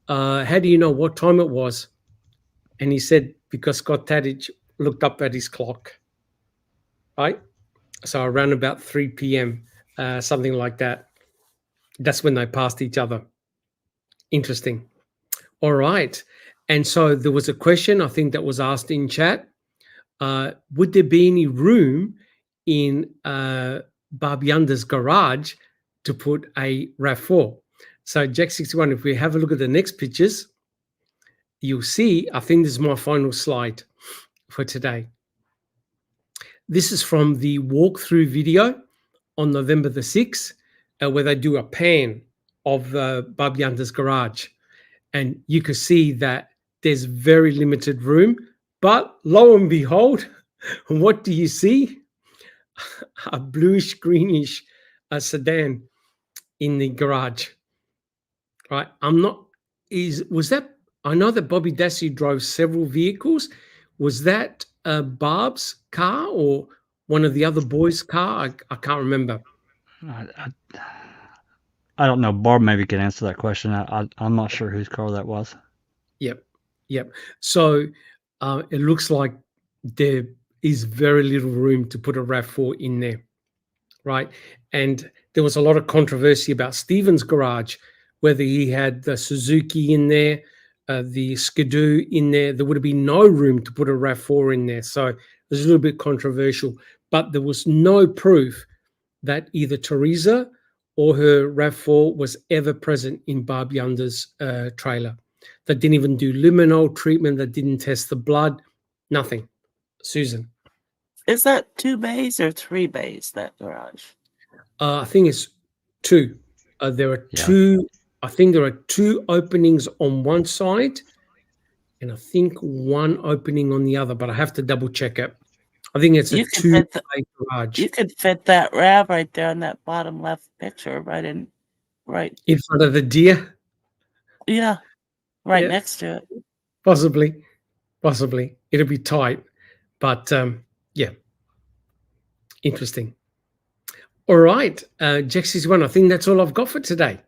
how do you know what time it was? And he said, because Scott Taddick looked up at his clock. Right? So around about 3 p.m., something like that. That's when they passed each other. Interesting. All right. And so there was a question, I think, that was asked in chat. Would there be any room in Barbianda's garage to put a RAV4? So Jack61, if we have a look at the next pictures, you'll see, I think this is my final slide for today. This is from the walkthrough video on November the 6th, where they do a pan of Barbianda's garage. And you can see that there's very limited room. But lo and behold, what do you see? A bluish greenish sedan in the garage. Right? I know that Bobby Dassey drove several vehicles. Was that Barb's car or one of the other boys' car? I can't remember. I don't know. Barb maybe can answer that question. I'm not sure whose car that was. Yep. So it looks like there is very little room to put a RAV4 in there, right? And there was a lot of controversy about Stephen's garage, whether he had the Suzuki in there, the Skidoo in there. There would have been no room to put a RAV4 in there. So it was a little bit controversial, but there was no proof that either Teresa or her RAV4 was ever present in Barb Yunder's trailer. They didn't even do luminol treatment. They didn't test the blood, nothing. Susan. Is that 2 bays or 3 bays, that garage? I think it's 2. There are Yeah. 2. I think there are 2 openings on one side, and I think 1 opening on the other. But I have to double check it. I think it's a You could 2-bay garage You could fit that RAV right there in that bottom left picture, right in front of the deer. yeah, right Yeah. next to it. Possibly. It'll be tight, but yeah, interesting. All right, Jex's one. I think that's all I've got for today.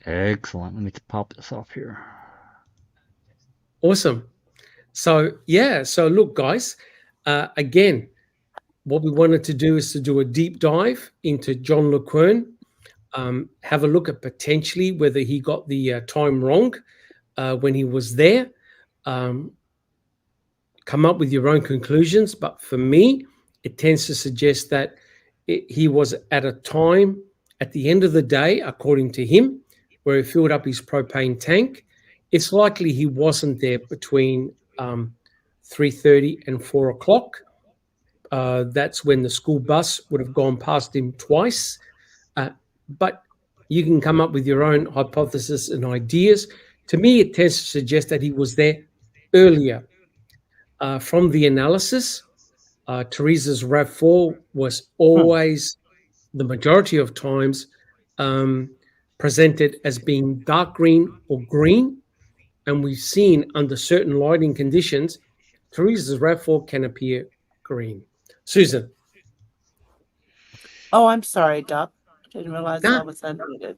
Excellent. Let me pop this off here. Awesome. So yeah, so look, guys, again, what we wanted to do is to do a deep dive into John LeQuern, have a look at potentially whether he got the time wrong when he was there. Come up with your own conclusions, but for me, it tends to suggest that he was at a time at the end of the day, according to him, where he filled up his propane tank. It's likely he wasn't there between 3:30 and 4 o'clock. That's when the school bus would have gone past him twice. But you can come up with your own hypothesis and ideas. To me, it tends to suggest that he was there earlier. From the analysis, Teresa's RAV4 was always, the majority of times, presented as being dark green or green. And we've seen under certain lighting conditions, Teresa's RAV4 can appear green. Susan. Oh, I'm sorry, Doc. Didn't realize No. I was unmuted.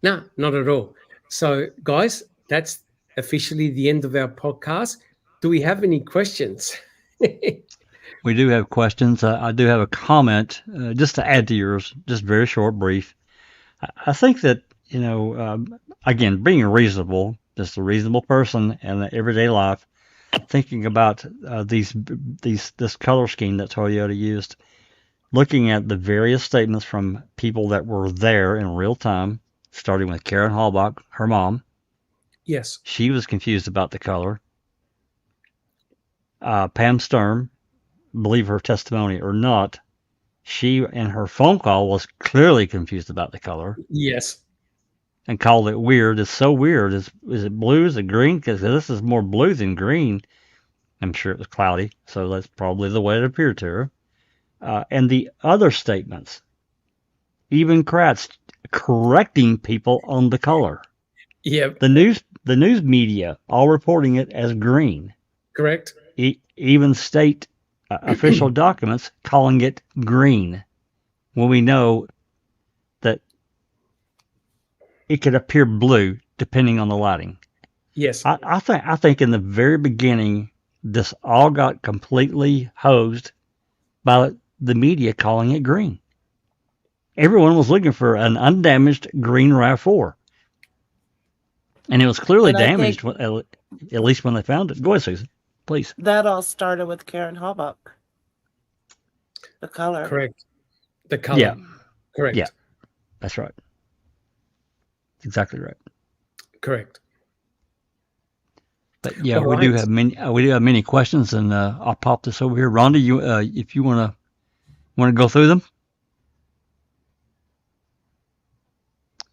No, not at all. So, guys, that's officially the end of our podcast. Do we have any questions? We do have questions. I do have a comment just to add to yours, just very short, brief. I think that, again, being reasonable, just a reasonable person in everyday life, thinking about this color scheme that Toyota used, looking at the various statements from people that were there in real time, starting with Karen Halbach, her mom. Yes. She was confused about the color. Pam Sturm, believe her testimony or not, she in her phone call was clearly confused about the color. Yes. And called it weird. It's so weird. Is it blue? Is it green? Because this is more blue than green. I'm sure it was cloudy, so that's probably the way it appeared to her. And the other statements, even Kratz correcting people on the color. Yeah. The news media all reporting it as green. Correct. Even state official documents calling it green, when we know that it could appear blue depending on the lighting. Yes. I think in the very beginning, this all got completely hosed by the media calling it green. Everyone was looking for an undamaged green RAV4. And it was clearly damaged, at least when they found it. Go ahead, Susan, please. That all started with Karen Halbach. The color. Correct. The color. Yeah. Correct. Yeah, that's right. Exactly right. Correct. But yeah, All we do right. have many questions, and I'll pop this over here. Rhonda, you if you want to go through them.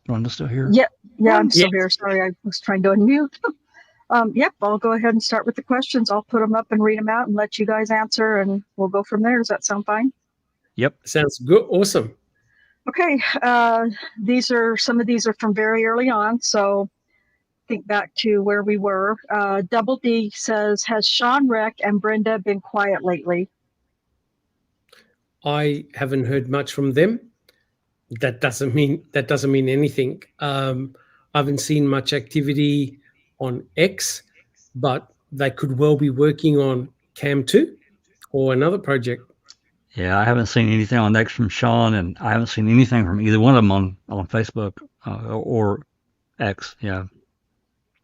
Rhonda still here? Yeah, I'm still Yes. here. Sorry, I was trying to unmute. Yep, I'll go ahead and start with the questions. I'll put them up and read them out and let you guys answer, and we'll go from there. Does that sound fine? Yep. Sounds good. Awesome. Okay, some of these are from very early on, so think back to where we were. Double D says, has Sean Reck and Brenda been quiet lately? I haven't heard much from them. That doesn't mean anything. I haven't seen much activity on X, but they could well be working on Cam 2 or another project. Yeah, I haven't seen anything on X from Sean, and I haven't seen anything from either one of them on Facebook or X. Yeah,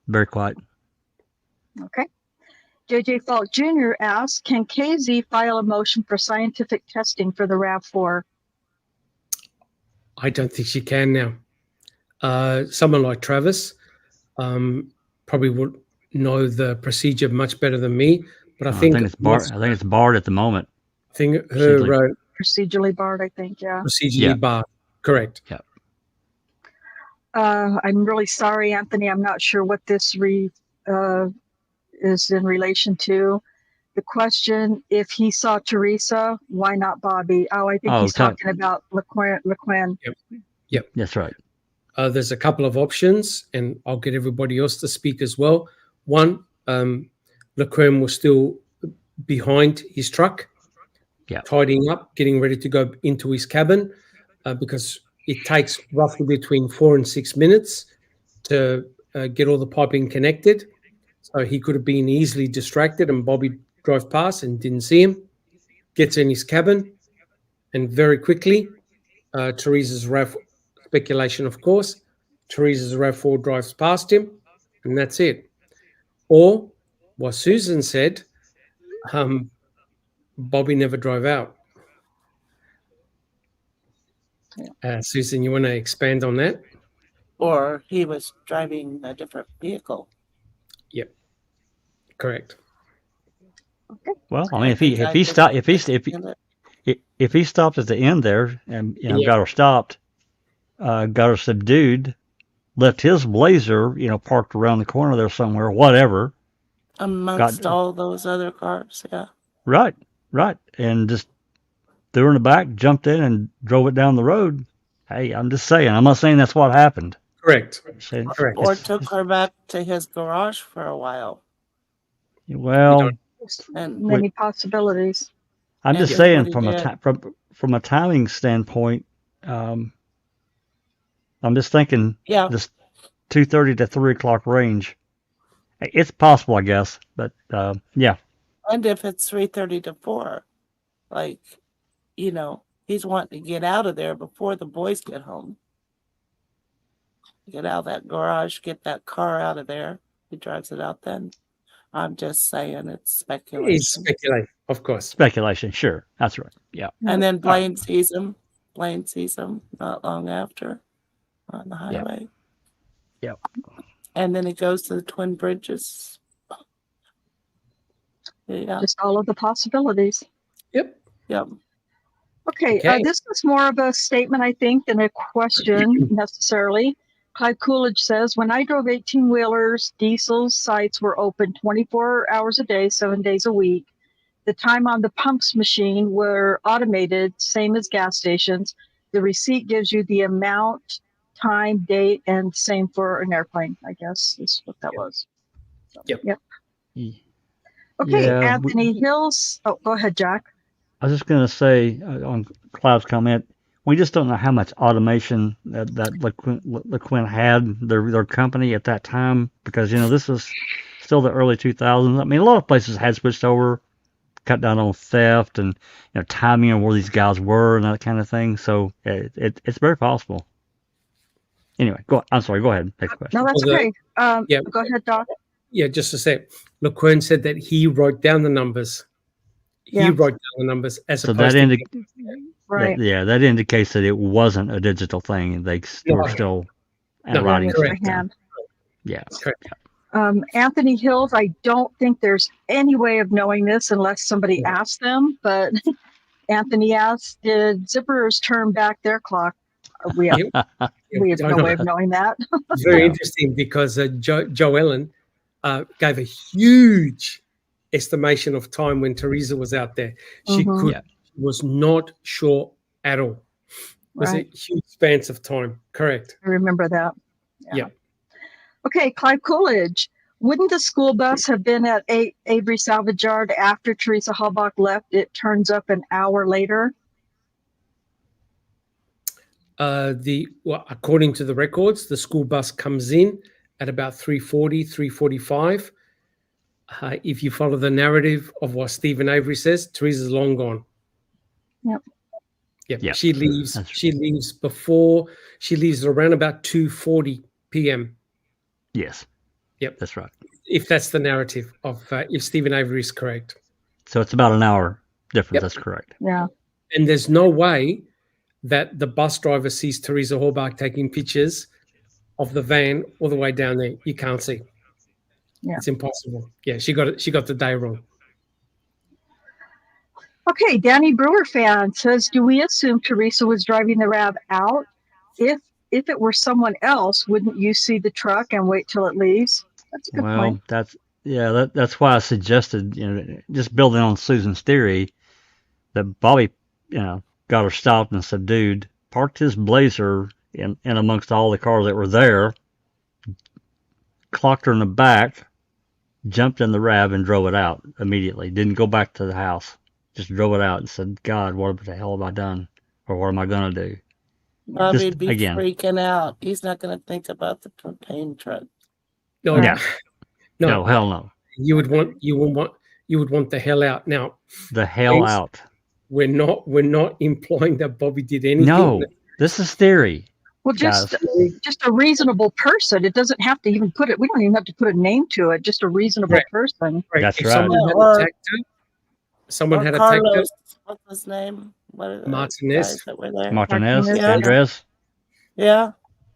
very quiet. Okay. JJ Falk Jr. asks, can KZ file a motion for scientific testing for the RAV4? I don't think she can now. Someone like Travis probably would know the procedure much better than me, but I think it's barred. I think it's barred at the moment. I think her Procedurally barred, I think, yeah. procedurally barred. Correct. Yeah. I'm really sorry, Anthony. I'm not sure what this is in relation to. The question, if he saw Teresa, why not Bobby? Oh, I think he's talking about LeQuinn. Yep. That's right. There's a couple of options, and I'll get everybody else to speak as well. One, LeQuinn was still behind his truck, tidying up, getting ready to go into his cabin, because it takes roughly between 4 and 6 minutes to get all the piping connected. So he could have been easily distracted, and Bobby drove past and didn't see him, gets in his cabin, and very quickly, Teresa's RAV, speculation of course, Teresa's RAV4 drives past him, and that's it. Or what Susan said, Bobby never drove out. Susan, you want to expand on that? Or he was driving a different vehicle. Yep, correct. Okay. Well, I mean, if he stopped at the end there and got her stopped, got her subdued, left his Blazer, parked around the corner there somewhere, whatever, amongst all those other cars, yeah. Right, and just threw her in the back, jumped in, and drove it down the road. Hey, I'm just saying. I'm not saying that's what happened. Correct. Correct. Or took her back to his garage for a while. Well, many possibilities. I'm just saying from a timing standpoint, I'm just thinking this 2:30 to 3 o'clock range. It's possible, I guess, but yeah. And if it's 3:30 to 4, he's wanting to get out of there before the boys get home. Get out of that garage, get that car out of there. He drives it out then. I'm just saying it's speculation. It's speculation, of course. Speculation, sure. That's right. Yeah. And then Blaine sees him. Blaine sees him not long after on the highway. Yep. And then he goes to the Twin Bridges. Yeah. Just all of the possibilities. Yep. Okay. This is more of a statement, I think, than a question necessarily. Clive Coolidge says, when I drove 18-wheelers, diesel sites were open 24 hours a day, 7 days a week. The time on the pumps machine were automated, same as gas stations. The receipt gives you the amount, time, date, and same for an airplane, I guess is what that was. So, yep. Okay, Anthony Hills. Oh, go ahead, Jack. I was just going to say on Clive's comment, we just don't know how much automation that LeQuinn had, their company at that time, because, this was still the early 2000s. I mean, a lot of places had switched over, cut down on theft and timing of where these guys were and that kind of thing. So it's very possible. Anyway, I'm sorry. Go ahead. Next question. No, that's okay. Go ahead, Doc. Yeah, just to say, LeQuinn said that he wrote down the numbers. He wrote down the numbers as opposed to... Right. Yeah, that indicates that it wasn't a digital thing. They were still writing stuff down. Yeah. Anthony Hills, I don't think there's any way of knowing this unless somebody asks them, but Anthony asked, did zippers turn back their clock? We have no way of knowing that. It's very interesting because Joe Ellen gave a huge estimation of time when Teresa was out there. She was not sure at all. It was a huge span of time. Correct. I remember that. Yeah. Okay, Clive Coolidge. Wouldn't the school bus have been at Avery Salvage Yard after Teresa Halbach left? It turns up an hour later. According to the records, the school bus comes in at about 3:40, 3:45. If you follow the narrative of what Stephen Avery says, Teresa's long gone. Yep. Yep. She leaves. That's- She leaves before. She leaves around about 2:40 p.m. Yes. Yep. That's right. If that's the narrative of if Stephen Avery is correct. So it's about an hour difference. Yep. That's correct. Yeah. And there's no way that the bus driver sees Teresa Horbach taking pictures of the van all the way down there. You can't see. Yeah. It's impossible. Yeah, she got it. She got the day wrong. Okay, Danny Brewer fan says, do we assume Teresa was driving the RAV out? If it were someone else, wouldn't you see the truck and wait till it leaves? That's a good point. That's why I suggested, just building on Susan's theory, that Bobby, got her stopped and subdued, parked his Blazer in amongst all the cars that were there, clocked her in the back, jumped in the RAV and drove it out immediately. Didn't go back to the house. Just drove it out and said, God, what the hell have I done? Or what am I going to do? Bobby'd be again. freaking out. He's not going to think about the propane truck. No, Yeah. no, No, hell no. You would want the hell out. Now, The hell Thanks. out. we're not implying that Bobby did anything. No, this is theory. Well, just Guys. a reasonable person. It doesn't have to even we don't even have to put a name to it. Just a reasonable Right. person. Right. That's if right. someone had Or- attacked her, someone Or had attacked her, Carlos, what's his name? What are the Martinez. guys that were there? Martinez, Martinez, yeah. Andres. Yeah,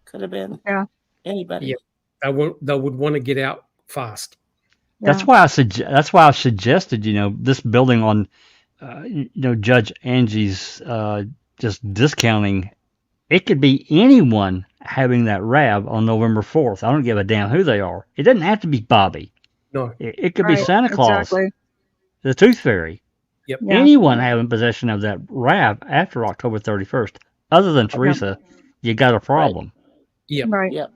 could have been. Yeah. Anybody. Yeah. they would want to get out fast. That's why I suggested, this building on, Judge Angie's just discounting. It could be anyone having that RAV on November 4th. I don't give a damn who they are. It doesn't have to be Bobby. No. It could be Right, Santa Claus, Exactly. the Tooth Fairy. Yep. Yeah. Anyone having possession of that RAV after October 31st, other than Teresa, you got a problem. Yep. Right. Yep.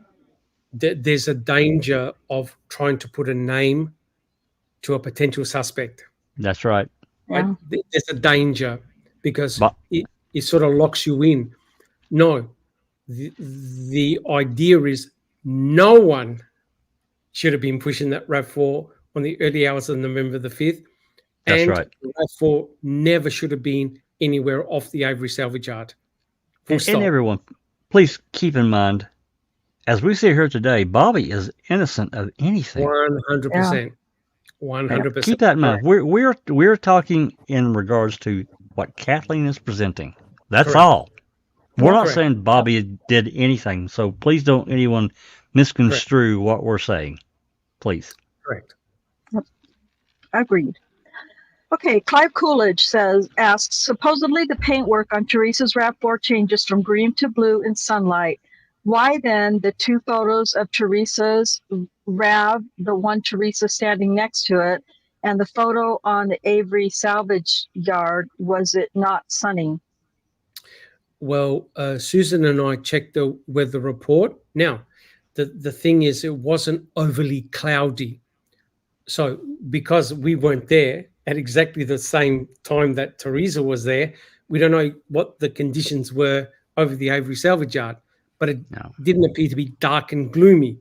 There's a danger of trying to put a name to a potential suspect. That's right. Right? Yeah. There's a danger because But- it sort of locks you in. No, the idea is no one should have been pushing that RAV4 on the early hours of November the 5th. That's and right. RAV4 never should have been anywhere off the Avery salvage yard. Full And stop. everyone, please keep in mind, as we sit here today, Bobby is innocent of anything. 100%. And 100%. keep that in mind. We're talking in regards to what Kathleen is presenting. That's Correct. all. We're not Correct. saying Bobby did anything, so please don't anyone misconstrue what we're saying. Please. Correct. Agreed. Okay, Clive Coolidge asks, supposedly the paintwork on Teresa's RAV4 changes from green to blue in sunlight. Why then the two photos of Teresa's RAV, the one Teresa standing next to it, and the photo on the Avery salvage yard, was it not sunny? Well, Susan and I checked the weather report. Now, the thing is, it wasn't overly cloudy. So because we weren't there at exactly the same time that Teresa was there, we don't know what the conditions were over the Avery salvage yard, but it No. didn't appear to be dark and gloomy,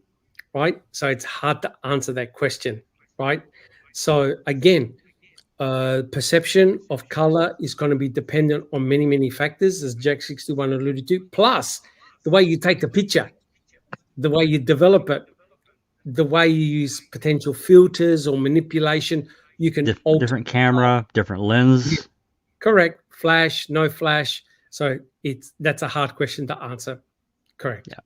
right? So it's hard to answer that question, right? So again, perception of color is going to be dependent on many, many factors, as Jack 61 alluded to, plus the way you take the picture, the way you develop it, the way you use potential filters or manipulation. You can alter. Different camera, different lens. Correct. Flash, no flash. So that's a hard question to answer. Correct. Yeah.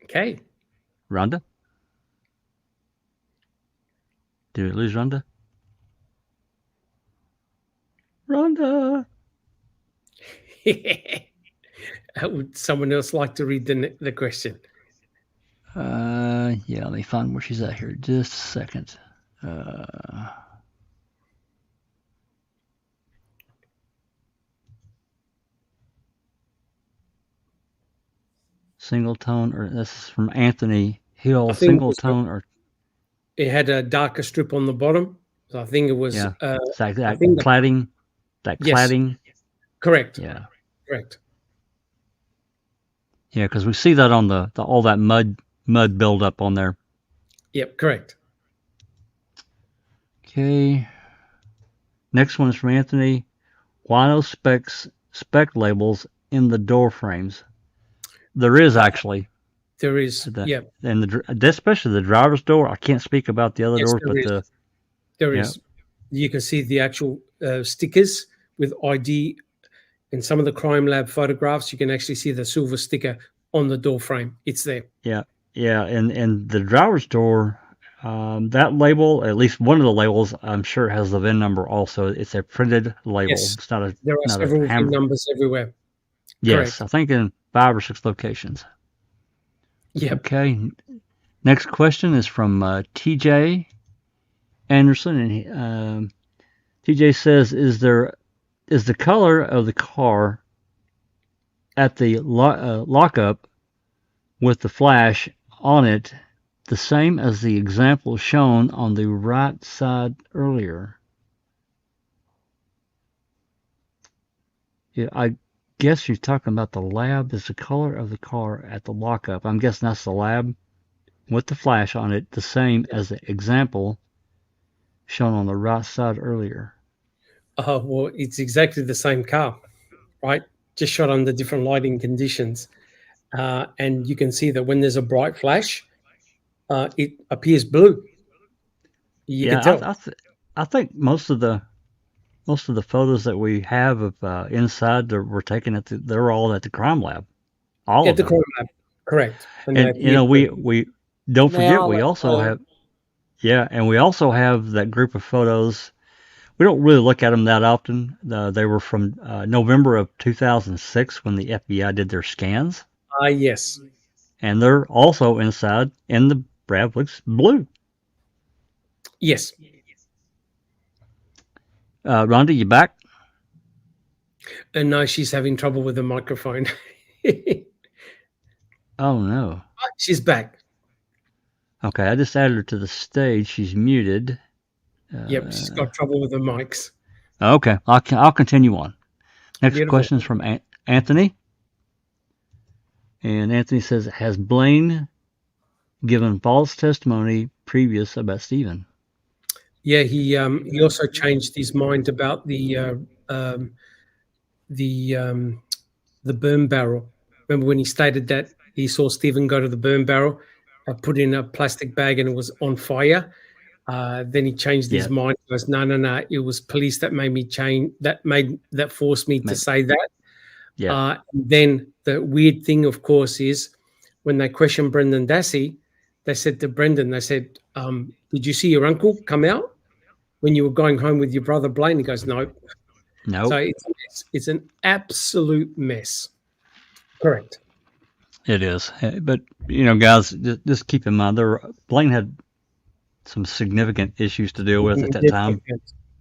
Okay. Rhonda? Did we lose Rhonda? Rhonda! Would someone else like to read the question? Yeah, let me find where she's at here. Just a second. Single tone, or this is from Anthony Hill. I think Single it was tone, or It had a darker strip on the bottom. So I think it was Yeah. it's like I that think cladding. That Yes. cladding. correct. Yeah. Correct. Yeah, because we see that on the all that mud buildup on there. Yep, correct. Okay. Next one is from Anthony. Why no spec labels in the door frames? There is actually. There is. Yeah. And especially the driver's door. I can't speak about the other Yes, doors, there but is. There yeah. is. You can see the actual stickers with ID. In some of the crime lab photographs, you can actually see the silver sticker on the door frame. It's there. Yeah, and the driver's door, that label, at least one of the labels, I'm sure has the VIN number also. It's a printed label. Yes. It's not a There are not a several VIN hammer. numbers everywhere. Yes, Correct. I think in 5 or 6 locations. Yep. Okay. Next question is from TJ Anderson, and TJ says, "Is the color of the car at the lockup with the flash on it the same as the example shown on the right side earlier?" Yeah, I guess you're talking about the lab. Is the color of the car at the lockup? I'm guessing that's the lab with the flash on it, the same as the example shown on the right side earlier. Well, it's exactly the same car, right? Just shot under different lighting conditions. And you can see that when there's a bright flash, it appears blue. You can tell. I think most of the photos that we have of inside that were taken they're all at the crime lab. All At of the them. crime lab, correct. And you know, we don't forget we also have and we also have that group of photos. We don't really look at them that often. They were from November of 2006 when the FBI did their scans. Yes. And they're also inside, and the Brad looks blue. Yes. Rhonda, you back? And no, she's having trouble with the microphone. Oh, no. She's back. Okay, I just added her to the stage. She's muted. Yep, she's got trouble with the mics. Okay, I'll continue on. Next Beautiful. question is from Anthony. And Anthony says, has Blaine given false testimony previous about Stephen? Yeah, he also changed his mind about the burn barrel. Remember when he stated that he saw Stephen go to the burn barrel, put in a plastic bag, and it was on fire. Then he changed his mind. He goes, no, it was police that made me change. That forced me to say that. Yeah. Then the weird thing, of course, is when they questioned Brendan Dassey, they said to Brendan, they said, did you see your uncle come out when you were going home with your brother Blaine? He goes, no. No. So it's an absolute mess. Correct. It is. But, you know, guys, just keep in mind, Blaine had some significant issues to deal with at that time.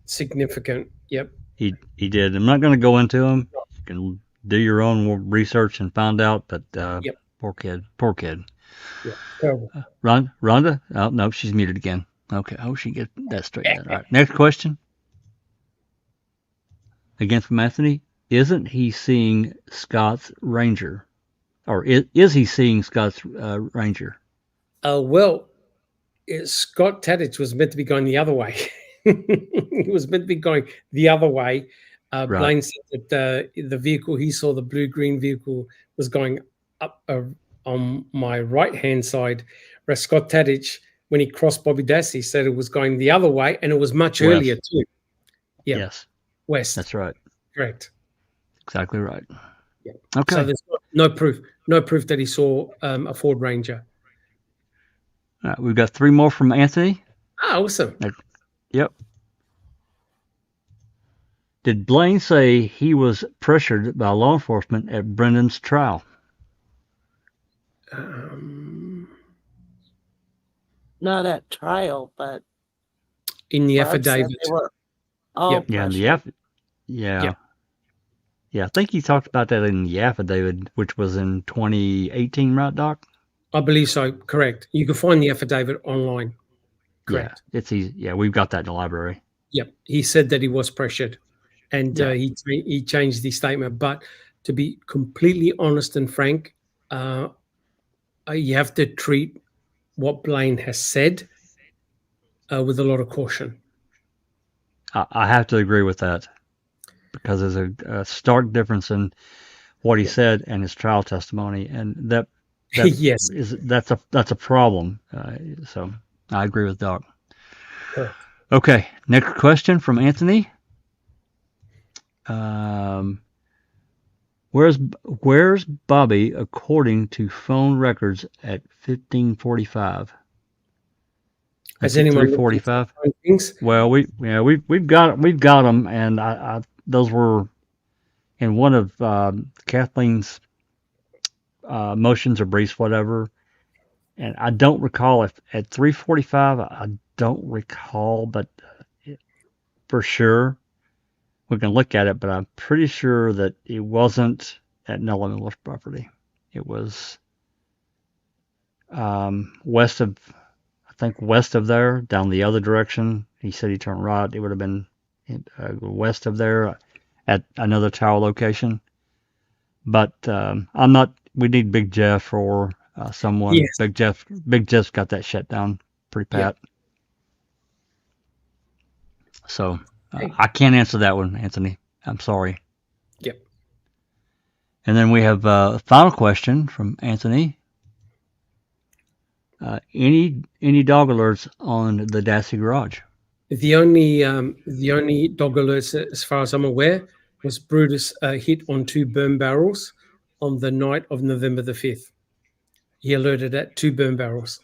Significant. Yep. He did. I'm not going to go into them. You can do your own research and find out, but poor kid. Yeah, terrible. Rhonda? Oh, no, she's muted again. Okay, she get that straightened out. All right, next question. Again from Anthony. Isn't he seeing Scott's Ranger? Or is he seeing Scott's Ranger? Well, Scott Tadich was meant to be going the other way. He was meant to be going the other way. Right. Blaine said that the vehicle he saw, the blue-green vehicle, was going up on my right-hand side, whereas Scott Tadich, when he crossed Bobby Dassey, said it was going the other way, and it was much earlier too. Yeah. Yes. West. That's right. Correct. Exactly right. Yeah. Okay. So there's no proof that he saw a Ford Ranger. All right, we've got 3 more from Anthony. Awesome. Yep. Did Blaine say he was pressured by law enforcement at Brendan's trial? Not at trial, but in the affidavit. Yeah, in the affidavit. Yeah, I think he talked about that in the affidavit, which was in 2018, right, Doc? I believe so. Correct. You can find the affidavit online. Correct. Yeah, it's easy. Yeah, we've got that in the library. Yep. He said that he was pressured, and he changed the statement. But to be completely honest and frank, you have to treat what Blaine has said with a lot of caution. I have to agree with that because there's a stark difference in what he said and his trial testimony, and that Yes. that's a problem. So I agree with Doc. Correct. Okay, next question from Anthony. Where's Bobby according to phone records at 15:45? Has That's at anyone looked into 3:45. those things? Well, we've got them, and I those were in one of Kathleen's motions or briefs, whatever. And I don't recall if at 3:45. I don't recall, but for sure we can look at it. But I'm pretty sure that it wasn't at Nolan Miller's property. It was west of, I think west of there, down the other direction. He said he turned right. It would have been west of there at another tower location. But I'm not. We need Big Jeff or someone. Yes. Big Jeff's got that shut down pretty pat. So I can't answer that one, Anthony. I'm sorry. Yep. And then we have a final question from Anthony. Any dog alerts on the Dassey garage? The only dog alerts, as far as I'm aware, was Brutus hit on 2 burn barrels on the night of November the 5th. He alerted at 2 burn barrels.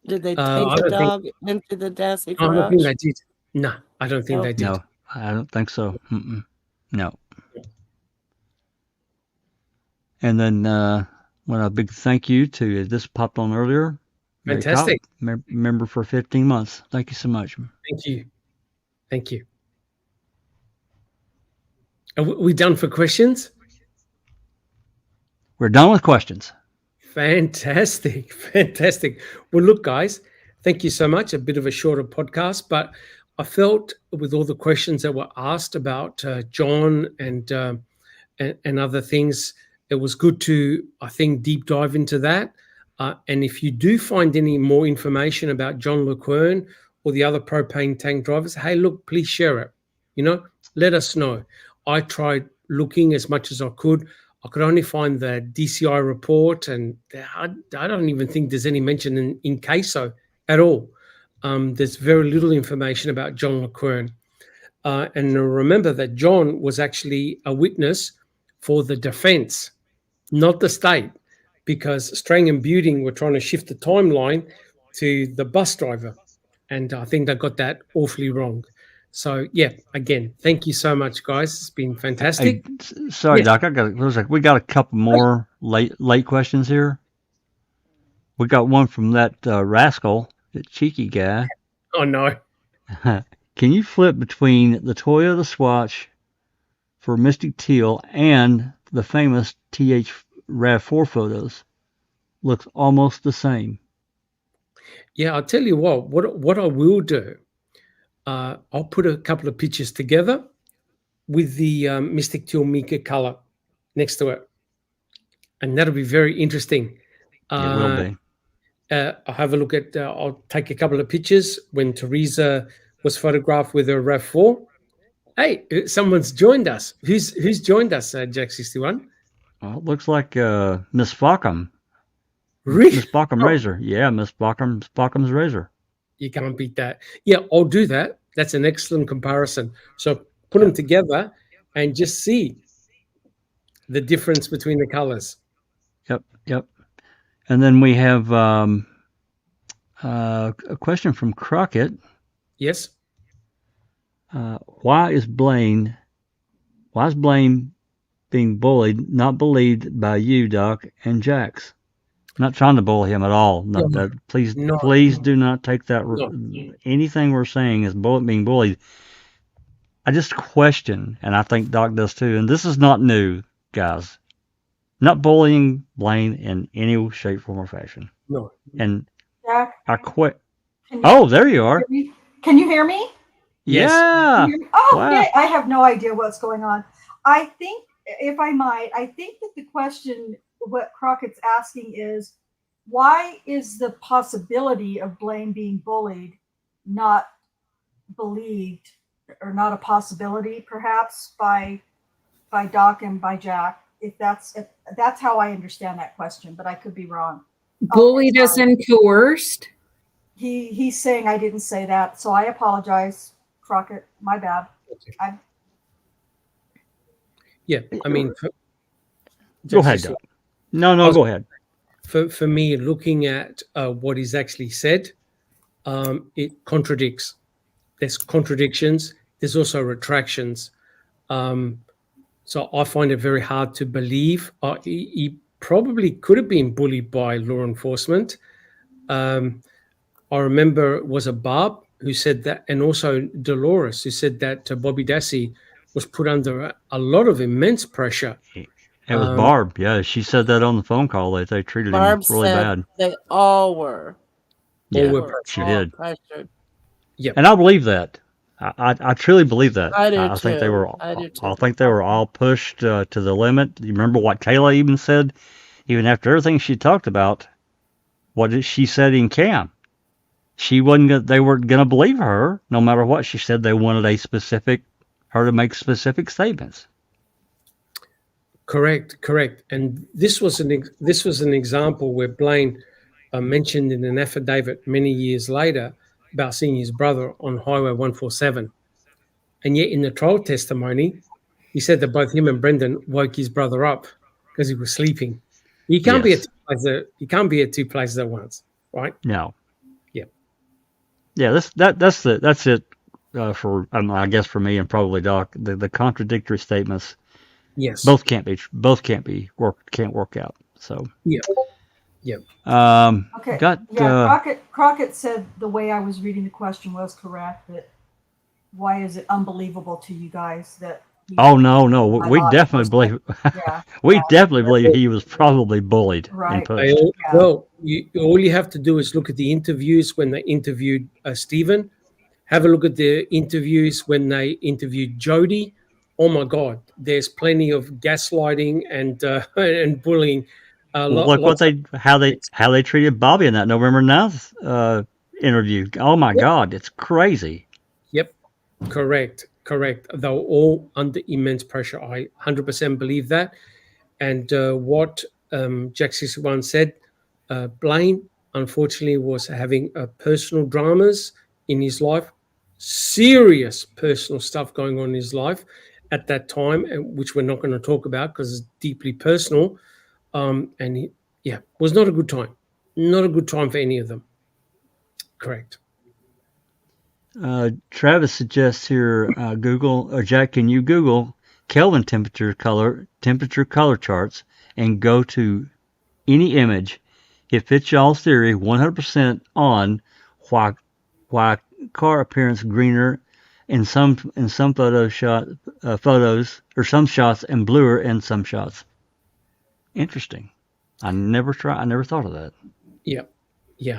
Did they take I the don't think- dog into the Dassey I don't garage? think they did. No, I don't think No. they did. No, I don't think so. No. And then a big thank you to this popped on earlier. Mary Fantastic. Cobb, member for 15 months. Thank you so much. Thank you. Thank you. Are we done for questions? We're done with questions. Fantastic. Fantastic. Well, look, guys, thank you so much. A bit of a shorter podcast, but I felt with all the questions that were asked about John and other things, it was good to, I think, deep dive into that. And if you do find any more information about John LeQuern or the other propane tank drivers, hey, look, please share it. Let us know. I tried looking as much as I could. I could only find the DCI report, and I don't even think there's any mention in CASO at all. There's very little information about John LeQuern. And remember that John was actually a witness for the defense, not the state, because Strang and Buting were trying to shift the timeline to the bus driver. And I think they got that awfully wrong. So, yeah, again, thank you so much, guys. It's been fantastic. Hey, sorry, Yes. Doc. We got a couple more late questions here. We got one from that rascal, that cheeky guy. Oh, no. Can you flip between the Toyota Swatch for Mystic Teal and the famous TH RAV4 photos? Looks almost the same. Yeah, I'll tell you what I will do. I'll put a couple of pictures together with the Mystic Teal Mika color next to it. And that'll be very interesting. It will be. I'll have a look at, I'll take a couple of pictures when Teresa was photographed with her RAV4. Hey, someone's joined us. Who's joined us, Jack 61? Well, it looks like Miss Bockham. Really? Miss Bockham Oh. Razor. Yeah, Miss Bockham's Razor. You can't beat that. Yeah, I'll do that. That's an excellent comparison. So put them together and just see the difference between the colors. Yep. And then we have a question from Crockett. Yes? Why is Blaine being bullied, not believed by you, Doc, and Jax? I'm not trying to bully him at all. Please do not take that. Anything we're saying is being bullied. I just question, and I think Doc does too, and this is not new, guys. Not bullying Blaine in any shape, form, or fashion. No. And Jack, I quit. Oh, there you are. can you hear me? Yes. Yeah. Oh, Wow. yeah, I have no idea what's going on. I think, if I might, that the question, what Crockett's asking is, why is the possibility of Blaine being bullied not believed or not a possibility, perhaps by Doc and by Jack. If that's how I understand that question, but I could be wrong. Bullied as in coerced? He's saying I didn't say that, so I apologize, Crockett. My bad. Yeah, I mean, Go ahead, Doc. No, go ahead. For me, looking at what is actually said, it contradicts. There's contradictions. There's also retractions. So I find it very hard to believe. He probably could have been bullied by law enforcement. I remember it was a Barb who said that, and also Dolores who said that Bobby Dassey was put under a lot of immense pressure. It was Barb. Yeah, she said that on the phone call that they treated Barb him really said bad. they all were. Yeah, were she all did. pressured. Yep. And I believe that. I truly believe that. I do think they too. were. I do too. I think they were all pushed to the limit. You remember what Kayla even said, even after everything she talked about. What did she said in Cam? She wasn't. They weren't going to believe her, no matter what she said. They wanted her to make specific statements. Correct. And this was an example where Blaine mentioned in an affidavit many years later about seeing his brother on Highway 147. And yet in the trial testimony, he said that both him and Brendan woke his brother up because he was sleeping. You can't be at two places at once, right? No. Yeah. Yeah. That's it. For I guess for me and probably Doc, the contradictory statements. Yes. Both can't work out. So. Yeah. Okay. Got Crockett said the way I was reading the question was correct. That why is it unbelievable to you guys that? Oh no, we definitely believe. Definitely believe he was probably bullied and pushed. Well, all you have to do is look at the interviews when they interviewed Stephen. Have a look at the interviews when they interviewed Jody. Oh my God, there's plenty of gaslighting and bullying. Look how they treated Bobby in that November 9th interview. Oh my God, it's crazy. Yep, correct. They were all under immense pressure. I 100% believe that. And what Jack 61 said, Blaine unfortunately was having personal dramas in his life, serious personal stuff going on in his life at that time, which we're not going to talk about because it's deeply personal. And was not a good time. Not a good time for any of them. Correct. Travis suggests here, Google, or Jack, can you Google Kelvin temperature color charts and go to any image? It fits y'all's theory 100% on why car appearance greener in some photos or some shots and bluer in some shots. Interesting. I never thought of that. Yeah.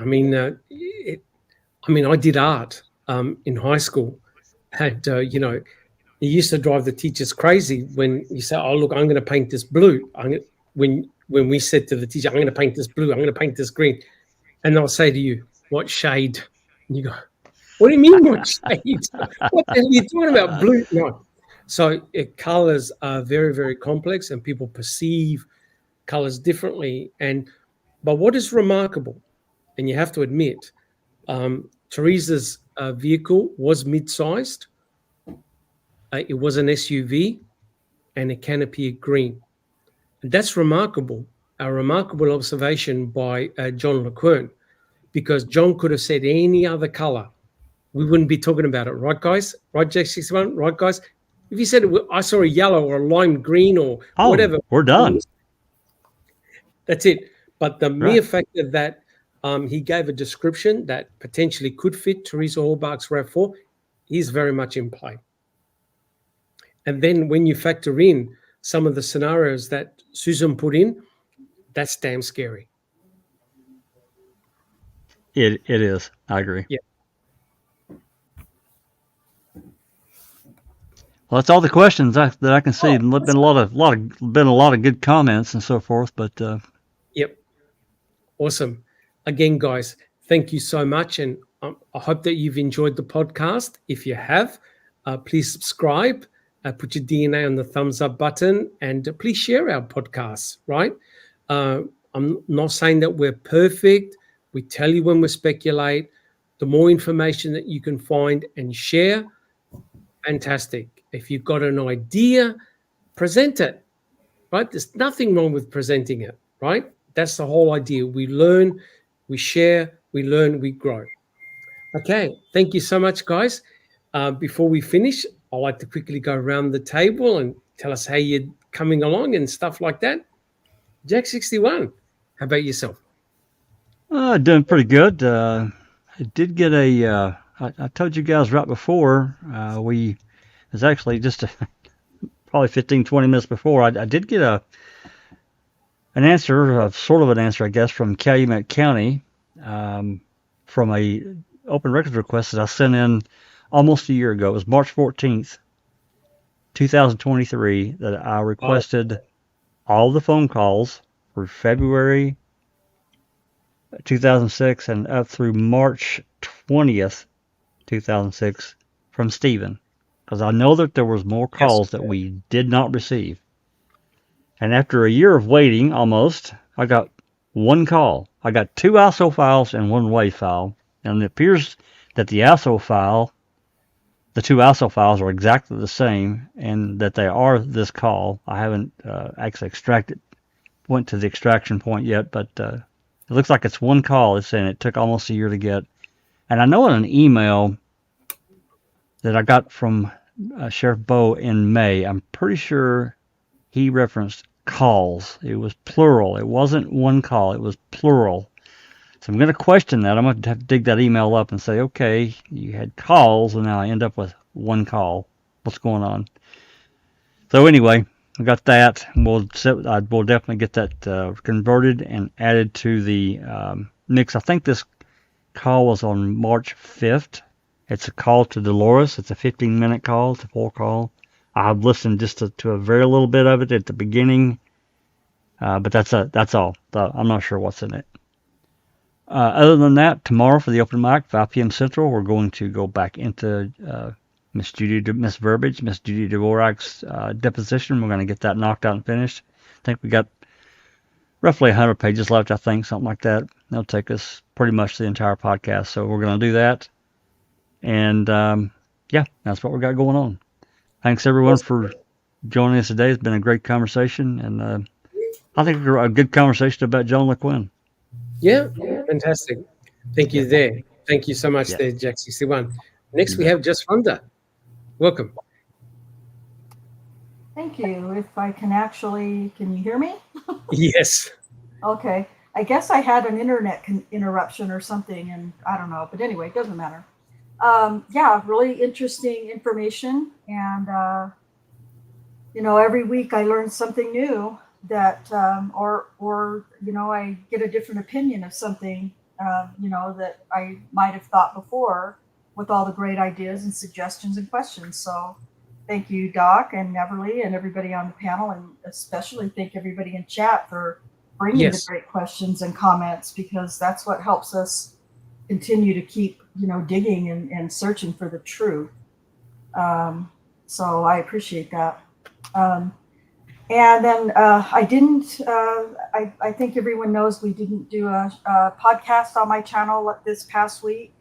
I mean, I did art in high school, and it used to drive the teachers crazy when you say, "Oh, look, I'm going to paint this blue." When we said to the teacher, "I'm going to paint this blue. I'm going to paint this green," and they'll say to you, "What shade?" And you go, "What do you mean, what shade? What the hell are you talking about? Blue?" No. So colors are very, very complex, and people perceive colors differently. But what is remarkable, and you have to admit, Teresa's vehicle was mid-sized. It was an SUV, and it can appear green. And that's remarkable, a remarkable observation by John LeQuern, because John could have said any other color. We wouldn't be talking about it, right, guys? Right, J61? Right, guys? If you said, I saw a yellow or a lime green or whatever. We're done. That's it. But the mere fact of that he gave a description that potentially could fit Teresa Hallbach's RAV4 is very much in play. And then when you factor in some of the scenarios that Susan put in, that's damn scary. It is. I agree. Yeah. Well, that's all the questions that I can see. There's been a lot of good comments and so forth. But yep, awesome. Again, guys, thank you so much, and I hope that you've enjoyed the podcast. If you have, Please subscribe, put your DNA on the thumbs up button, and please share our podcasts, right? I'm not saying that we're perfect. We tell you when we speculate. The more information that you can find and share, fantastic. If you've got an idea, present it, right? There's nothing wrong with presenting it, right? That's the whole idea. We learn, we share, we learn, we grow. Okay, thank you so much, guys. Before we finish, I'd like to quickly go around the table and tell us how you're coming along and stuff like that. Jack 61, how about yourself? Doing pretty good. I did get I told you guys right before, it was actually just probably 15, 20 minutes before, I did get an answer, sort of an answer, I guess, from Calumet County, from a open records request that I sent in almost a year ago. It was March 14th, 2023, that I requested all the phone calls for February 2006 and up through March 20th, 2006 from Stephen, because I know that there was more calls that we did not receive. And after a year of waiting, almost, I got one call. I got 2 ISO files and 1 WAV file, and it appears that the 2 ISO files are exactly the same, and that they are this call. I haven't actually went to the extraction point yet, but it looks like it's one call. It's saying it took almost a year to get. And I know in an email that I got from Sheriff Bowe in May, I'm pretty sure he referenced calls. It was plural. It wasn't one call. It was plural. So I'm going to question that. I'm going to have to dig that email up and say, okay, you had calls, and now I end up with one call. What's going on? So anyway, I got that. We'll definitely get that converted and added to the mix. I think this call was on March 5th. It's a call to Dolores. It's a 15-minute call. It's a full call. I've listened just to a very little bit of it at the beginning, but that's all. I'm not sure what's in it. Other than that, tomorrow for the open mic, 5 p.m. Central, we're going to go back into Miss Judy Dvorak's deposition. We're going to get that knocked out and finished. I think we got roughly 100 pages left, I think, something like that. That'll take us pretty much the entire podcast. So we're going to do that. And, yeah, that's what we got going on. Thanks, everyone, for joining us today. It's been a great conversation. And I think a good conversation about John LeQuinn. Yeah, fantastic. Thank you there. Thank you so much there, Jack 61. Next, we have Just Fonda. Welcome. Thank you. If I can you hear me? Yes. Okay. I guess I had an internet interruption or something, and I don't know. But anyway, it doesn't matter. Yeah, really interesting information. And, every week I learn something new that, or I get a different opinion of something, that I might have thought before, with all the great ideas and suggestions and questions. So thank you, Doc and Everly and everybody on the panel, and especially thank everybody in chat for bringing the great questions and comments, because that's what helps us continue to keep, digging and searching for the truth. So I appreciate that. And then I think everyone knows we didn't do a podcast on my channel this past week.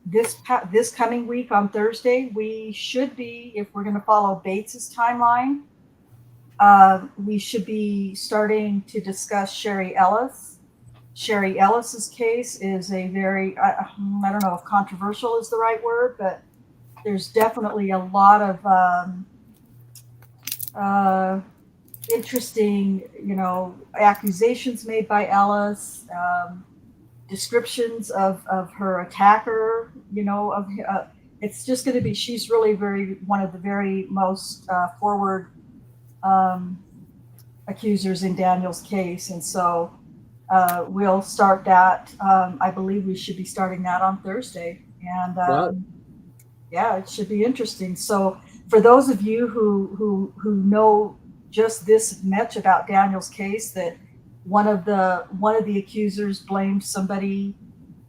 This coming week on Thursday, we should be, if we're going to follow Bates's timeline, we should be starting to discuss Sherry Ellis. Sherry Ellis's case is a very, I don't know if controversial is the right word, but there's definitely a lot of interesting, accusations made by Ellis, descriptions of her attacker, it's just going to be, she's really one of the very most forward accusers in Daniel's case. And so we'll start that. I believe we should be starting that on Thursday. And yeah, it should be interesting. So for those of you who know just this much about Daniel's case, that one of the accusers blamed somebody,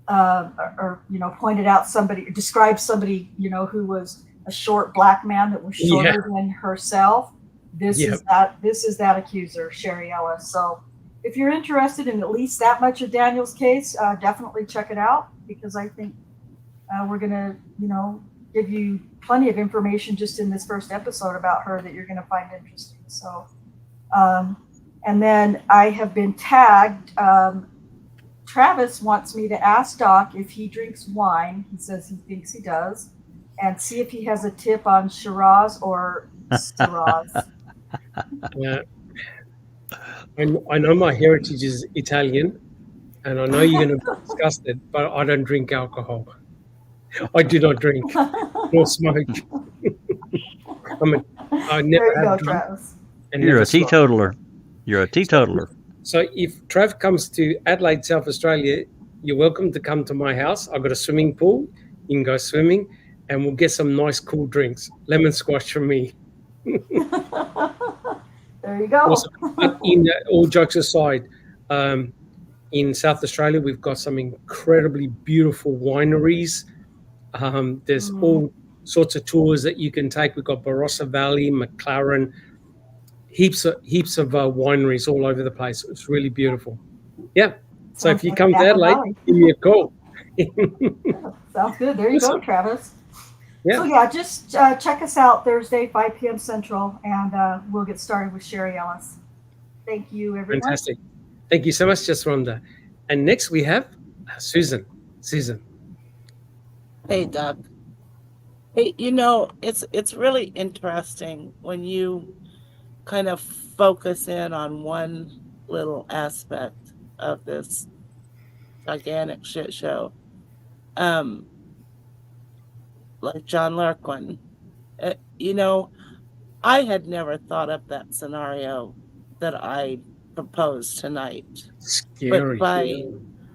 or pointed out somebody, described somebody, who was a short black man that was shorter than herself. This is that accuser, Sherry Ellis. So if you're interested in at least that much of Daniel's case, definitely check it out, because I think we're gonna, give you plenty of information just in this first episode about her that you're gonna find interesting. So, and then I have been tagged. Travis wants me to ask Doc if he drinks wine. He says he thinks he does, and see if he has a tip on Shiraz or Syrah. Yeah. I know my heritage is Italian, and I know you're going to be disgusted, but I don't drink alcohol. I do not drink nor smoke. I never have go, Travis. You're a teetotaler. You're a teetotaler. So if Trav comes to Adelaide, South Australia, you're welcome to come to my house. I've got a swimming pool. You can go swimming, and we'll get some nice cool drinks. Lemon squash from me. There you go. Also, but all jokes aside, in South Australia, we've got some incredibly beautiful wineries. There's all sorts of tours that you can take. We've got Barossa Valley, McLaren, heaps of wineries all over the place. It's really beautiful. Yeah. So if you come to Adelaide, give me a call. Sounds good. There you go, Travis. Yeah. So yeah, just check us out Thursday, 5 p.m. Central, and we'll get started with Sherry Ellis. Thank you, everyone. Fantastic. Thank you so much, Just Rhonda. And next we have Susan. Susan. Hey, Doug. Hey, it's really interesting when you kind of focus in on one little aspect of this gigantic shit show. Like John Larquin. I had never thought of that scenario that I proposed tonight. Scary.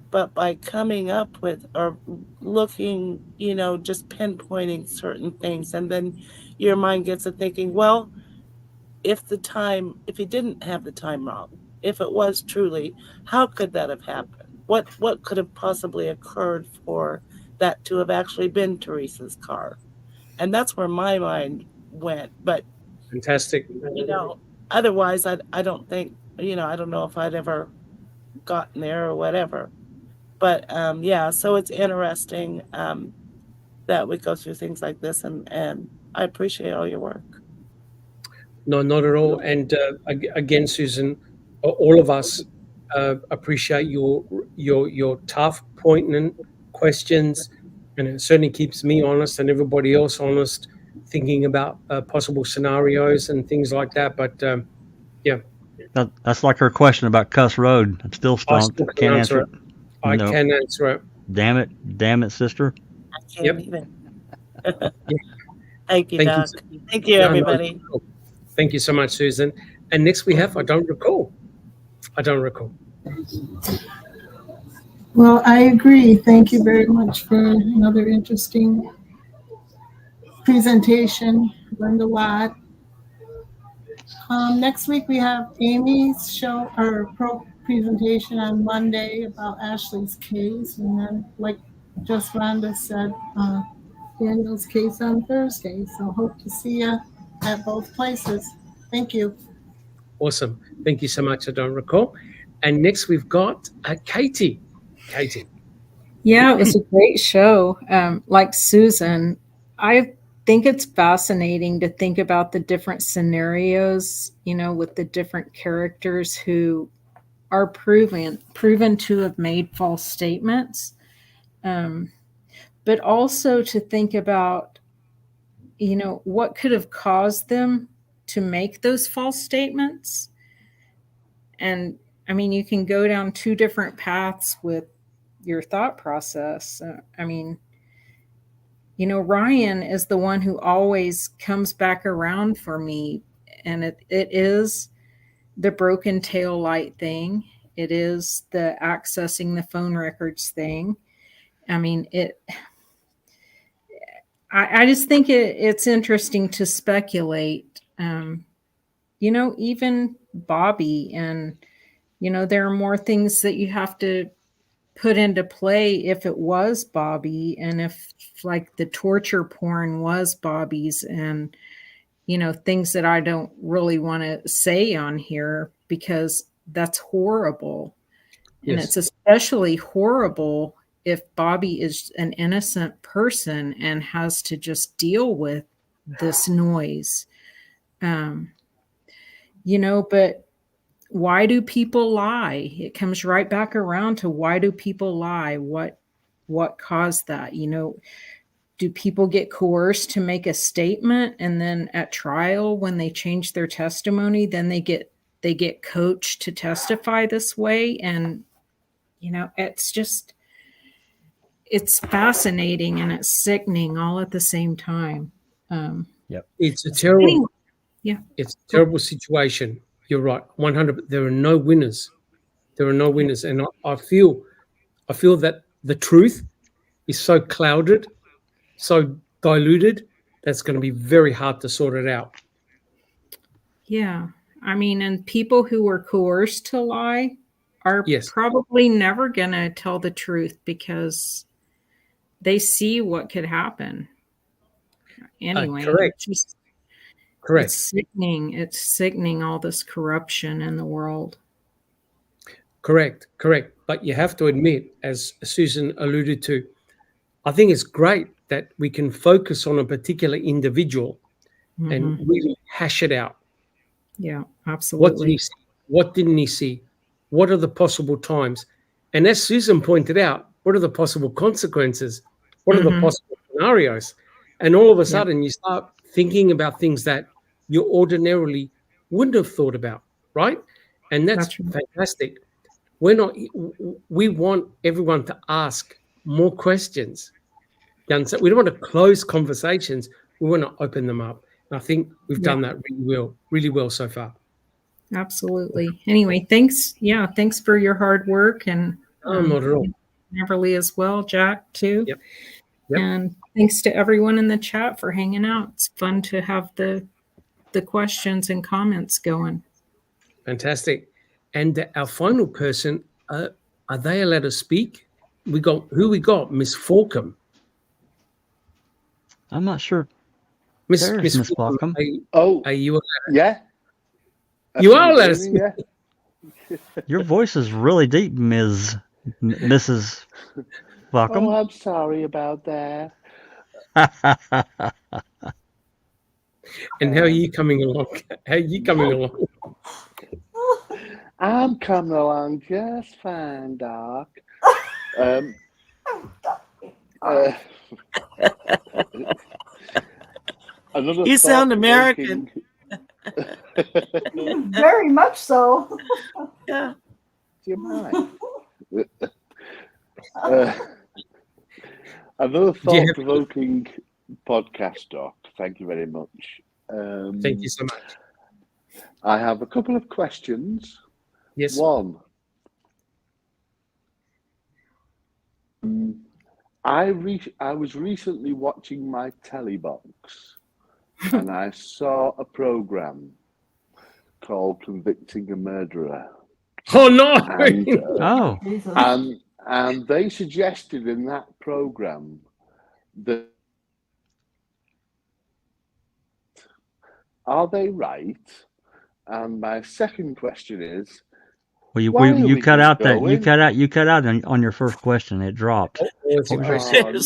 But by coming up with or looking, just pinpointing certain things, and then your mind gets to thinking, well, if he didn't have the time wrong, if it was truly, how could that have happened? What could have possibly occurred for that to have actually been Teresa's car? And that's where my mind went. But fantastic. Otherwise, I don't think, I don't know if I'd ever gotten there or whatever. But so it's interesting that we go through things like this, and I appreciate all your work. No, not at all. And again, Susan, all of us appreciate your tough, poignant questions, and it certainly keeps me honest and everybody else honest, thinking about possible scenarios and things like that. But that's like her question about Cuss Road. I'm still stumped. Can't answer it. I can answer it. Damn it, sister. I can't even. Thank you, Doc. Thank you, everybody. No. Thank you so much, Susan. And next we have, I don't recall. Well, I agree. Thank you very much for another interesting presentation. Learned a lot. Next week we have Amy's show or presentation on Monday about Ashley's case, and then, like just Rhonda said, Daniel's case on Thursday. So hope to see you at both places. Thank you. Awesome. Thank you so much. I don't recall. And next we've got Katie. Yeah, it was a great show. Like Susan, I think it's fascinating to think about the different scenarios, with the different characters who are proven to have made false statements. But also to think about, what could have caused them to make those false statements. And I mean, you can go down two different paths with your thought process. Ryan is the one who always comes back around for me. And it is the broken tail light thing. It is the accessing the phone records thing. I mean, I just think it's interesting to speculate. Even Bobby, and there are more things that you have to put into play if it was Bobby, and if like the torture porn was Bobby's, and things that I don't really want to say on here because that's horrible. And Yes. it's especially horrible if Bobby is an innocent person and has to just deal with this noise. But why do people lie? It comes right back around to why do people lie? What caused that? Do people get coerced to make a statement, and then at trial when they change their testimony, then they get coached to testify this way? And it's fascinating and it's sickening all at the same time. It's a terrible Anyway, yeah. It's a terrible situation. You're right. 100. There are no winners. There are no winners. And I feel that the truth is so clouded, so diluted, that's going to be very hard to sort it out. Yeah. I mean, and people who were coerced to lie are Yes. probably never going to tell the truth because they see what could happen. Anyway, correct. Correct. It's sickening. It's sickening, all this corruption in the world. Correct. But you have to admit, as Susan alluded to, I think it's great that we can focus on a particular individual and really hash it out. Yeah, absolutely. What didn't he see? What are the possible times? And as Susan pointed out, what are the possible consequences? What are the possible scenarios? And all of a sudden you start thinking about things that you ordinarily wouldn't have thought about, right? And that's fantastic. We want everyone to ask more questions. We don't want to close conversations. We want to open them up. And I think we've done that really well so far. Absolutely. Anyway, thanks. Yeah, thanks for your hard work, and not at all. Everly as well, Jack too. Yep. And thanks to everyone in the chat for hanging out. It's fun to have the questions and comments going. Fantastic. And our final person, are they allowed to speak? We got Miss Falcom. I'm not sure. Miss Falcom. Are you allowed? Yeah. You are allowed to speak. Yeah. Your voice is really deep, Mrs. Falcom. Oh, I'm sorry about that. And how are you coming along? I'm coming along just fine, Doc. You sound American. Very much so. Yeah. Do you mind? Another thought-provoking podcast, Doc. Thank you very much. Thank you so much. I have a couple of questions. Yes. One, I was recently watching my telly box, and I saw a program called "Convicting a Murderer." Oh no! And they suggested in that program that, are they right? And my second question is, well, you cut out on your first question. It dropped.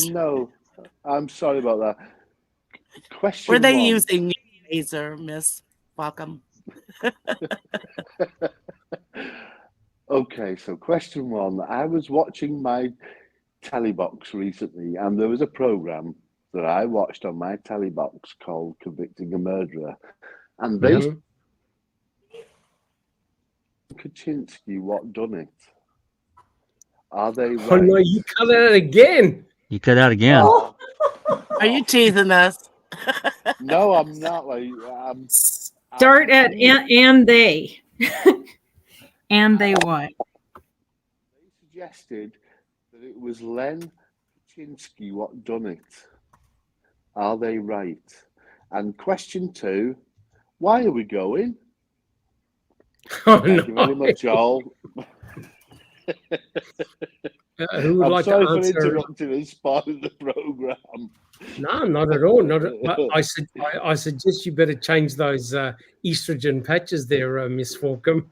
No, I'm sorry about that. Question Were they one. using laser, Miss Falcom? Okay, so question one. I was watching my telly box recently, and there was a program that I watched on my telly box called "Convicting a Murderer," and they Kaczynski, what done it? Are they right? Oh no, you cut out again. You cut out again. Oh. Are you teasing us? No, I'm not. Start at and they. And they what? They suggested that it was Len Kaczynski what done it. Are they right? And question two, why are we going? Oh, Thank you very much, all. Who would I'm like sorry to for answer? interrupting this part of the program. No, not at all. Not. I suggest you better change those estrogen patches there, Miss Falcom.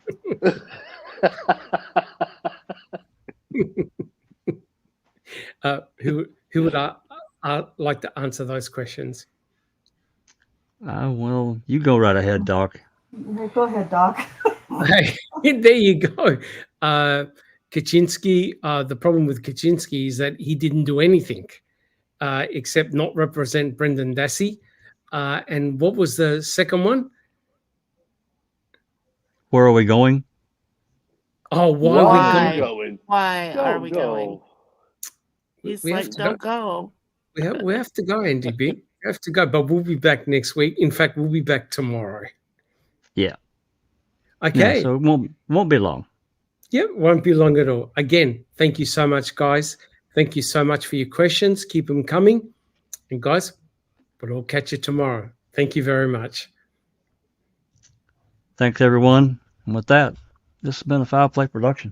Who would like to answer those questions? Well, you go right ahead, Doc. Go ahead, Doc. Hey, there you go. Kaczynski. The problem with Kaczynski is that he didn't do anything except not represent Brendan Dassey. And what was the second one? Where are we going? Oh, why Why? we going? Why are Don't we go. going? He's We have like, to don't go. We have to go, Andy B. We have to go, but we'll be back next week. In fact, we'll be back tomorrow. Yeah. Okay. Yeah, so it won't be long. Yep, won't be long at all. Again, thank you so much, guys. Thank you so much for your questions. Keep them coming. And guys, we'll all catch you tomorrow. Thank you very much. Thanks, everyone. And with that, this has been a Foul Play production.